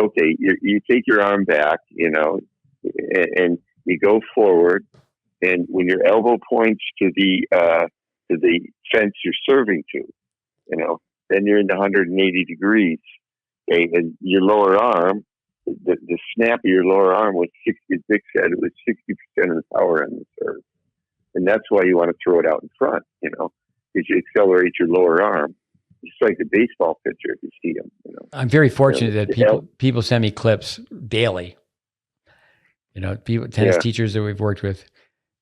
take your arm back, and you go forward, and when your elbow points to the fence you're serving to, then you're into 180 degrees. Okay, and your lower arm, the snap of your lower arm was 60. Vic said it was 60% of the power on the serve, and that's why you want to throw it out in front. Because you accelerate your lower arm. It's like the baseball pitcher if you see him.
I'm very fortunate that people send me clips daily tennis
Yeah.
teachers that we've worked with.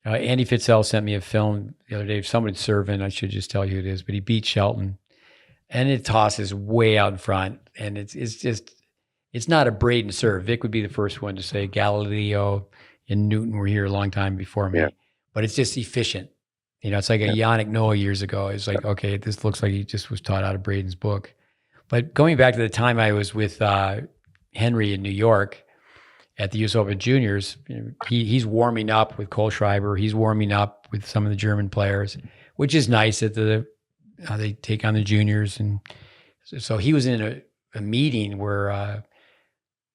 Andy Fitzell sent me a film the other day of someone serving. I should just tell you who it is, but he beat Shelton, and it tosses way out in front, and it's not a Braden serve. Vic would be the first one to say Galileo and Newton were here a long time before me, but it's just efficient. It's like a Yannick Noah years ago. It's like, okay, this looks like he just was taught out of Braden's book. But going back to the time I was with Henry in New York at the US Open Juniors, he's warming up with Cole Schreiber. He's warming up with some of the German players, which is nice that they take on the juniors. And so he was in a meeting where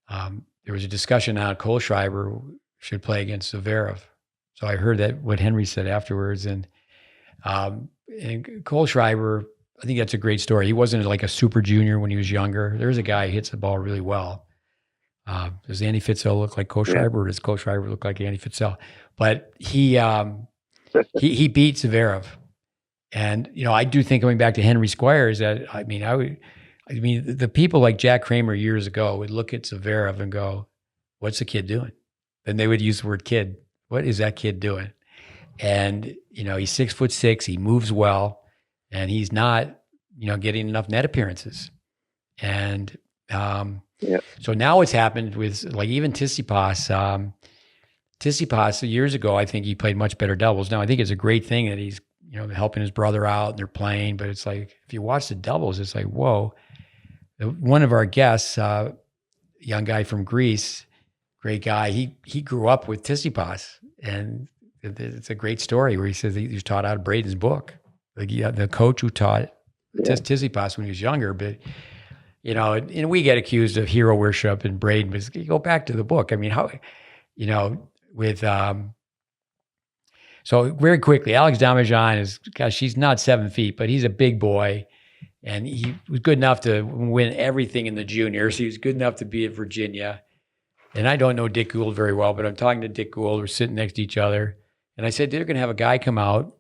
there was a discussion on Cole Schreiber should play against Zverev. So I heard that what Henry said afterwards, and Cole Schreiber, I think that's a great story. He wasn't like a super junior when he was younger. There's a guy who hits the ball really well. Does Andy Fitzell look like Cole Schreiber, or does Cole Schreiber look like Andy Fitzell? But he beat Zverev, and I do think going back to Henry Squires that the people like Jack Kramer years ago would look at Zverev and go, "What's the kid doing?" And they would use the word "kid." What is that kid doing? And he's 6'6". He moves well, and he's not getting enough net appearances. And so now what's happened with like even Tsitsipas. Tsitsipas years ago, I think he played much better doubles. Now I think it's a great thing that he's helping his brother out and they're playing. But it's like if you watch the doubles, it's like whoa. One of our guests, young guy from Greece, great guy. He grew up with Tsitsipas, and it's a great story where he says he was taught out of Braden's book. Like the coach who taught Tsitsipas when he was younger, but and we get accused of hero worship and Braden, but you go back to the book. I mean, how so very quickly, Alex Damijan she's not 7 feet, but he's a big boy. And he was good enough to win everything in the juniors. He was good enough to be at Virginia. And I don't know Dick Gould very well, but I'm talking to Dick Gould. We're sitting next to each other. And I said, they're going to have a guy come out.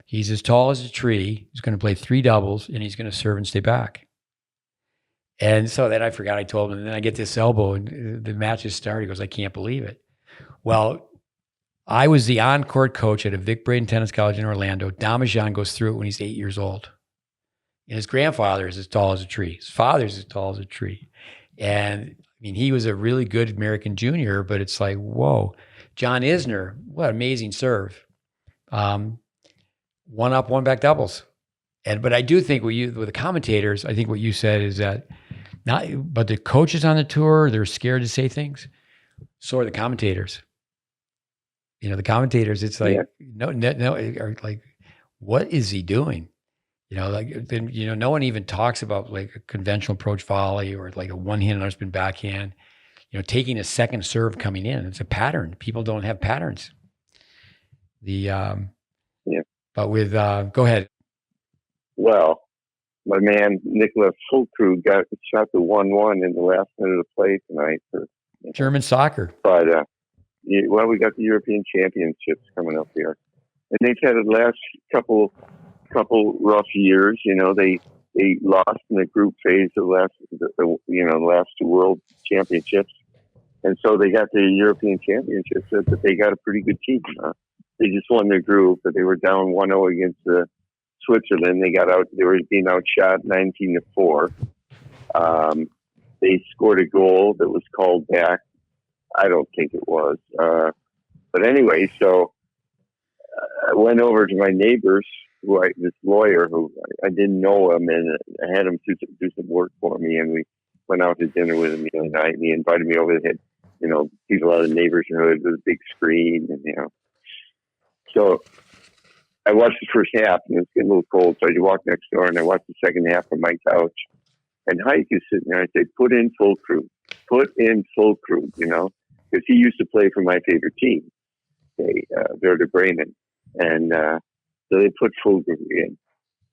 He's as tall as a tree. He's going to play 3 doubles, and he's going to serve and stay back. And so then I forgot I told him. And then I get this elbow, and the match is started. He goes, I can't believe it. Well, I was the on-court coach at a Vic Braden Tennis College in Orlando. Damijan goes through it when he's 8 years old. And his grandfather is as tall as a tree. His father's as tall as a tree. And he was a really good American junior, but it's like, whoa. John Isner, what amazing serve. 1 up, 1 back doubles. But I do think with the commentators, I think what you said is that but the coaches on the tour, they're scared to say things. So are the commentators. The commentators, it's like, no, are like, what is he doing? No one even talks about like a conventional approach volley or like a one-hand underspin backhand, taking a second serve coming in. It's a pattern. People don't have patterns. But with, go ahead.
Well, my man, Nicolas Fulkrug shot the 1-1 in the last minute of play tonight.
German soccer.
But, we got the European Championships coming up here. And they've had the last couple rough years. They lost in the group phase of the last 2 World Championships, and so they got the European Championships. But they got a pretty good team. They just won their group, but they were down 1-0 against Switzerland. They got out. They were being outshot 19-4. They scored a goal that was called back. I don't think it was, but anyway. So I went over to my neighbors. This lawyer who I didn't know him, and I had him do some work for me, and we went out to dinner with him the other night, and he invited me over. They had, people out of the neighborhood with a big screen, and so I watched the first half, and it was getting a little cold, so I walked next door, and I watched the second half from my couch, and Hike is sitting there. I said, put in Fulkrug, because he used to play for my favorite team, Werder Bremen, and so they put Fulkrug in,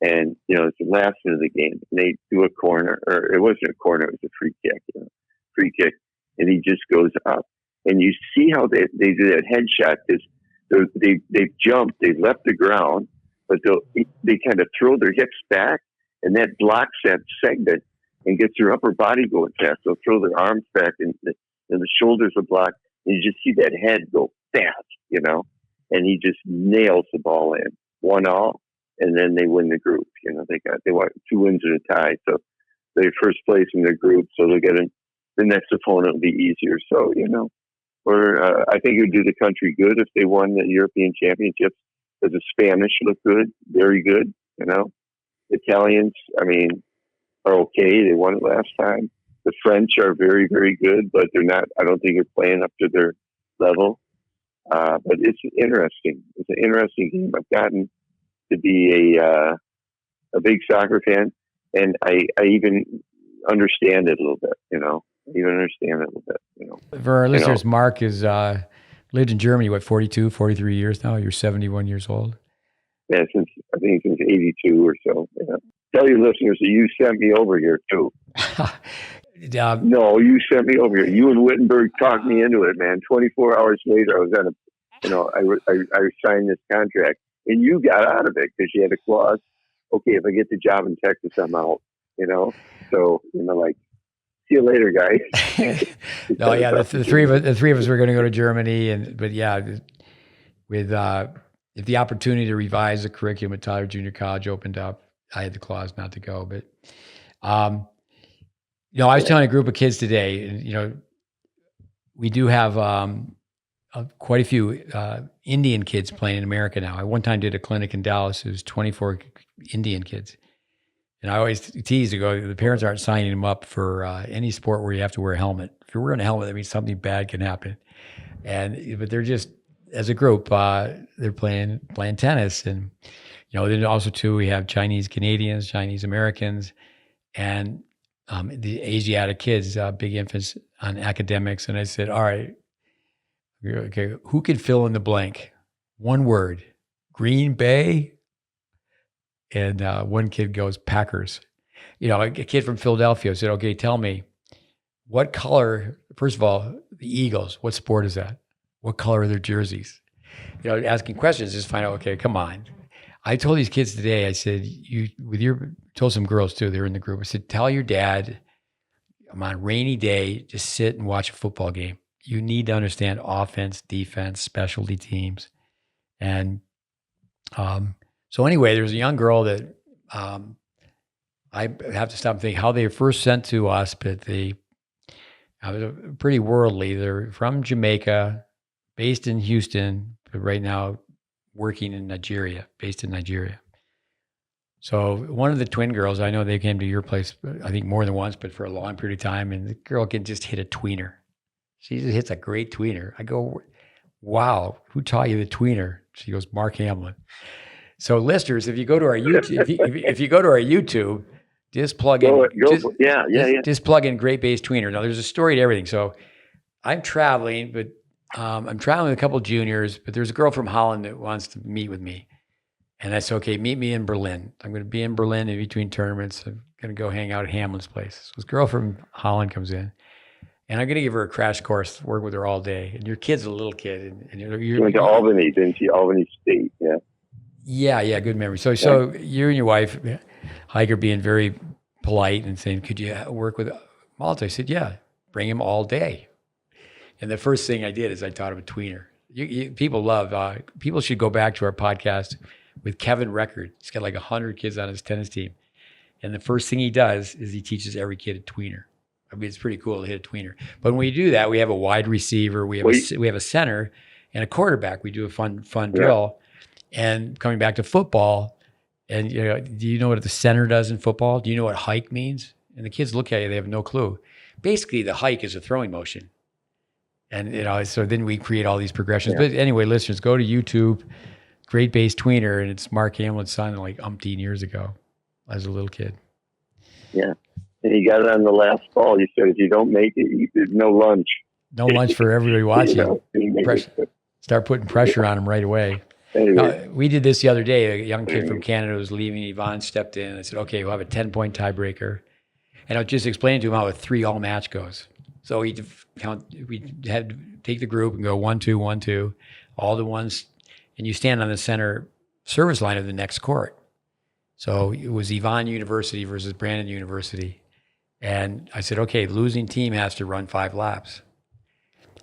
and it's the last minute of the game. And they do a corner, or it wasn't a corner; it was a free kick, and he just goes up. And you see how they do that headshot because they jumped, they left the ground, but they kind of throw their hips back, and that blocks that segment and gets their upper body going fast. They'll throw their arms back, and the shoulders are blocked, And you just see that head go fast, and he just nails the ball in 1-1, and then they win the group. They want 2 wins and a tie, so they're first place in their group, so they'll get the next opponent will be easier. So I think it would do the country good if they won the European Championships. Because the Spanish look good, very good. Italians, are okay. They won it last time. The French are very, very good, but they're not. I don't think they're playing up to their level. But it's interesting. It's an interesting game. I've gotten to be a big soccer fan, and I even understand it a little bit. I even understand it a little bit.
For our listeners, Mark is lived in Germany, 42, 43 years now? You're 71 years old?
Yeah, since 82 or so. Yeah. Tell your listeners that you sent me over here, too. No, you sent me over here. You and Wittenberg talked me into it, man. 24 hours later, I was on I signed this contract, and you got out of it because you had a clause. Okay, if I get the job in Texas, I'm out. So see you later, guys.
No, yeah, the three of us were going to go to Germany, but with if the opportunity to revise the curriculum at Tyler Junior College opened up, I had the clause not to go. But I was telling a group of kids today, and we do have quite a few Indian kids playing in America now. I one time did a clinic in Dallas. It was 24 Indian kids. And I always tease to go, the parents aren't signing them up for any sport where you have to wear a helmet. If you're wearing a helmet, that means something bad can happen. But they're just, as a group, they're playing tennis. And, then also too, we have Chinese Canadians, Chinese Americans, and the Asiatic kids, big emphasis on academics. And I said, all right, okay, who could fill in the blank? One word, Green Bay. And one kid goes, Packers. A kid from Philadelphia said, okay, tell me, what color, first of all, the Eagles, what sport is that? What color are their jerseys? Asking questions, just find out, okay, come on. I told these kids today, I said, told some girls too, they're in the group. I said, tell your dad, I'm on a rainy day, just sit and watch a football game. You need to understand offense, defense, specialty teams. And, so anyway, there's a young girl that I have to stop and think how they were first sent to us, but I was pretty worldly. They're from Jamaica, based in Houston, but right now working in Nigeria, based in Nigeria. So one of the twin girls, I know they came to your place, I think more than once, but for a long period of time, and the girl can just hit a tweener. She just hits a great tweener. I go, wow, who taught you the tweener? She goes, Mark Hamlin. So listeners, if you go to our YouTube, if you go to our YouTube, just plug in, just plug in GreatBase tweener. Now there's a story to everything. So I'm traveling, but I'm traveling with a couple of juniors, but there's a girl from Holland that wants to meet with me. And I said, okay, meet me in Berlin. I'm going to be in Berlin in between tournaments. I'm going to go hang out at Hamlin's place. So this girl from Holland comes in, and I'm going to give her a crash course, work with her all day. And your kid's a little kid. And
you went to Albany, didn't you? Albany State, yeah.
Yeah, good memory. So you and your wife, Hiker, being very polite and saying, could you work with Malta? I said, yeah, bring him all day. And the first thing I did is I taught him a tweener. People should go back to our podcast with Kevin Record. He's got like 100 kids on his tennis team. And the first thing he does is he teaches every kid a tweener. I mean, it's pretty cool to hit a tweener. But when we do that, we have a wide receiver, we have a center and a quarterback. We do a fun drill. And coming back to football, and do you know what the center does in football? Do you know what hike means? And the kids look at you, they have no clue. Basically, the hike is a throwing motion. And so then we create all these progressions. Yeah. But anyway, listeners, go to YouTube, GreatBase tweener, and it's Mark Hamlin's son like umpteen years ago as a little kid.
Yeah. And he got it on the last ball. He said, if you don't make it, there's no lunch.
No lunch for everybody watching. Start putting pressure on him right away. Anyway. We did this the other day. A young kid from Canada was leaving. Yvonne stepped in. I said, okay, we'll have a 10-point tiebreaker. And I was just explaining to him how a 3-all match goes. So we had to take the group and go 1-2, 1-2, all the ones, and you stand on the center service line of the next court. So it was Yvonne University versus Brandon University. And I said, okay, losing team has to run 5 laps.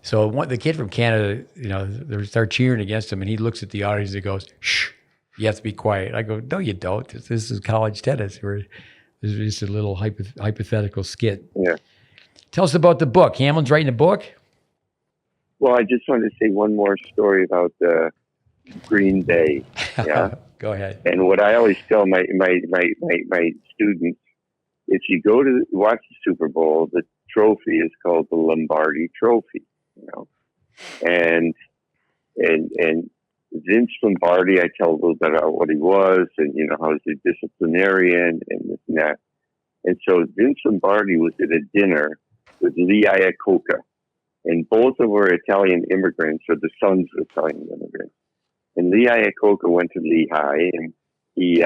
So the kid from Canada, they start cheering against him, and he looks at the audience and goes, "Shh, you have to be quiet." I go, "No, you don't. This is college tennis. This is just a little hypothetical skit."
Yeah.
Tell us about the book. Hamlin's writing a book?
Well, I just wanted to say one more story about Green Bay. Yeah.
Go ahead.
And what I always tell my students, if you go to watch the Super Bowl, the trophy is called the Lombardi Trophy, and Vince Lombardi, I tell a little bit about what he was, and how he's a disciplinarian and this and that. And so Vince Lombardi was at a dinner with Lee Iacocca, and both of them were Italian immigrants, or the sons of Italian immigrants. And Lee Iacocca went to Lehigh, and he,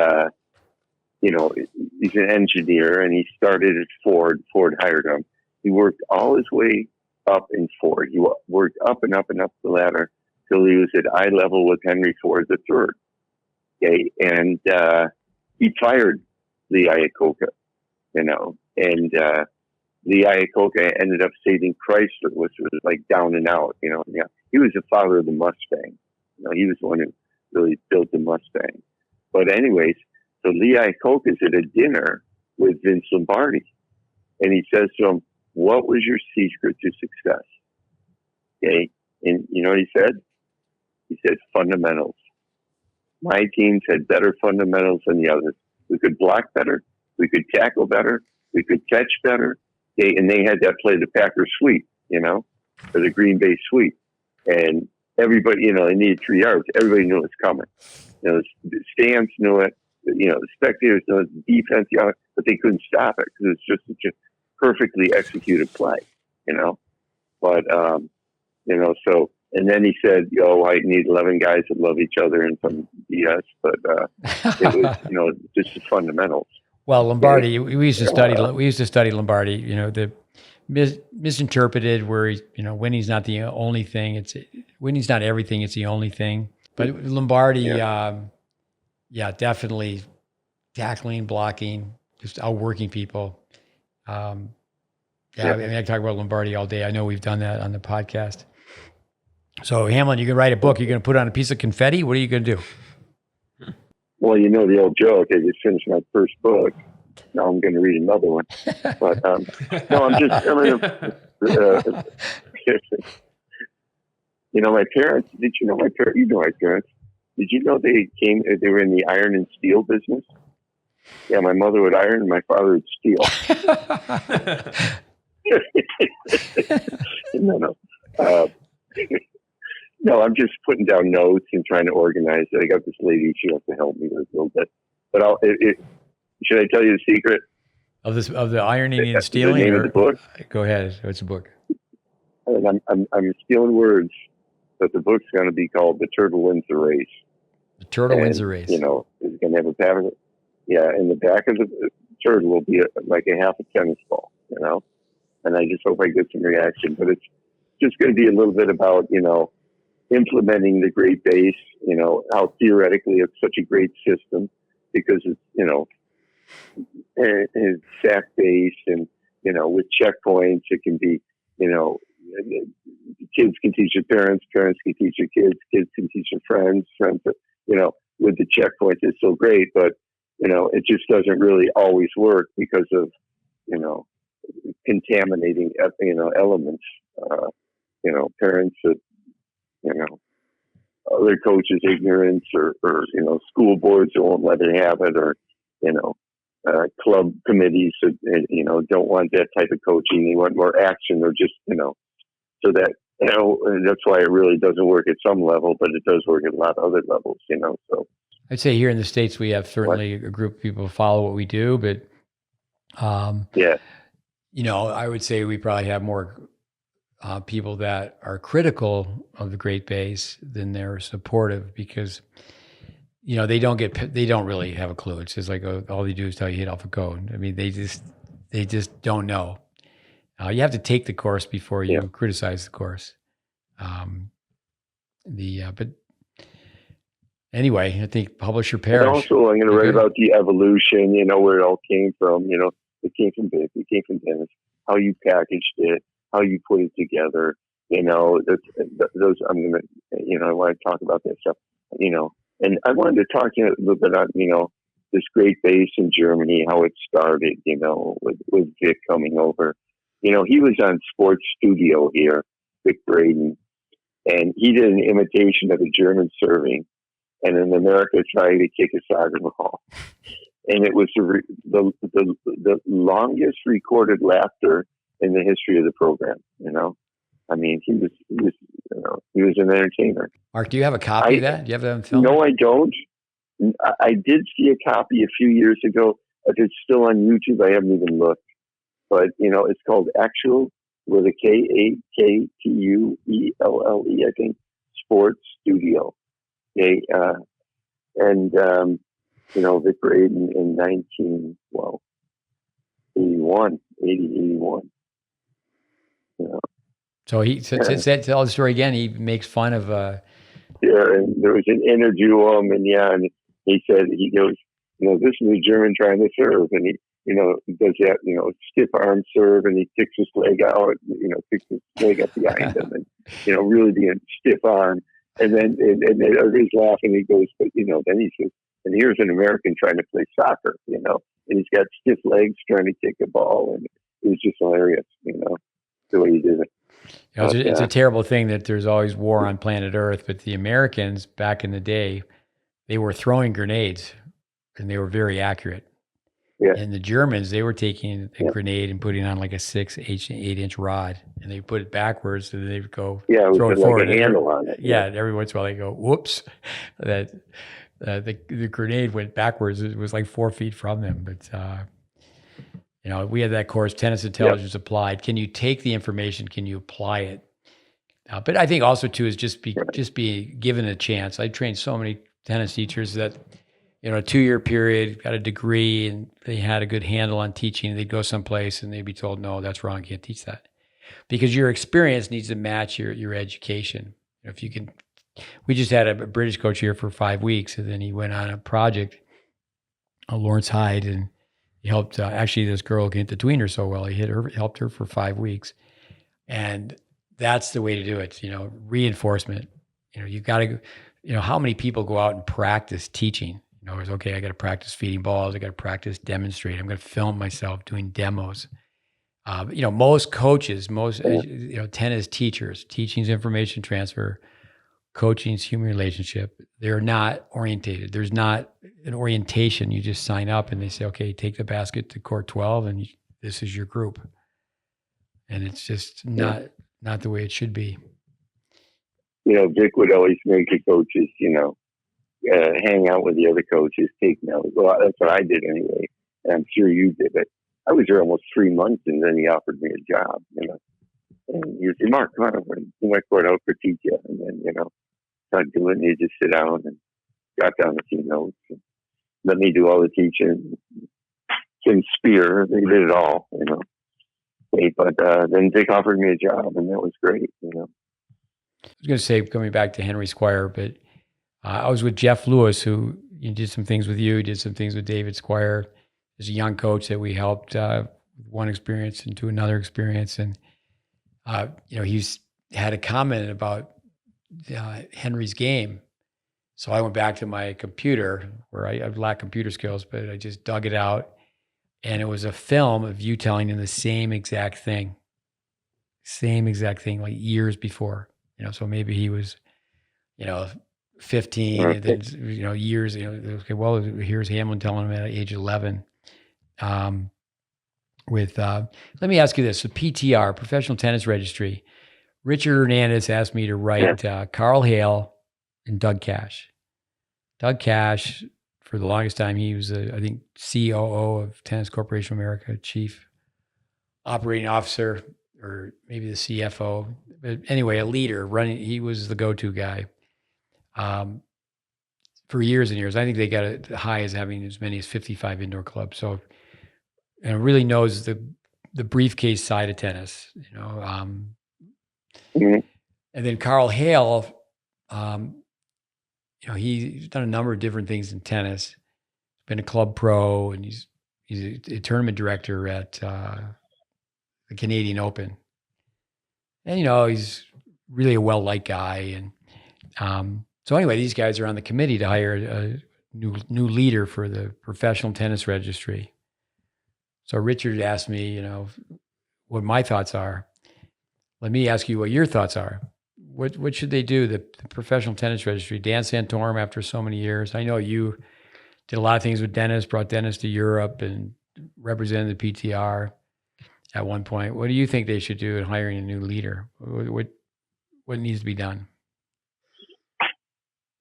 he's an engineer, and he started at Ford. Ford hired him. He worked all his way up in Ford. He worked up and up and up the ladder till he was at eye level with Henry Ford III. Okay, and he fired Lee Iacocca, and Lee Iacocca ended up saving Chrysler, which was like down and out. Yeah, he was the father of the Mustang. He was the one who really built the Mustang. But anyways, so Lee Iacocca is at a dinner with Vince Lombardi, and he says to him, "What was your secret to success?" Okay, and you know what he said? He said, "Fundamentals. My teams had better fundamentals than the others. We could block better, we could tackle better, we could catch better." Okay, and they had that play the Packers sweep, or the Green Bay sweep, and everybody, they needed 3 yards. Everybody knew it was coming. The stands knew it. The spectators knew it. The defense, but they couldn't stop it because it's just such a perfectly executed play. But so. And then he said, I need 11 guys that love each other and some BS, but it was, just the fundamentals.
Well, Lombardi, we used to study Lombardi. The misinterpreted where he's, winning's not the only thing. Winning's not everything. It's the only thing. But Lombardi, definitely tackling, blocking, just outworking people. I can talk about Lombardi all day. I know we've done that on the podcast. So Hamlin, you can write a book. You're going to put it on a piece of confetti. What are you going to do?
Well, the old joke. I just finished my first book. Now I'm going to read another one. But no, I'm just. My parents. Did you know my parents? You know my parents. Did you know they were in the iron and steel business? Yeah, my mother would iron and my father would steel. No. No, I'm just putting down notes and trying to organize it. I got this lady; she has to help me with a little bit. But should I tell you the secret
of the ironing and stealing?
The name of the book?
Go ahead. What's the book?
And I'm stealing words, but the book's going to be called "The Turtle Wins the Race."
The Turtle Wins the Race.
It's going to have a pattern. Yeah, in the back of the turtle will be like a half a tennis ball. And I just hope I get some reaction. But it's just going to be a little bit about implementing the GreatBase, how theoretically it's such a great system because it's, it's sack-based and, with checkpoints, it can be, kids can teach their parents, parents can teach their kids, kids can teach their friends, with the checkpoints, it's so great, but, it just doesn't really always work because of, contaminating, elements, parents that, other coaches' ignorance or school boards that won't let it have it or, club committees that, don't want that type of coaching. They want more action or just, so that, and that's why it really doesn't work at some level, but it does work at a lot of other levels, so.
I'd say here in the States, we have certainly a group of people who follow what we do, but, I would say we probably have more people that are critical of the GreatBase than they're supportive because, they don't really have a clue. It's just like all they do is tell you hit off a code. I mean, they just don't know. You have to take the course before you criticize the course. But anyway, I think publish or perish.
And also, I'm going to write about the evolution. Where it all came from. It came from Vic. It came from Dennis. How you packaged it. How you put it together. You know, those I'm gonna, you know, I want to talk about that stuff. You know, and I wanted to talk to you a little bit on, you know, this GreatBase in Germany, how it started. You know, with Vic coming over. You know, he was on Sports Studio here, Vic Braden, and he did an imitation of a German serving, and in America tried to kick a soccer ball. And it was the longest recorded laughter in the history of the program. You know, I mean, he was you know, he was an entertainer.
Mark, do you have a copy of that? Do you have that on film?
No, I don't. I did see a copy a few years ago. If it's still on YouTube, I haven't even looked. But you know, it's called Actual with a KAKTUELLE, I think, Sports Studio. Okay, and you know, Vic Braden in 81. You know.
So tell the story again. He makes fun of.
Yeah, and there was an interview of him, and and he said, he goes, you know, this is a German trying to serve, and he, you know, does that, you know, stiff arm serve, and he kicks his leg out, you know, kicks his leg up behind him, and you know, really being stiff arm, and then everybody's laughing. He goes, but you know, then he says, and here's an American trying to play soccer, you know, and he's got stiff legs trying to kick a ball, and it was just hilarious, you know, the way he did it.
You know, it's a terrible thing that there's always war on planet Earth, but the Americans back in the day, they were throwing grenades, and they were very accurate.
Yeah.
And the Germans, they were taking a grenade and putting on like a 8-inch rod, and they put it backwards, and they would go throw it forward.
Like a handle on it.
Yeah, and every once in a while they go, whoops, that the grenade went backwards. It was like 4 feet from them. But you know, we had that course, Tennis Intelligence Applied. Can you take the information? Can you apply it? But I think also too is just be given a chance. I trained so many tennis teachers that, you know, a 2-year period, got a degree, and they had a good handle on teaching. They'd go someplace and they'd be told, no, that's wrong. You can't teach that, because your experience needs to match your education. If you can, we just had a British coach here for 5 weeks, and then he went on a project, Lawrence Hyde, and he helped actually this girl get to tween her so well. He helped her for 5 weeks, and that's the way to do it. You know, reinforcement. You know, you got to. You know, how many people go out and practice teaching? You know, it's okay. I got to practice feeding balls. I got to practice demonstrating. I'm going to film myself doing demos. You know, most coaches, you know, tennis teachers, teaching's information transfer, coaching's human relationship. They're not orientated. There's not an orientation. You just sign up and they say, okay, take the basket to court 12 and this is your group. And it's just not the way it should be.
You know, Vic would always make the coaches, you know, hang out with the other coaches, take notes. Well, that's what I did anyway. And I'm sure you did it. I was there almost 3 months, and then he offered me a job, you know. And he said, Mark, come on over. You might go out for teach you. And then, you know, started doing it. You just sit down and got down a few notes. And let me do all the teaching. Tim Spear, they did it all, you know. But then Vic offered me a job, and that was great, you know.
I was going to say, coming back to Henry Squire, but I was with Jeff Lewis, who did some things with you, did some things with David Squire. There's a young coach that we helped one experience into another experience. And, you know, he's had a comment about Henry's game. So I went back to my computer where I lack computer skills, but I just dug it out. And it was a film of you telling him the same exact thing, like years before. You know, so maybe he was, you know, 15, and then, you know, years, you know, okay, well, here's Hamlin telling him at age 11. Let me ask you this, the PTR, Professional Tennis Registry, Richard Hernandez asked me to write Carl Hale and Doug Cash. Doug Cash, for the longest time, he was, I think, COO of Tennis Corporation of America, Chief Operating Officer, or maybe the CFO, but anyway, a leader running. He was the go-to guy for years and years. I think they got it high as having as many as 55 indoor clubs. So, and really knows the briefcase side of tennis, you know. And then Carl Hale, you know, he's done a number of different things in tennis. Been a club pro, and he's a tournament director at the Canadian Open. And, you know, he's really a well-liked guy. And so anyway, these guys are on the committee to hire a new leader for the professional tennis registry. So Richard asked me, what my thoughts are. Let me ask you what your thoughts are. What should they do? The professional tennis registry, Dan Santorum, after so many years. I know you did a lot of things with Dennis, brought Dennis to Europe and represented the PTR at one point. What do you think they should do in hiring a new leader? What needs to be done?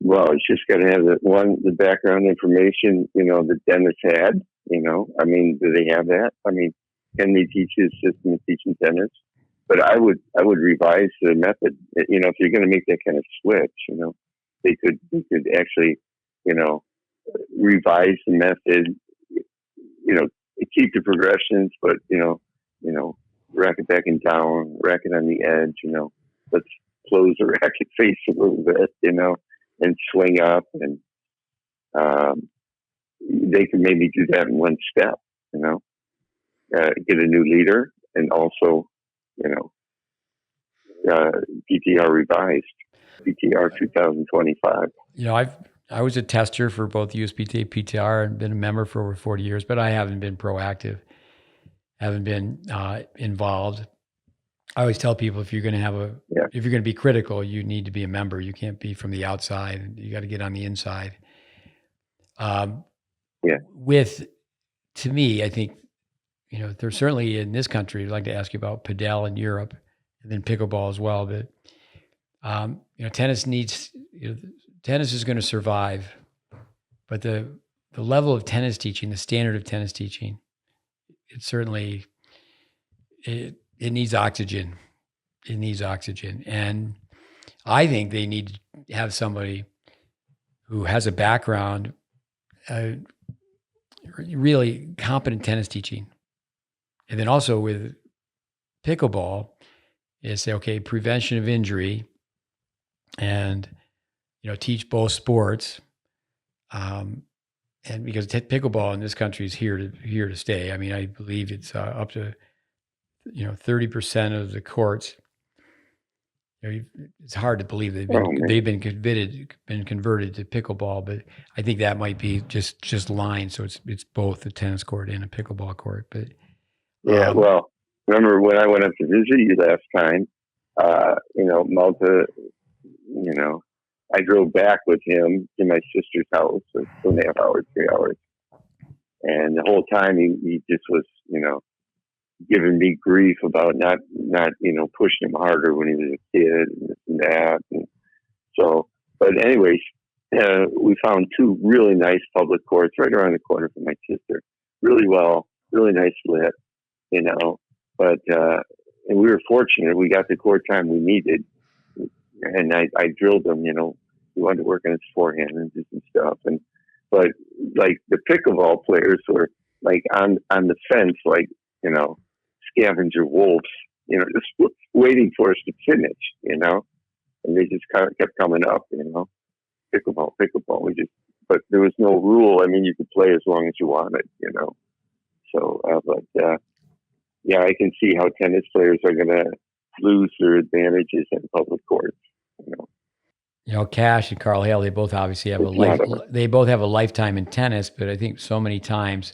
Well, it's just got to have the background information, that Dennis had, I mean, do they have that? I mean, can they teach his system of teaching tennis? But I would revise the method. If you're going to make that kind of switch, they could actually, revise the method, keep the progressions, but, racket back and down, racket on the edge, let's close the racket face a little bit, and swing up, and they could maybe do that in one step, get a new leader, and also, PTR revised, PTR 2025.
I was a tester for both USPTA and PTR and been a member for over 40 years, but I haven't been proactive, haven't been involved. I always tell people if you're going to be critical, you need to be a member. You can't be from the outside. You got to get on the inside. To me, I think, there's certainly in this country, I'd like to ask you about padel in Europe and then pickleball as well. But, tennis tennis is going to survive, but the level of tennis teaching, the standard of tennis teaching, it needs oxygen. It needs oxygen. And I think they need to have somebody who has a background, really competent tennis teaching. And then also with pickleball is say, okay, prevention of injury and, teach both sports. And because pickleball in this country is here to stay. I mean, I believe it's up to 30% of the courts. It's hard to believe they've been converted to pickleball, but I think that might be just lines. So it's both a tennis court and a pickleball court. But
well, remember when I went up to visit you last time? Malta. I drove back with him to my sister's house, so 2.5 hours, 3 hours, and the whole time he just was, giving me grief about not pushing him harder when he was a kid and this and that. And so, but anyways, we found 2 really nice public courts right around the corner from my sister. Really nice lit, but, and we were fortunate. We got the court time we needed, and I drilled him, he wanted to work on his forehand and do some stuff. But like the pickleball players were like on the fence, like, scavenger wolves, just waiting for us to finish, and they just kind of kept coming up, pickleball. But there was no rule. I mean, you could play as long as you wanted, So, I can see how tennis players are going to lose their advantages in public courts,
Cash and Carl Hale, they both obviously have a lifetime in tennis, but I think so many times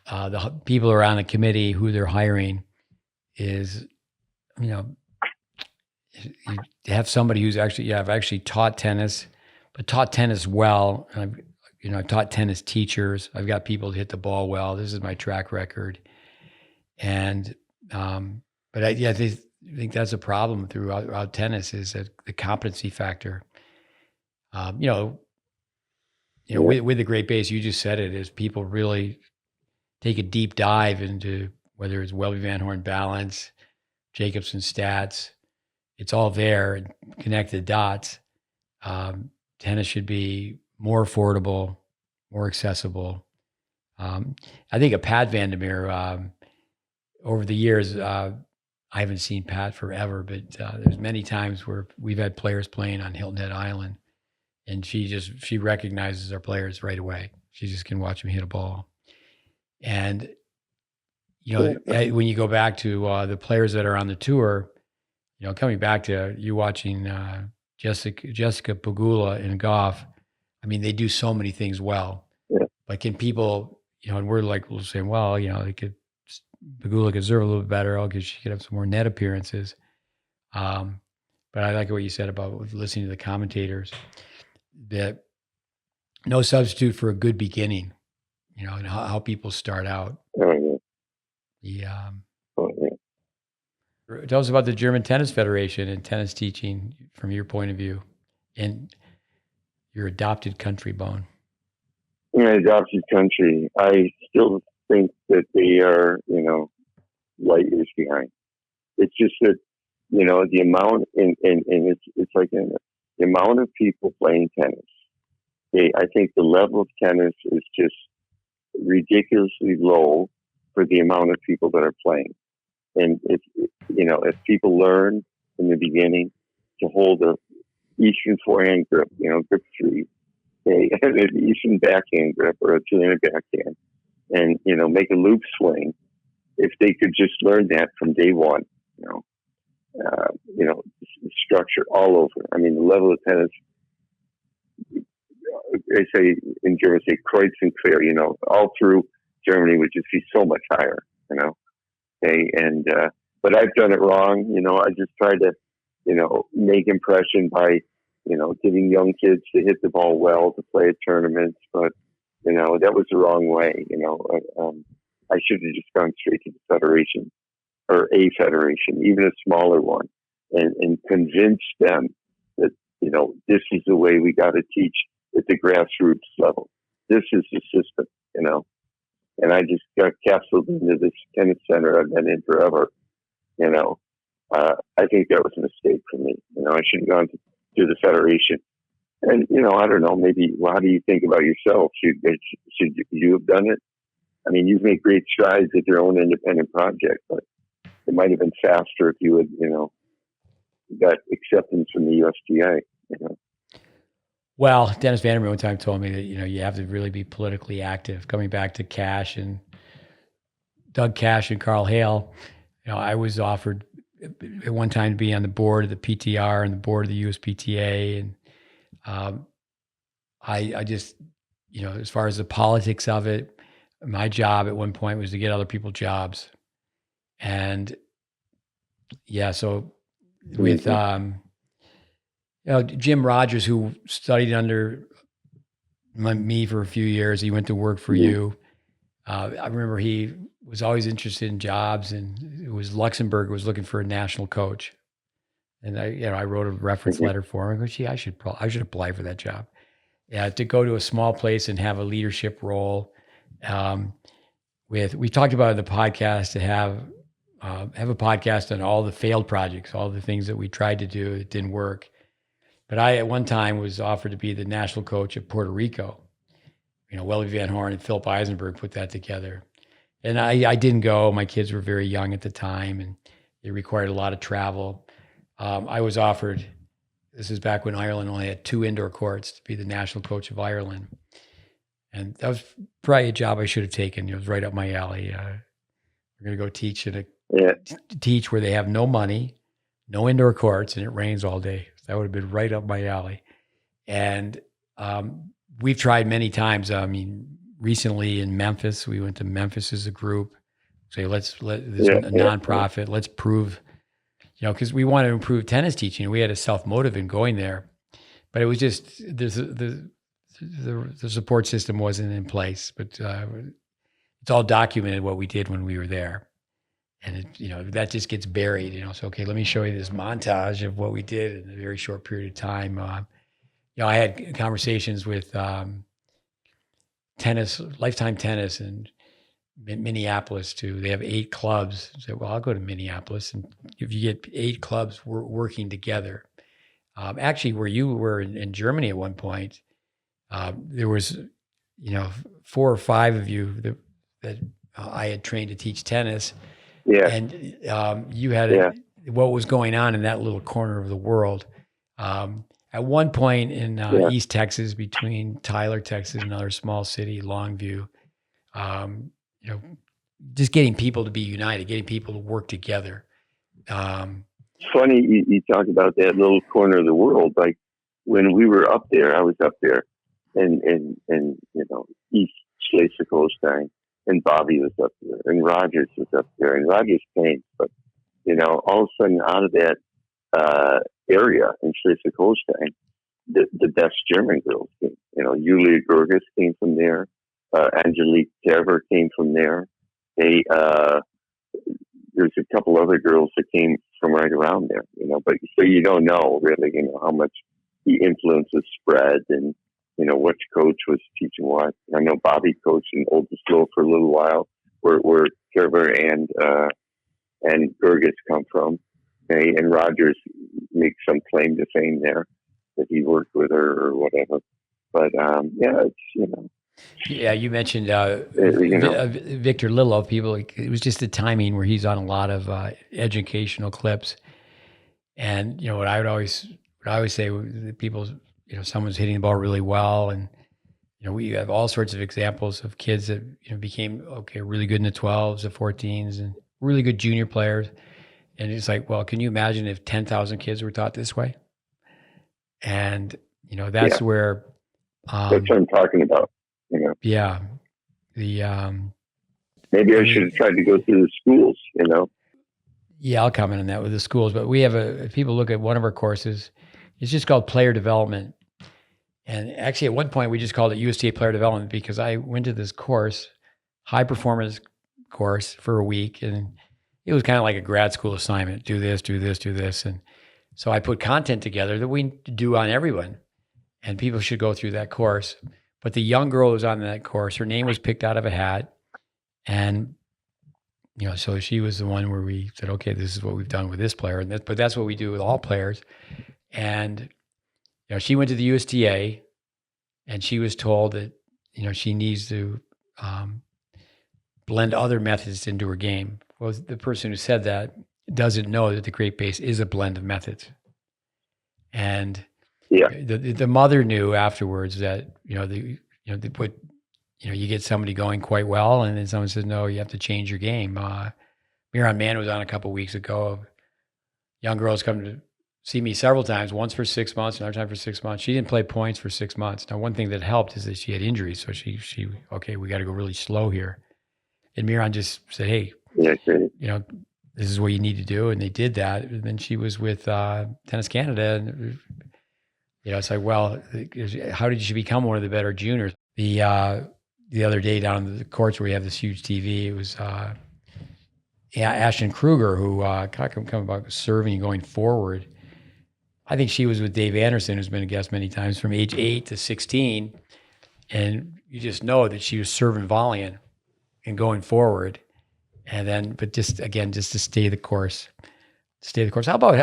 the people who are on the committee who they're hiring is, you have somebody who's I've actually taught tennis, but taught tennis well. And I've taught tennis teachers. I've got people to hit the ball well. This is my track record. And, but I think that's a problem throughout tennis is that the competency factor. With the GreatBase, you just said it, is people really take a deep dive into whether it's Welby Van Horn balance, Jacobson stats. It's all there and connect the dots. Tennis should be more affordable, more accessible. I think of Pat Vandermeer, over the years, I haven't seen Pat forever, but there's many times where we've had players playing on Hilton Head Island, and she recognizes our players right away. She just can watch them hit a ball. And, when you go back to the players that are on the tour, coming back to you watching Jessica Pegula in golf, I mean, they do so many things well.
Yeah.
But can people, and we're saying, well, Pegula could serve a little bit better because she could have some more net appearances. But I like what you said about listening to the commentators, that no substitute for a good beginning, and how people start out.
Oh, yeah.
Tell us about the German Tennis Federation and tennis teaching from your point of view in your adopted country, Bone.
My adopted country, I still think that they are, light years behind. It's just that, the amount, and it's like the amount of people playing tennis. I think the level of tennis is just ridiculously low for the amount of people that are playing. And if people learn in the beginning to hold a Eastern forehand grip, grip 3, and an Eastern backhand grip or a two-handed backhand, and make a loop swing, if they could just learn that from day one, structure all over. I mean, the level of tennis, they say in German, say kreuz and quer, all through Germany would just be so much higher, Okay, and but I've done it wrong. I just tried to, make impression by, getting young kids to hit the ball well to play at tournaments. But that was the wrong way. I should have just gone straight to the federation or a federation, even a smaller one, and convince them that this is the way we got to teach at the grassroots level. This is the system, And I just got capsuled into this tennis center I've been in forever. I think that was a mistake for me. I should have gone to the federation. And, I don't know, maybe, how do you think about yourself? Should you have done it? I mean, you've made great strides at your own independent project, but it might have been faster if you had, got acceptance from the USTA,
Well, Dennis Vandermeer one time told me that, you have to really be politically active. Coming back to Cash and Doug Cash and Carl Hale, I was offered at one time to be on the board of the PTR and the board of the USPTA. And I just, as far as the politics of it, my job at one point was to get other people jobs. And yeah, so with, Jim Rogers, who studied under me for a few years, he went to work for you. I remember he was always interested in jobs, and it was Luxembourg was looking for a national coach. And I wrote a reference letter for him. I go, gee, I should apply for that job. Yeah, to go to a small place and have a leadership role. We talked about in the podcast to have a podcast on all the failed projects, all the things that we tried to do that didn't work. But I, at one time, was offered to be the national coach of Puerto Rico. Welly Van Horn and Philip Eisenberg put that together. And I didn't go. My kids were very young at the time, and it required a lot of travel. I was offered, this is back when Ireland only had 2 indoor courts, to be the national coach of Ireland. And that was probably a job I should have taken. It was right up my alley. We're going to go teach where they have no money, no indoor courts, and it rains all day. That would have been right up my alley. And we've tried many times. I mean, recently in Memphis, we went to Memphis as a group. Say, this is a nonprofit. Let's prove, because we wanted to improve tennis teaching. We had a self-motive in going there, but it was just the support system wasn't in place. But it's all documented what we did when we were there. And that just gets buried, So, okay, let me show you this montage of what we did in a very short period of time. I had conversations with Lifetime Tennis in Minneapolis too. They have 8 clubs. I said, well, I'll go to Minneapolis, and if you get 8 clubs working together, actually, where you were in Germany at one point, there was, 4 or 5 of you that I had trained to teach tennis.
Yeah.
And you had what was going on in that little corner of the world. At one point in East Texas, between Tyler, Texas, and another small city, Longview, just getting people to be united, getting people to work together.
It's funny you talk about that little corner of the world. Like when we were up there, I was up there, and East Schleswig-Holstein, and Bobby was up there, and Rogers was up there, and Rogers came, but all of a sudden out of that area in Schleswig-Holstein, the best German girls came. Julia Gerges came from there. Angelique Terver came from there. There's a couple other girls that came from right around there, but so you don't know really, how much the influences spread and, which coach was teaching what. I know Bobby coached in Oldesloe for a little while where Terver and Gerges come from. Okay? And Rogers makes some claim to fame there that he worked with her or whatever. But, it's,
Yeah, you mentioned Victor Lillo. It was just the timing where he's on a lot of educational clips, and what I always say to people, someone's hitting the ball really well, and we have all sorts of examples of kids that became really good in the 12s, the 14s, and really good junior players, and it's like, well, can you imagine if 10,000 kids were taught this way? And that's where
that's what I'm talking about.
Yeah.
Maybe I should have tried to go through the schools,
Yeah, I'll comment on that with the schools. But we have if people look at one of our courses, it's just called player development. And actually, at one point, we just called it USTA player development because I went to this course, high performance course for a week. And it was kind of like a grad school assignment. Do this, do this, do this. And so I put content together that we do on everyone. And people should go through that course. But the young girl who was on that course, her name was picked out of a hat. And, so she was the one where we said, okay, this is what we've done with this player. But that's what we do with all players. And, she went to the USTA and she was told that, she needs to blend other methods into her game. Well, the person who said that doesn't know that the GreatBase is a blend of methods. And the mother knew afterwards that they put you get somebody going quite well, and then someone says no, you have to change your game. Miran Mann was on a couple of weeks ago. Young girls come to see me several times, once for 6 months, another time for 6 months. She didn't play points for 6 months. Now, one thing that helped is that she had injuries, so she we got to go really slow here. And Miran just said, hey, this is what you need to do, and they did that. And then she was with Tennis Canada, and it's like, well, how did she become one of the better juniors? The other day down in the courts where we have this huge TV, it was Ashton Kruger who come about serving and going forward. I think she was with Dave Anderson, who's been a guest many times, from age 8 to 16, and you just know that she was serving volleying and going forward, and then but just to stay the course. How about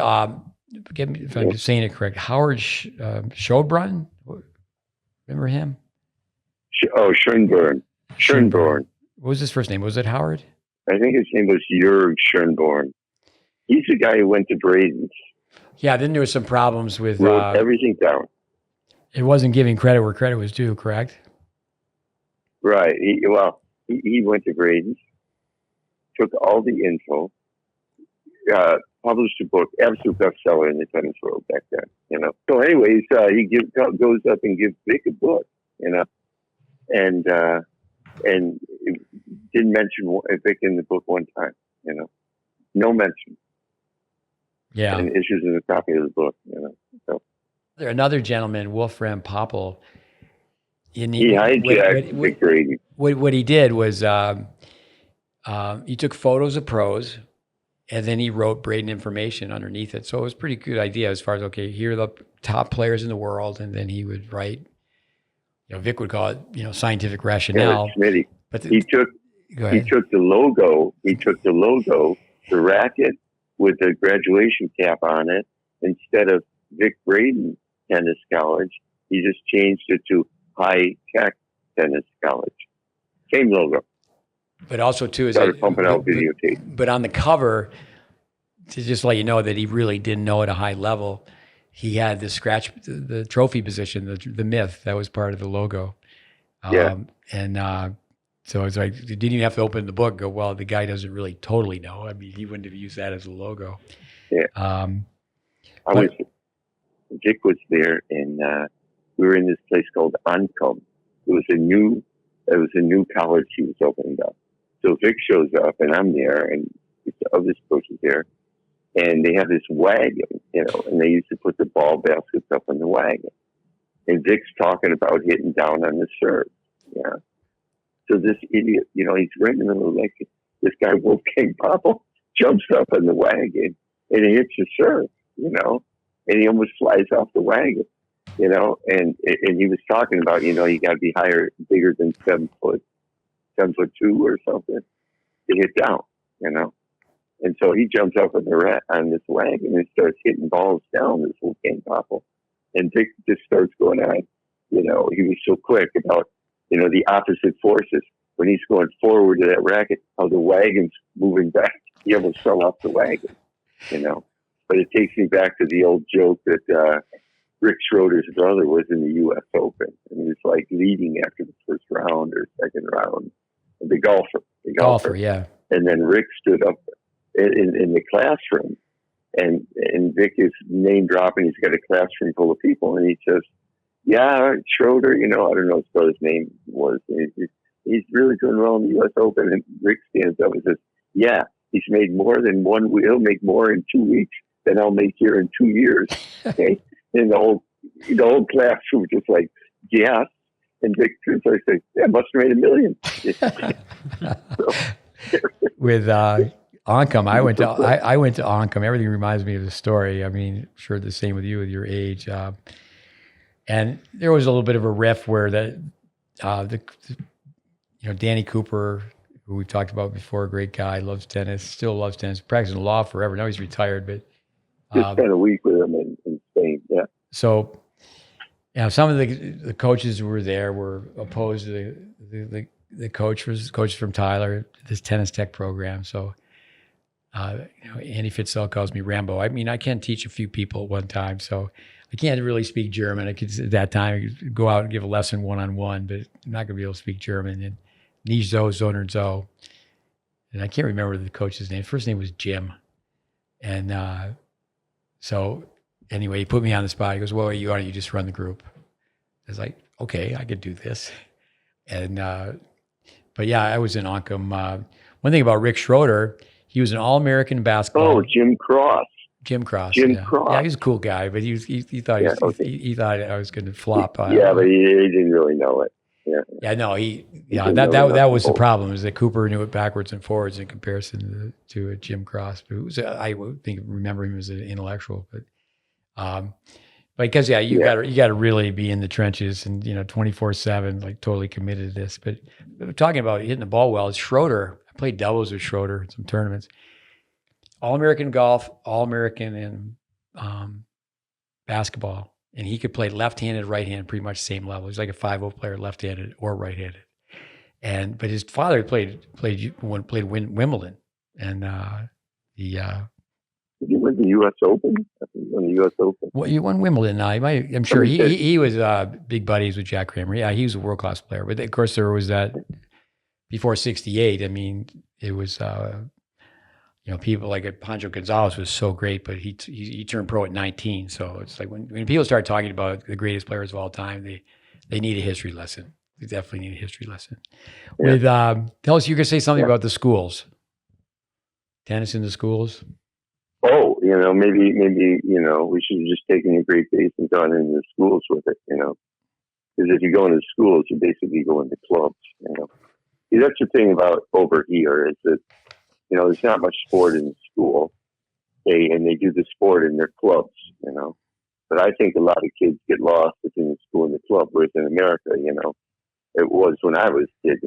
if I'm saying it correct, Howard Schoenbrunn? Remember him?
Schoenborn. Schoenborn.
What was his first name? Was it Howard?
I think his name was Jörg Schoenborn. He's the guy who went to Braden's.
Yeah, then there was some problems with...
Wrote everything down.
It wasn't giving credit where credit was due, correct?
Right. He went to Braden's, took all the info, published a book, absolute bestseller in the tennis world back then, So anyways, he goes up and gives Vic a book, and didn't mention Vic in the book one time, no mention.
Yeah.
And issues in a copy of the book, So.
Another gentleman, Wolfram Poppel.
He hijacked Vic Braden.
What he did was he took photos of pros, and then he wrote Braden information underneath it. So it was a pretty good idea as far as, okay, here are the top players in the world, and then he would write, Vic would call it, scientific rationale.
Yeah, but he took the logo, the racket with the graduation cap on it, instead of Vic Braden Tennis College, he just changed it to High Tech Tennis College. Same logo.
But also, too,
started pumping out videotape.
But on the cover, to just let you know that he really didn't know at a high level, he had the trophy position, the myth that was part of the logo. So it's like, you didn't even have to open the book and go, well, the guy doesn't really totally know. I mean, he wouldn't have used that as a logo.
Yeah. Vic was there, and we were in this place called Ancom. It was a new college he was opening up. So Vic shows up, and I'm there, and the other coaches there, and they have this wagon, and they used to put the ball baskets up on the wagon. And Vic's talking about hitting down on the serve. Yeah. So this idiot, he's right in the middle of the lake. This guy, Wolfgang Poppel, jumps up on the wagon and he hits the serve, and he almost flies off the wagon, and he was talking about, you got to be bigger than 7'2" or something to hit down, And so he jumps up on this wagon and starts hitting balls down, this Wolfgang Poppel. And Vic just starts going on, he was so quick about, the opposite forces. When he's going forward to that racket, how the wagon's moving back. He almost fell off the wagon, But it takes me back to the old joke that Rick Schroeder's brother was in the U.S. Open. And he was like leading after the first round or second round. The golfer,
yeah.
And then Rick stood up in the classroom. And Vic is name dropping. He's got a classroom full of people. And he says, yeah, Schroeder, I don't know what his name was. He's really doing well in the U.S. Open. And Rick stands up and says, yeah, he's made more than he'll make more in 2 weeks than I'll make here in 2 years. Okay. And the whole class was just like, yeah. And Vic started saying, yeah, must have made $1 million.
With Oncom, I went to Oncom. Everything reminds me of the story. I mean, I'm sure the same with you with your age. And there was a little bit of a riff where Danny Cooper, who we've talked about before, great guy, loves tennis, still loves tennis, practicing law forever. Now he's retired, but
just spent a week with him in Spain. Yeah.
So, some of the coaches who were there were opposed to the coach from Tyler, this tennis tech program. So, Andy Fitzell calls me Rambo. I mean, I can teach a few people at one time, so I can't really speak German. I could at that time go out and give a lesson one-on-one, but I'm not going to be able to speak German. And Nizo, Zoner Zo, and I can't remember the coach's name. First name was Jim, and so anyway, he put me on the spot. He goes, "Well, why don't you just run the group?" I was like, "Okay, I could do this." And but yeah, I was in Oncom. One thing about Rick Schroeder, he was an All-American basketball.
Oh, Jim Cross.
Cross.
Yeah,
he was a cool guy, but he thought he thought I was going to flop.
But he didn't really know it. Yeah.
That was the problem, is that Cooper knew it backwards and forwards in comparison to Jim Cross, who I remember him as an intellectual, but because you got to really be in the trenches and 24/7, like totally committed to this. But talking about hitting the ball well, Schroeder. I played doubles with Schroeder in some tournaments. All-American golf, All-American in basketball. And he could play left-handed, right-handed, pretty much same level. He's like a 5-0 player, left-handed or right-handed. But his father played Wimbledon. And
did he win the U.S. Open? I think he won the U.S. Open.
Well, he won Wimbledon. I'm sure he was big buddies with Jack Kramer. Yeah, he was a world-class player. But of course, there was that before '68. I mean, it was people like Pancho Gonzalez was so great, but he turned pro at 19. So it's like when people start talking about the greatest players of all time, they need a history lesson. They definitely need a history lesson. Yeah. With tell us, you could say something about the schools, tennis in the schools.
Oh, maybe we should have just taken a GreatBase and gone into the schools with it. Because if you go into schools, you basically go into clubs. See, that's the thing about over here is that there's not much sport in school, and they do the sport in their clubs, But I think a lot of kids get lost between the school and the club, whereas in America, it was when I was a kid,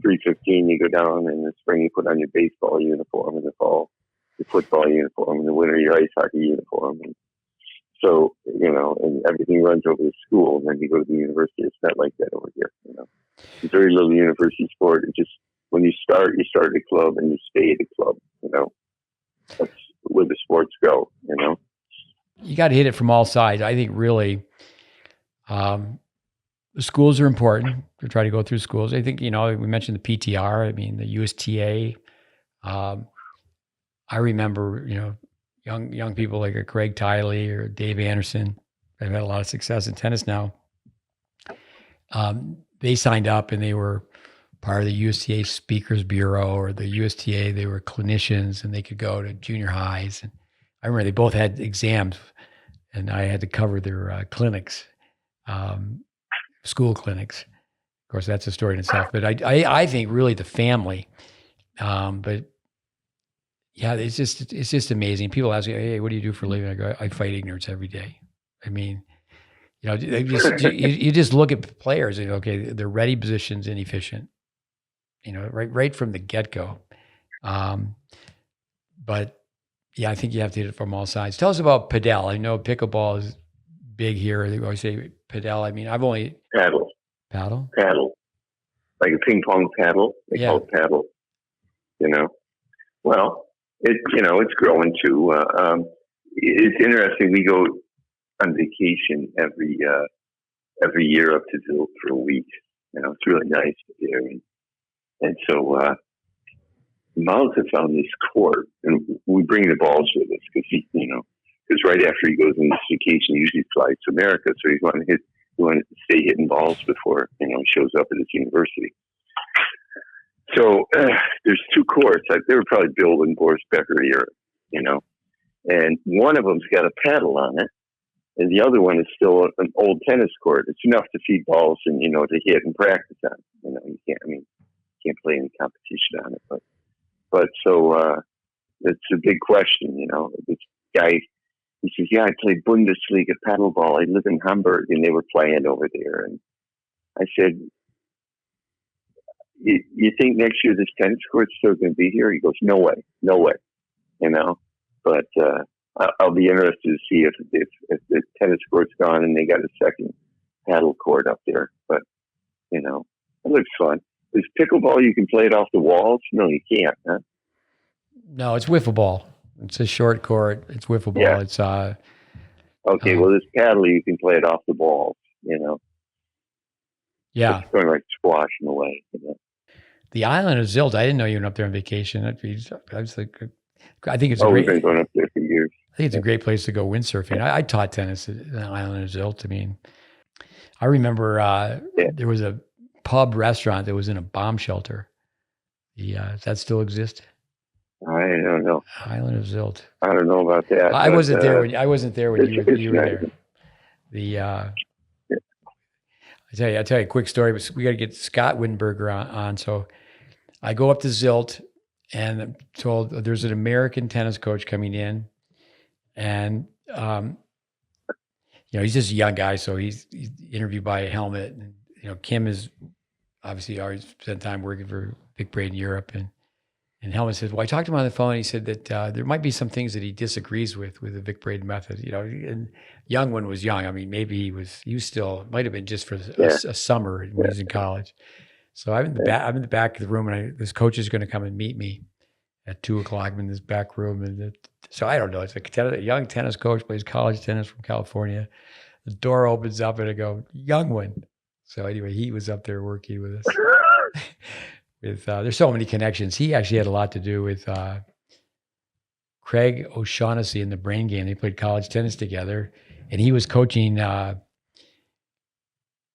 3:15, you go down in the spring, you put on your baseball uniform, in the fall, your football uniform, in the winter, your ice hockey uniform. And so, and everything runs over the school, and then you go to the university. It's not like that over here, It's very little university sport. It just, when you start at a club and you stay at a club, that's where the sports go,
You got to hit it from all sides. I think really the schools are important to try to go through schools. I think, we mentioned the PTR, the USTA. I remember, young people like a Craig Tiley or Dave Anderson. They've had a lot of success in tennis now. They signed up and they were part of the USTA Speakers Bureau or the USTA. They were clinicians and they could go to junior highs. And I remember they both had exams and I had to cover their clinics, school clinics. Of course, that's a story in itself. But I think really the family. But yeah, it's just amazing. People ask me, "Hey, what do you do for a living?" I go, "I fight ignorance every day." I mean, you just look at players and okay, they're ready positions inefficient. Right from the get go. But yeah, I think you have to hit it from all sides. Tell us about padel. I know pickleball is big here. They always say padel. I mean, I've only
Paddle, like a ping pong paddle. They call it paddle. Well, it's growing too. It's interesting. We go on vacation every year up to Zilk for a week. It's really nice there. And so Miles had found this court, and we bring the balls with us because right after he goes on this vacation, he usually flies to America. So he wanted to stay hitting balls before he shows up at his university. So there's two courts. They were probably built in Boris Becker era, and one of them's got a paddle on it, and the other one is still an old tennis court. It's enough to feed balls and to hit and practice on. You can't play any competition on it, but so it's a big question. This guy, he says, "Yeah, I played Bundesliga paddleball. I live in Hamburg, and they were playing over there." And I said, You think next year this tennis court's still going to be here? He goes, no way. But I'll be interested to see if the tennis court's gone and they got a second paddle court up there. But it looks fun. Is pickleball, you can play it off the walls? No, you can't. Huh?
No, it's wiffle ball. It's a short court. It's wiffle ball.
Yeah.
It's
okay. Well, this paddle, you can play it off the walls.
Yeah,
it's going like squash in a way.
The island of Zilt. I didn't know you went up there on vacation. I was like, I think it's
we've been going up there for years.
I think it's a great place to go windsurfing. I taught tennis at the island of Zilt. I mean, I remember there was a pub restaurant that was in a bomb shelter. Does that still exist?
I don't know.
Island of Zilt.
I don't know about that.
I wasn't there when you were there. I'll tell you a quick story. We got to get Scott Wittenberger on. So I go up to Zilt and I'm told there's an American tennis coach coming in, and he's just a young guy, so he's interviewed by a helmet. And Kim is obviously already spent time working for Vic Braden in Europe, and Helmut says, well, I talked to him on the phone. And he said that there might be some things that he disagrees with the Vic Braden method. And young one was young. I mean, maybe he was still might have been just for a summer when he was in college. So I'm in the back of the room, and this coach is going to come and meet me at 2:00. I'm in this back room, and so I don't know. It's a young tennis coach, plays college tennis from California. The door opens up, and I go, young one. So anyway, he was up there working with us. There's so many connections. He actually had a lot to do with Craig O'Shaughnessy in the Brain Game. They played college tennis together, and he was coaching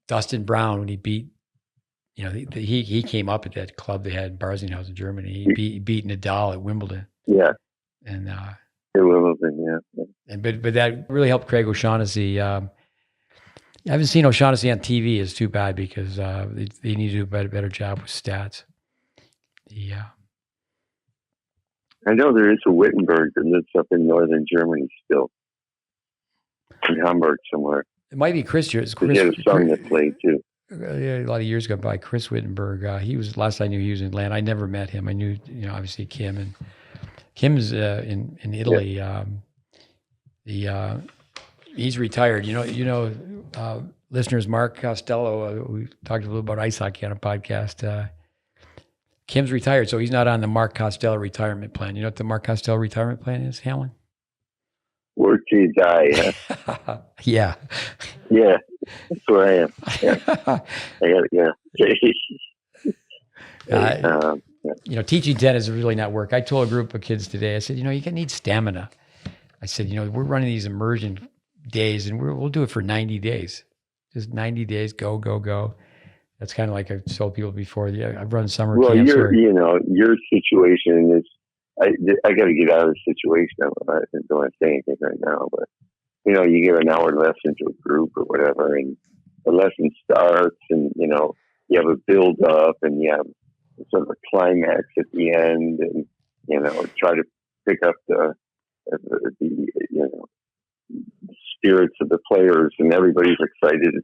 Dustin Brown when he beat. He came up at that club they had in Barsinghausen, Germany. He beat Nadal at Wimbledon.
Yeah,
and
at Wimbledon, yeah.
And but that really helped Craig O'Shaughnessy. I haven't seen O'Shaughnessy on TV. It's too bad because they need to do a better job with stats. Yeah.
I know there is a Wittenberg that lives up in northern Germany still, in Hamburg somewhere.
It might be Chris.
He had a son that played too.
A lot of years ago by Chris Wittenberg. He was last I knew he was in Atlanta. I never met him. I knew obviously Kim, and Kim's in Italy. Yeah. He's retired. Listeners, Mark Costello. We talked a little about ice hockey on a podcast. Kim's retired, so he's not on the Mark Costello retirement plan. You know what the Mark Costello retirement plan is, Hamlin?
Work till you die. Huh?
Yeah.
Yeah, that's where I am. Yeah. I got it.
Teaching tennis is really not work. I told a group of kids today, I said, you need stamina. I said, we're running these immersion days, and we'll do it for 90 days. Just 90 days, go, go, go. That's kind of like I've told people before. Yeah, I've run summer camps.
Your situation is, I got to get out of the situation. I don't want to say anything right now, but you give an hour lesson to a group or whatever, and the lesson starts, and you have a build up, and you have sort of a climax at the end, and try to pick up the spirits of the players, and everybody's excited,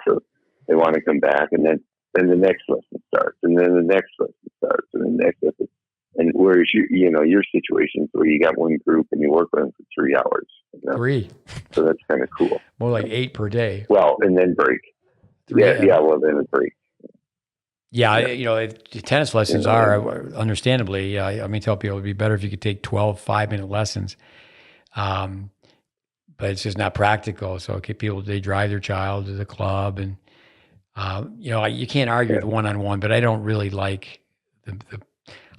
so they want to come back, and then the next lesson starts, and then the next lesson starts, and the next lesson. And whereas your situations where you got one group and you work on them for 3 hours.
3.
So that's kind of cool.
More like 8 per day.
Well, and then break.
3,
yeah. Well, then a break.
Yeah, tennis lessons are understandably. I tell people it'd be better if you could take 12 5-minute lessons, but it's just not practical. So people they drive their child to the club, and you can't argue with one-on-one. But I don't really like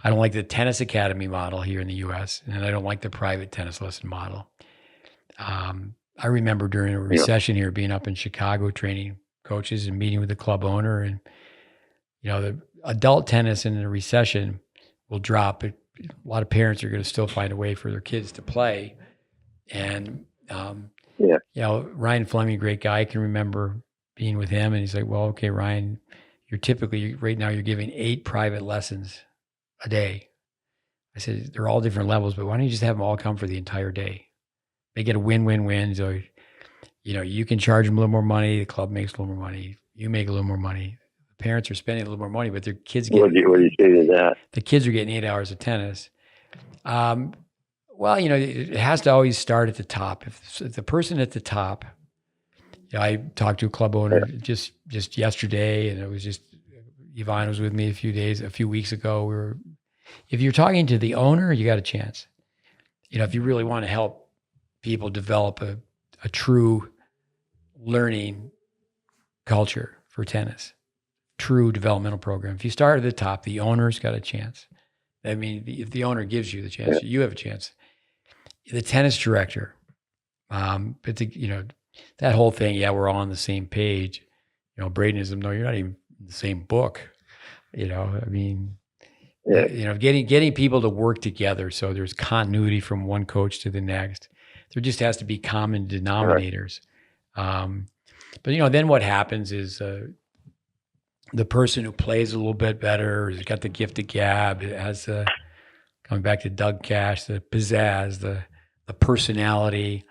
I don't like the tennis academy model here in the U.S., and I don't like the private tennis lesson model. I remember during a recession here, being up in Chicago training coaches and meeting with the club owner, and the adult tennis in a recession will drop. A lot of parents are going to still find a way for their kids to play. And, Ryan Fleming, great guy. I can remember being with him, and he's like, well, okay, Ryan, right now you're giving 8 private lessons a day. I said, they're all different levels, but why don't you just have them all come for the entire day? They get a win-win-win. So, you can charge them a little more money. The club makes a little more money. You make a little more money. Parents are spending a little more money, but their kids get.
What do you say to that?
The kids are getting 8 hours of tennis. Well, it has to always start at the top. If the person at the top, I talked to a club owner just yesterday, and it was just Yvonne was with me a few weeks ago. If you're talking to the owner, you got a chance. If you really want to help people develop a true learning culture for tennis. True developmental program. If you start at the top, the owner's got a chance. If the owner gives you the chance, you have a chance. The tennis director, but that whole thing, we're all on the same page. Bradenism, no, you're not even in the same book. Getting people to work together so there's continuity from one coach to the next. There just has to be common denominators. But then what happens is the person who plays a little bit better, has got the gift of gab, has coming back to Doug Cash, the pizzazz, the personality,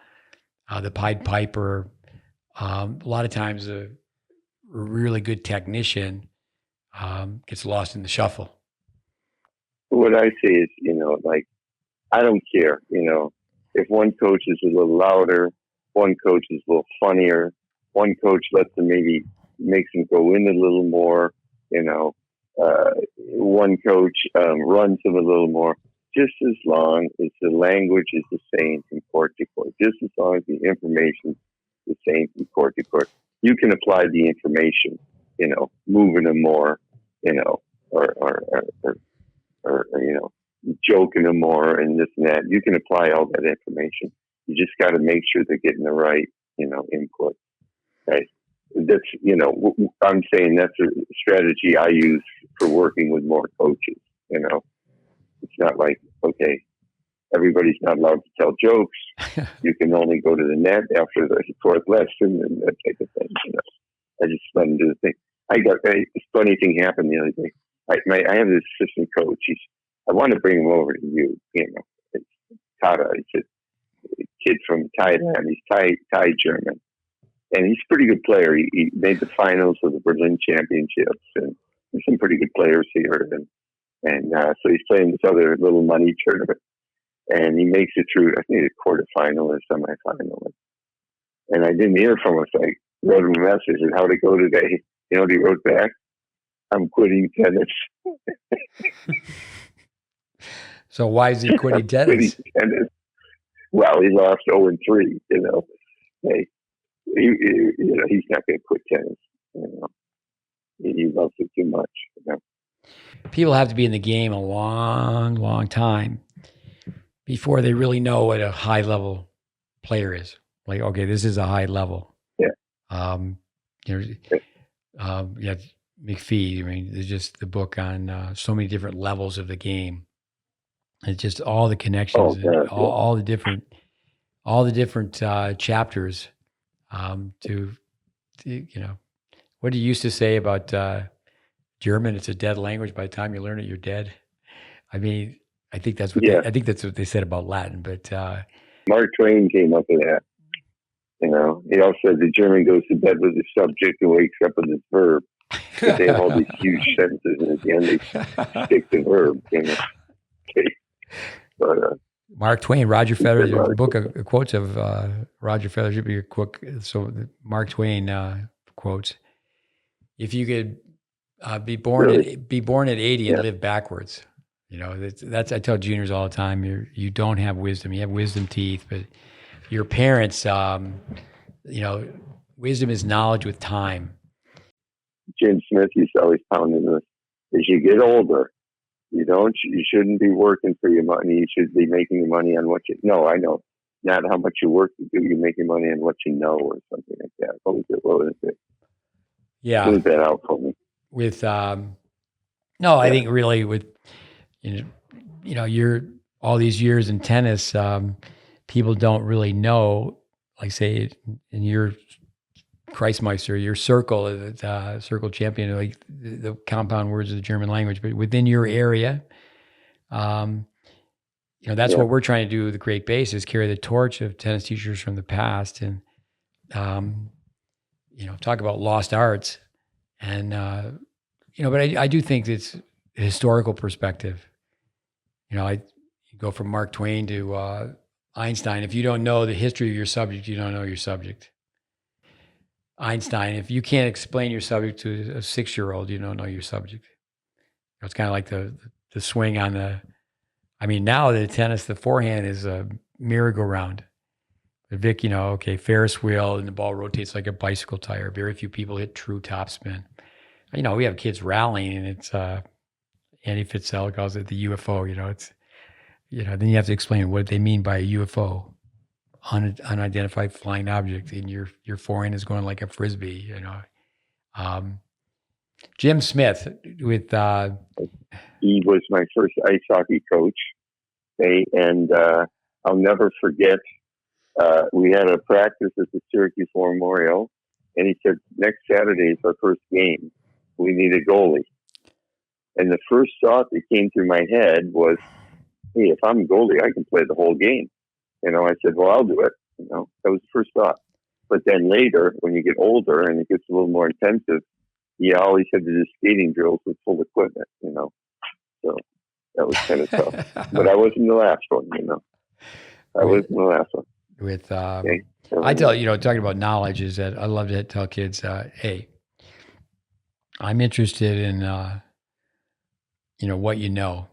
the Pied Piper. A lot of times a really good technician gets lost in the shuffle.
What I say is, I don't care, if one coach is a little louder, one coach is a little funnier, one coach lets them makes them go in a little more, one coach runs them a little more, just as long as the language is the same from court to court, just as long as the information is the same from court to court. You can apply the information, moving them more, or joking them more and this and that. You can apply all that information. You just got to make sure they're getting the right, input. Right. That's, I'm saying that's a strategy I use for working with more coaches. It's not like, okay, everybody's not allowed to tell jokes. You can only go to the net after the 4th lesson and that type of thing. I just let them do the thing. A funny thing happened the other day. I have this assistant coach. I want to bring him over to you. It's Tata. He's a kid from Thailand. He's Thai German. And he's a pretty good player. He made the finals of the Berlin Championships, and there's some pretty good players here. And so he's playing this other little money tournament, and he makes it through, I think, a quarterfinal or semifinal. And I didn't hear from him. So I wrote him a message and how'd it go today? You know what he wrote back? I'm quitting tennis.
So why is he quitting tennis?
Well, he lost 0-3. Hey, he's not going to quit tennis. He loves it too much.
People have to be in the game a long, long time before they really know what a high level player is. Like, okay, this is a high level.
Yeah.
You know, yeah, McPhee. I mean, there's just the book on so many different levels of the game. It's just all the connections and all the different chapters. To you know, what do you used to say about German? It's a dead language. By the time you learn it, you're dead. I mean, I think that's what I think that's what they said about Latin. But
Mark Twain came up with that. You know, he also said the German goes to bed with the subject and wakes up with his verb. But they have all these huge sentences, and at the end they stick the verb. You know? Okay. But
Mark Twain, Roger Federer, a book of quotes of Roger Federer should be a quote. So Mark Twain quotes: "If you could be born at 80 and live backwards, you know that's I tell juniors all the time. You don't have wisdom. You have wisdom teeth, but your parents, you know, wisdom is knowledge with time."
Jim Smith used to always pound in this: as you get older, you shouldn't be working for your money. You should be making your money on what you know. I know, not how much you work to do. You're making money on what you know, or something like that. What was it?
Yeah,
smooth that out for me.
With no, I think really with you know you're all these years in tennis, people don't really know. Like say in your Kreismeister, your circle, circle champion, like the compound words of the German language, but within your area, you know, that's what we're trying to do with the GreatBase is carry the torch of tennis teachers from the past and, you know, talk about lost arts and, you know, but I do think it's a historical perspective. You know, you go from Mark Twain to Einstein. If you don't know the history of your subject, you don't know your subject. Einstein, if you can't explain your subject to a 6-year-old, you don't know your subject. It's kind of like the swing on the, I mean, now the tennis, the forehand is a merry-go-round. But Vic, you know, okay, Ferris wheel and the ball rotates like a bicycle tire. Very few people hit true topspin. You know, we have kids rallying and it's, Andy Fitzell calls it the UFO, you know, it's, you know, then you have to explain what they mean by a UFO. Unidentified flying object, and your forehand is going like a frisbee. You know, Jim Smith with
he was my first ice hockey coach, and I'll never forget. We had a practice at the Syracuse Memorial, and he said, "Next Saturday is our first game. We need a goalie." And the first thought that came through my head was, "Hey, if I'm a goalie, I can play the whole game." You know, I said, "Well, I'll do it." You know, that was the first thought. But then later, when you get older and it gets a little more intensive, he always had to do skating drills with full equipment, you know. So that was kind of tough. But I wasn't the last one, you know. I wasn't the last one.
With, I tell, you know, talking about knowledge is that I love to tell kids, hey, I'm interested in, you know, what you know,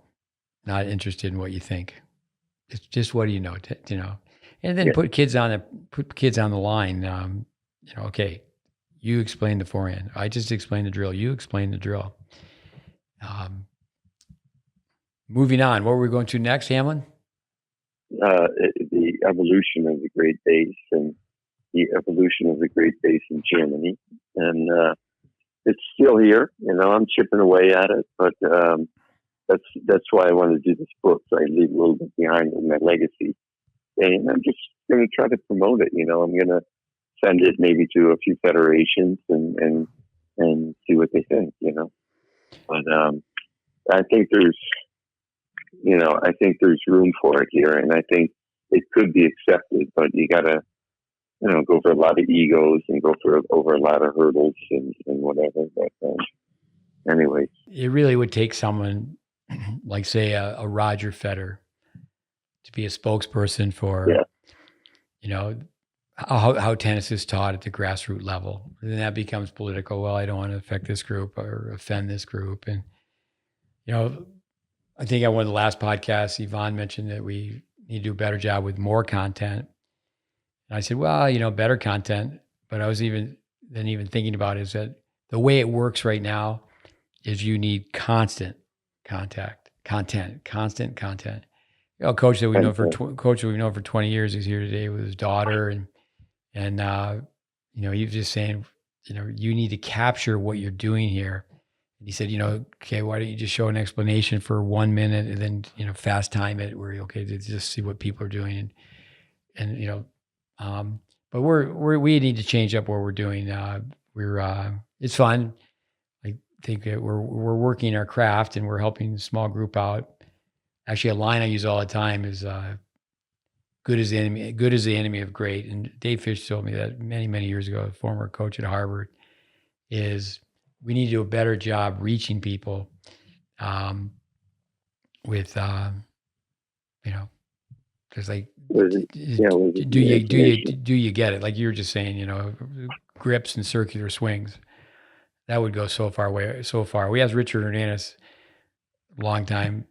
not interested in what you think. It's just what do you know, you know, and then put kids on the line. You know, okay, you explain the forehand. I just explain the drill. You explain the drill. Moving on, what were we going to next, Hamlin?
The evolution of the GreatBase and the evolution of the GreatBase in Germany, and it's still here. You know, I'm chipping away at it, but. That's why I want to do this book, so I leave a little bit behind in my legacy. And I'm just going to try to promote it. You know, I'm going to send it maybe to a few federations and see what they think, you know. But I think there's room for it here, and I think it could be accepted, but you got to, you know, go for a lot of egos and go over a lot of hurdles and whatever. But anyways.
It really would take someone like say a Roger Federer to be a spokesperson for, you know, how tennis is taught at the grassroots level. And then that becomes political. Well, I don't want to affect this group or offend this group. And, you know, I think on one of the last podcasts, Yvonne mentioned that we need to do a better job with more content. And I said, well, you know, better content. But I was even thinking about is that the way it works right now is you need constant content. Coach that we know
And,
coach that we've known for 20 years is here today with his daughter, and he was just saying, you need to capture what you're doing here. And he said, okay, why don't you just show an explanation for 1 minute and then fast time it where you're okay to just see what people are doing, and but we need to change up what we're doing. It's fun. I think that we're working our craft and we're helping a small group out. Actually, a line I use all the time is good is the enemy of great. And Dave Fish told me that many, many years ago, a former coach at Harvard, is we need to do a better job reaching people with there's like, do you get it? Like you were just saying, grips and circular swings. That would go so far. We asked Richard Hernandez, longtime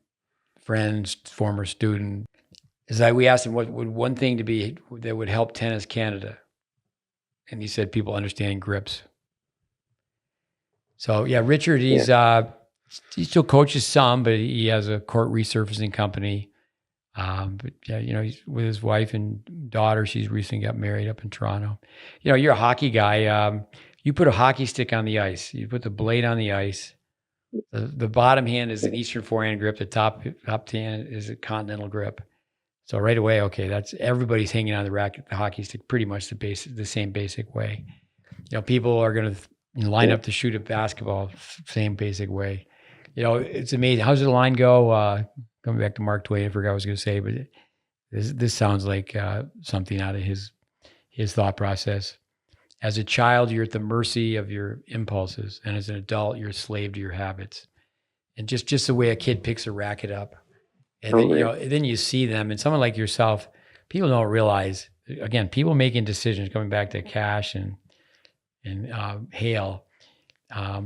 friend, former student, is that we asked him what would one thing to be that would help Tennis Canada, and he said people understanding grips. So yeah, Richard, he still coaches some, but he has a court resurfacing company. But yeah, he's with his wife and daughter. She's recently got married up in Toronto. You're a hockey guy. You put a hockey stick on the ice. You put the blade on the ice. The bottom hand is an Eastern forehand grip. The top hand is a continental grip. So right away, okay, that's everybody's hanging on the racket, the hockey stick, pretty much the same basic way. People are going to line up to shoot a basketball, same basic way. It's amazing. How does the line go? Coming back to Mark Twain, I forgot what I was going to say, but this sounds like something out of his thought process. As a child, you're at the mercy of your impulses, and as an adult, you're a slave to your habits. And just the way a kid picks a racket up, and then you see them, and someone like yourself, people don't realize. Again, people making decisions. Coming back to Cash and Hale, a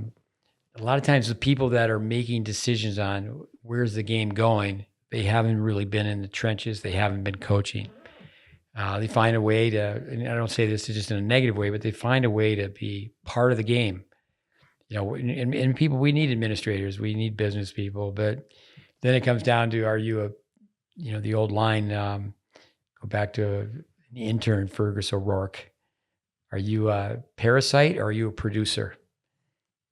lot of times the people that are making decisions on where's the game going, they haven't really been in the trenches. They haven't been coaching. They find a way to, and I don't say this just in a negative way, but they find a way to be part of the game. And people, we need administrators, we need business people, but then it comes down to, are you the old line, go back to an intern, Fergus O'Rourke. Are you a parasite or are you a producer?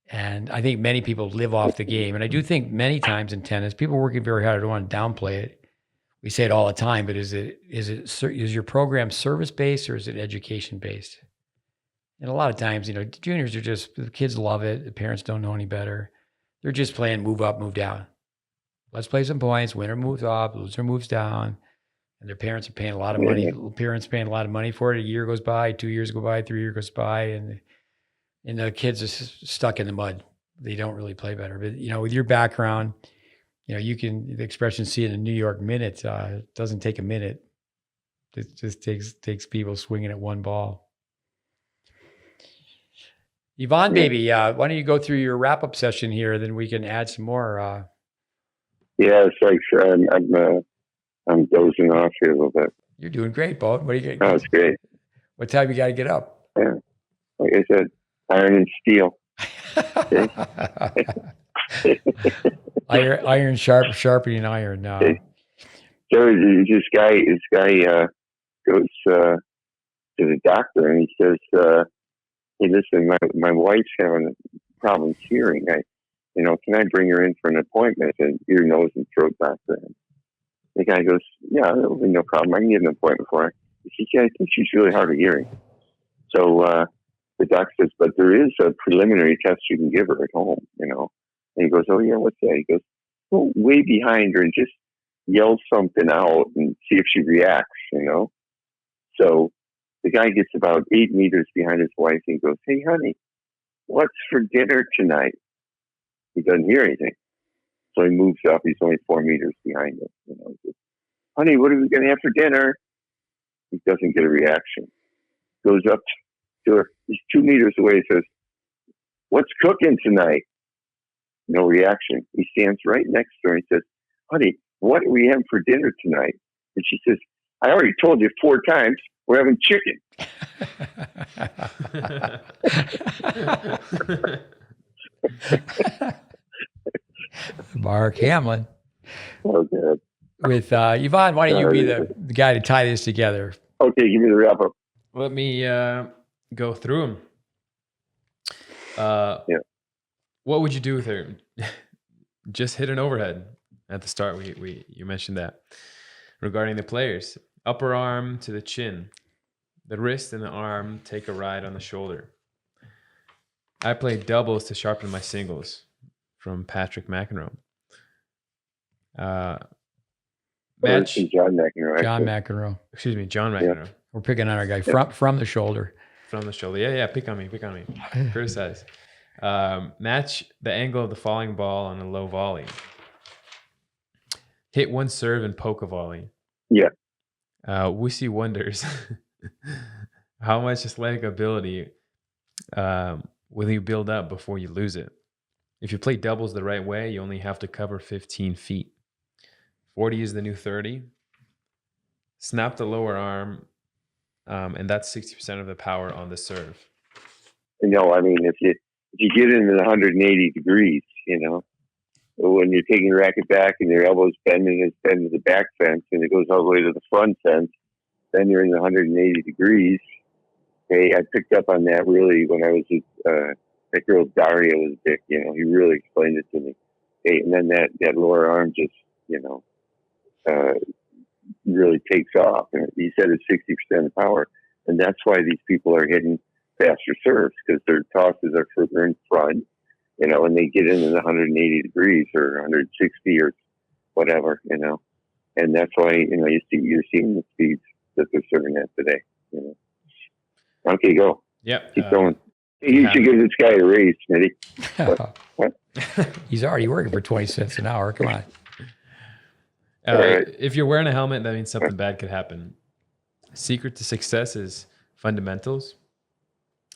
And I think many people live off the game. And I do think many times in tennis, people are working very hard. I don't want to downplay it. We say it all the time, but is your program service-based or is it education-based? And a lot of times, juniors are the kids love it. The parents don't know any better. They're just playing move up, move down. Let's play some points. Winner moves up, loser moves down. And their parents are paying a lot of money. Parents paying a lot of money for it. A year goes by, 2 years go by, 3 years goes by, and the kids are stuck in the mud. They don't really play better. But with your background, you can, the expression, see it in a New York minute. It doesn't take a minute. It just takes people swinging at one ball. Yvonne, baby, why don't you go through your wrap-up session here, then we can add some more.
Yeah, it's like I'm dozing off here a little bit.
You're doing great, Bo. What are you?
Oh, it's great.
What time you got to get up?
Yeah, like I said, iron and steel.
Iron sharpening iron.
So this guy goes to the doctor and he says, "Hey, listen, my wife's having problems hearing. Can I bring her in for an appointment?" And ear, nose, and throat doctor. And the guy goes, "Yeah, that'll be no problem. I can get an appointment for her." He says, "Yeah, I think she's really hard of hearing." So the doctor says, "But there is a preliminary test you can give her at home, And he goes, "Oh yeah, what's that?" He goes, "Go way behind her and just yell something out and see if she reacts, So the guy gets about 8 meters behind his wife and he goes, "Hey, honey, what's for dinner tonight?" He doesn't hear anything. So he moves up. He's only 4 meters behind her. He says, "Honey, what are we going to have for dinner?" He doesn't get a reaction. Goes up to her. He's 2 meters away. He says, "What's cooking tonight?" No reaction. He stands right next to her and he says, "Honey, what are we having for dinner tonight?" And she says, "I already told you 4 times. We're having chicken."
Mark Hamlin.
Oh, God.
with Yvonne, why don't you be the guy to tie this together?
Okay, give me the wrap up.
Let me go through them. What would you do with her? Just hit an overhead at the start. You mentioned that. Regarding the players, upper arm to the chin, the wrist and the arm take a ride on the shoulder. I play doubles to sharpen my singles, from Patrick McEnroe. Match
John McEnroe.
John McEnroe.
Excuse me, John McEnroe.
Yeah. We're picking on our guy from the shoulder.
From the shoulder. Yeah, pick on me. Criticize. Match the angle of the falling ball on a low volley. Hit one serve and poke a volley.
Yeah.
We see wonders. How much athletic ability will you build up before you lose it? If you play doubles the right way, you only have to cover 15 feet. 40 is the new 30. Snap the lower arm, and that's 60% of the power on the serve.
I mean, if you get into the 180 degrees, when you're taking your racket back and your elbows bending to the back fence and it goes all the way to the front fence, then you're in the 180 degrees. Okay, I picked up on that really when I was with that girl Daria was Vic. He really explained it to me. Okay, and then that lower arm just really takes off. And he said it's 60% of power, and that's why these people are hitting faster serves, because their tosses are further in front. And they get into the 180 degrees or 160 or whatever. And that's why you're seeing the speeds that they're serving at today. Okay, go.
Yep.
Keep going. You should give this guy a raise, Smitty. What?
He's already working for 20 cents an hour. Come on.
Right.
If you're wearing a helmet, that means something bad could happen. Secret to Success is Fundamentals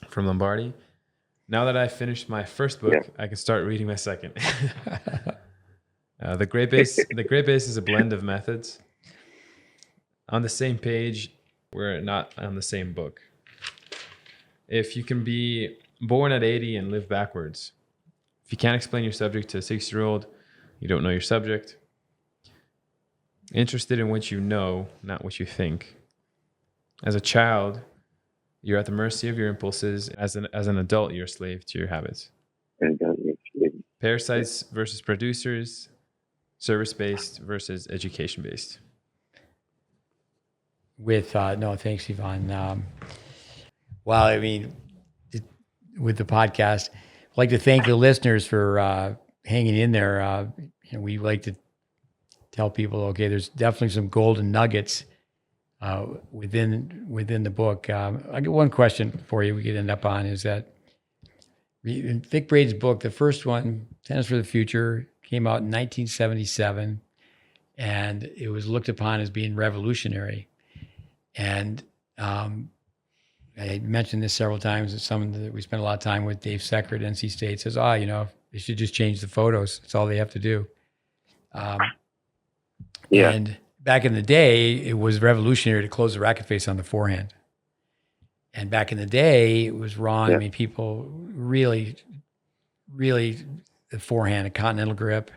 from Lombardi. Now that I finished my first book, I can start reading my second. The GreatBase is a blend of methods. On the same page, we're not on the same book. If you can be born at 80 and live backwards, if you can't explain your subject to a 6-year-old, you don't know your subject. Interested in what you know, not what you think. As a child, you're at the mercy of your impulses. As an adult, you're a slave to your habits. Parasites versus producers, service-based versus education-based.
No, thanks, Yvonne. Well, I mean, with the podcast, I'd like to thank the listeners for hanging in there. We like to tell people, okay, there's definitely some golden nuggets within the book. I got one question for you we could end up on, is that in Vic Braden's book, the first one, Tennis for the Future, came out in 1977, and it was looked upon as being revolutionary. And I mentioned this several times. It's someone that we spent a lot of time with, Dave Secker at NC State, says, they should just change the photos. That's all they have to do. And back in the day, it was revolutionary to close the racket face on the forehand. And back in the day, it was wrong.
Yeah.
I mean, people really, the forehand, a continental grip,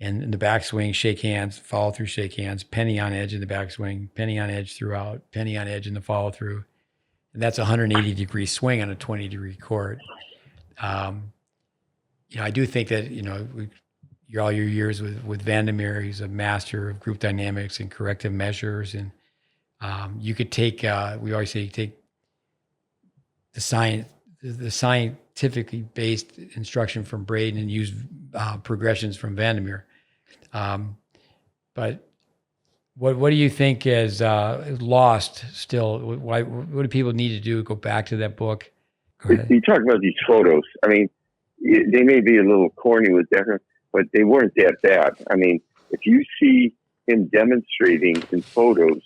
and in the backswing, shake hands, follow through, shake hands, penny on edge in the backswing, penny on edge throughout, penny on edge in the follow through. And that's a 180 degree swing on a 20 degree court. I do think that, all your years with Vandermeer, he's a master of group dynamics and corrective measures. And you could take, we always say, take the scientifically based instruction from Braden and use progressions from Vandermeer. But what do you think is lost still? What do people need to do? Go back to that book?
You talk about these photos. I mean, they may be a little corny with that, but they weren't that bad. I mean, if you see him demonstrating in photos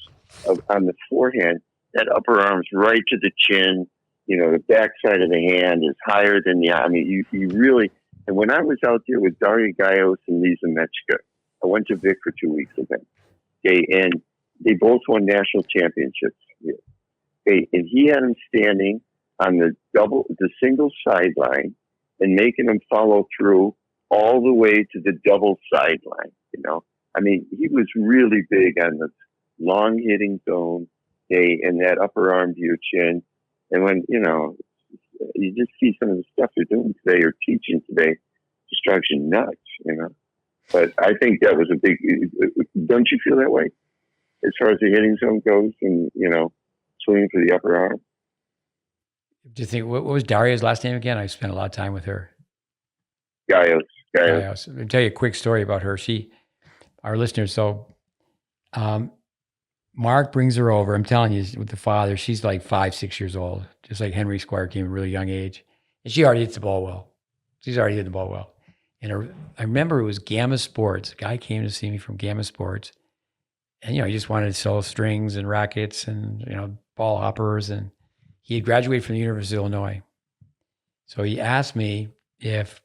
on the forehand, that upper arm's right to the chin, the backside of the hand is higher than the, I mean, you really, and when I was out there with Daria Gaios and Lisa Mechka, I went to Vic for 2 weeks with them. Okay, and they both won national championships. Okay, and he had them standing on the single sideline and making them follow through all the way to the double sideline, I mean, he was really big on the long hitting zone, and that upper arm to your chin. And when, you just see some of the stuff they're doing today or teaching today, just drives you nuts. But I think that was a big, don't you feel that way? As far as the hitting zone goes and, swinging for the upper arm?
Do you think, what was Daria's last name again? I spent a lot of time with her.
Gaios.
I'll tell you a quick story about her. Our listeners, Mark brings her over. I'm telling you, with the father, she's like 5-6 years old, just like Henry Squire came at a really young age. And she already hits the ball well. She's already hit the ball well. And I remember it was Gamma Sports. A guy came to see me from Gamma Sports. And, he just wanted to sell strings and rackets and, ball hoppers. And he had graduated from the University of Illinois. So he asked me if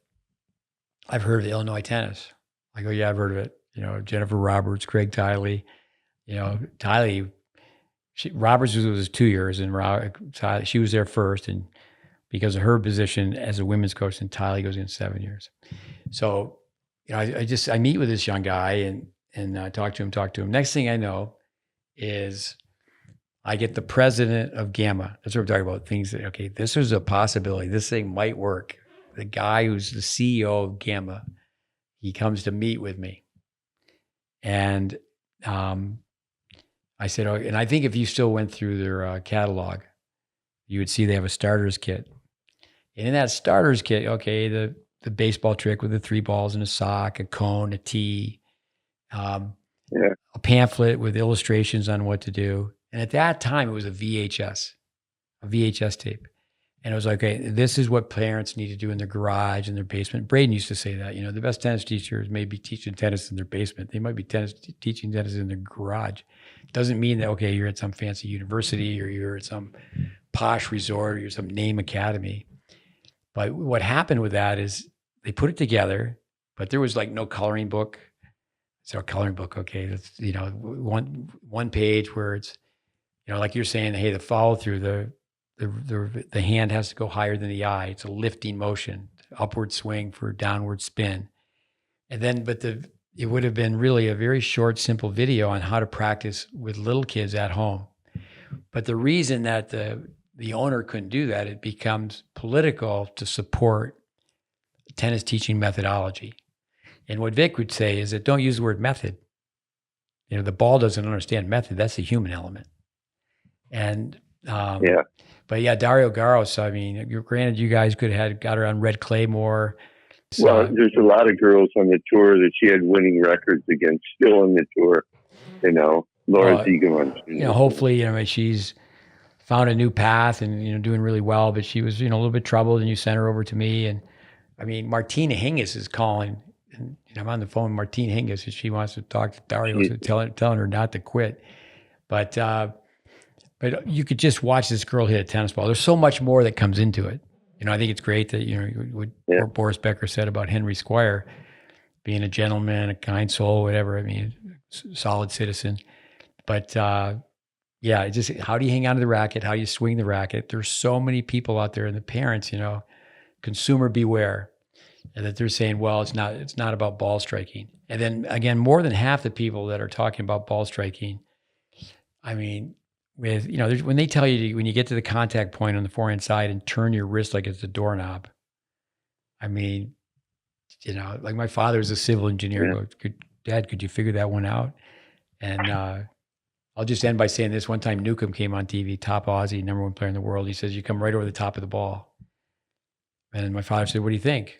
I've heard of Illinois tennis. I go, yeah, I've heard of it. Jennifer Roberts, Craig Tiley. Tiley, Roberts was 2 years, and Tiley, she was there first, and because of her position as a women's coach, and Tiley goes in 7 years. So, I meet with this young guy and talk to him. Next thing I know is I get the president of Gamma. That's what we're talking about. Things that, okay, this is a possibility. This thing might work. The guy who's the CEO of Gamma, he comes to meet with me. And I said, and I think if you still went through their catalog, you would see they have a starter's kit. And in that starter's kit, okay, the baseball trick with the 3 balls and a sock, a cone, a tee, a pamphlet with illustrations on what to do. And at that time, it was a VHS tape. And it was like, okay, this is what parents need to do in their garage, in their basement. Braden used to say that, the best tennis teachers may be teaching tennis in their basement. They might be teaching tennis in their garage. It doesn't mean that, okay, you're at some fancy university or you're at some posh resort or you're some name academy. But what happened with that is they put it together, but there was like no coloring book. So a coloring book, okay, that's, one page where it's, like you're saying, hey, the follow through, the hand has to go higher than the eye. It's a lifting motion, upward swing for downward spin. And then, it would have been really a very short, simple video on how to practice with little kids at home. But the reason that the owner couldn't do that, it becomes political to support tennis teaching methodology. And what Vic would say is that don't use the word method. The ball doesn't understand method. That's the human element. And but yeah, Dario Garos, I mean, granted, you guys could have got her on red clay more. So,
well, there's a lot of girls on the tour that she had winning records against, still on the tour. Laura Ziegemann.
Hopefully, she's found a new path and doing really well. But she was a little bit troubled, and you sent her over to me. And I mean, Martina Hingis is calling, and I'm on the phone with Martina Hingis, and she wants to talk to Dario, telling her not to quit. But you could just watch this girl hit a tennis ball. There's so much more that comes into it. I think it's great that, what Boris Becker said about Henry Squire being a gentleman, a kind soul, whatever. I mean, solid citizen. But just how do you hang on to the racket? How do you swing the racket? There's so many people out there, and the parents, consumer beware, and that they're saying, well, it's not about ball striking. And then again, more than half the people that are talking about ball striking, I mean, with, when they tell you when you get to the contact point on the forehand side and turn your wrist like it's a doorknob, I mean, like my father was a civil engineer. Yeah. Dad, could you figure that one out? And I'll just end by saying this. One time Newcomb came on TV, top Aussie, number 1 player in the world. He says, you come right over the top of the ball. And my father said, what do you think?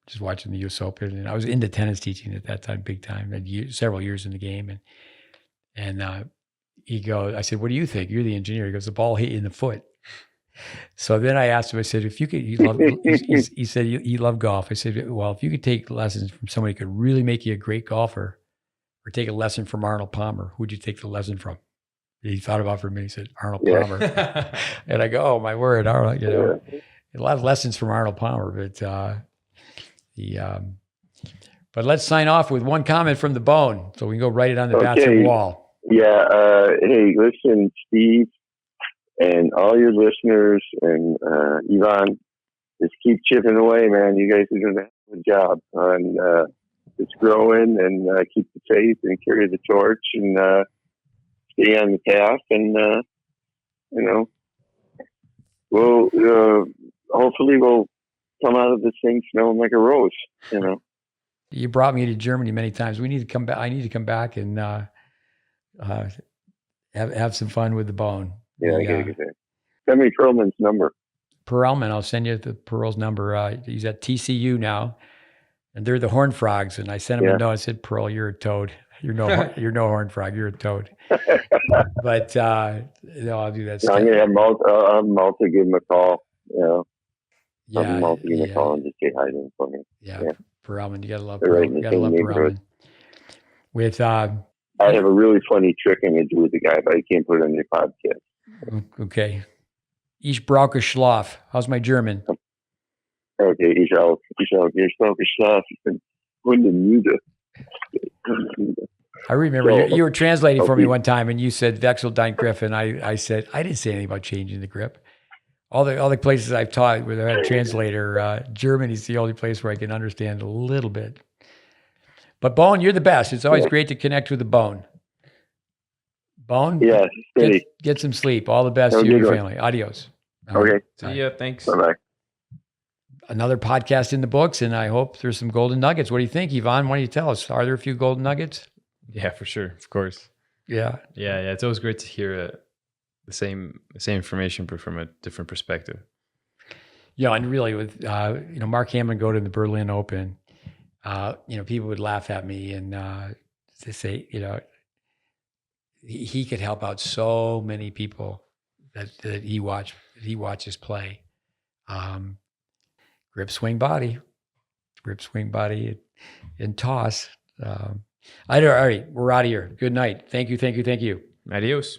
Just watching the US Open. And I was into tennis teaching at that time, big time. I had several years in the game. And I said, what do you think? You're the engineer. He goes, the ball hit you in the foot. So then I asked him, I said, if you could, he said, he loved golf. I said, well, if you could take lessons from somebody who could really make you a great golfer, or take a lesson from Arnold Palmer, who'd you take the lesson from? He thought about it for a minute. He said, Arnold Palmer. And I go, oh, my word, Arnold, a lot of lessons from Arnold Palmer, but let's sign off with one comment from the bone. So we can go write it on the bathroom wall.
Yeah. Hey, listen, Steve, and all your listeners, and Yvonne, just keep chipping away, man. You guys are doing a job on it's growing, and keep the faith and carry the torch and stay on the path. And we'll hopefully we'll come out of this thing smelling like a rose.
You brought me to Germany many times. We need to come back. I need to come back and have some fun with the bone.
Yeah, I gotta get there. Send me Perlman's number.
Perlman, I'll send you the Pearl's number. He's at TCU now, and they're the Horned Frogs. And I sent him a note. I said, "Pearl, you're a toad. You're no Horned Frog. You're a toad." But I'll do that.
I'm gonna have Malta give him a call.
Yeah,
have Malta give him a call and just say hi to him for me.
Yeah. Perlman, you gotta love
They're right
Perlman.
in
You
the
gotta
same
love
neighborhood.
Perlman.
I have a really funny trick I'm gonna do with the guy, but I can't put it on your podcast.
Okay. Ich brauche Schlaf. How's my German?
Okay, ich auch Schlaf. Ich bin hundemüde.
I remember you were translating for me one time, and you said Wechseldein grip, and I said I didn't say anything about changing the grip. All the places I've taught where I had a translator, Germany's the only place where I can understand a little bit. But Bone, you're the best. It's always great to connect with the Bone. Bone,
yeah,
get some sleep. All the best to you and your family. Adios.
Okay.
See ya. Thanks.
Bye-bye.
Another podcast in the books, and I hope there's some golden nuggets. What do you think, Yvonne? Why don't you tell us? Are there a few golden nuggets?
Yeah, for sure. Of course.
Yeah.
Yeah. It's always great to hear the same information, but from a different perspective.
Yeah, and really with Mark Hamlin go to the Berlin Open, people would laugh at me and to say, he could help out so many people that he watches play. Grip, swing, body, and toss. All right, we're out of here. Good night. Thank you.
Adios.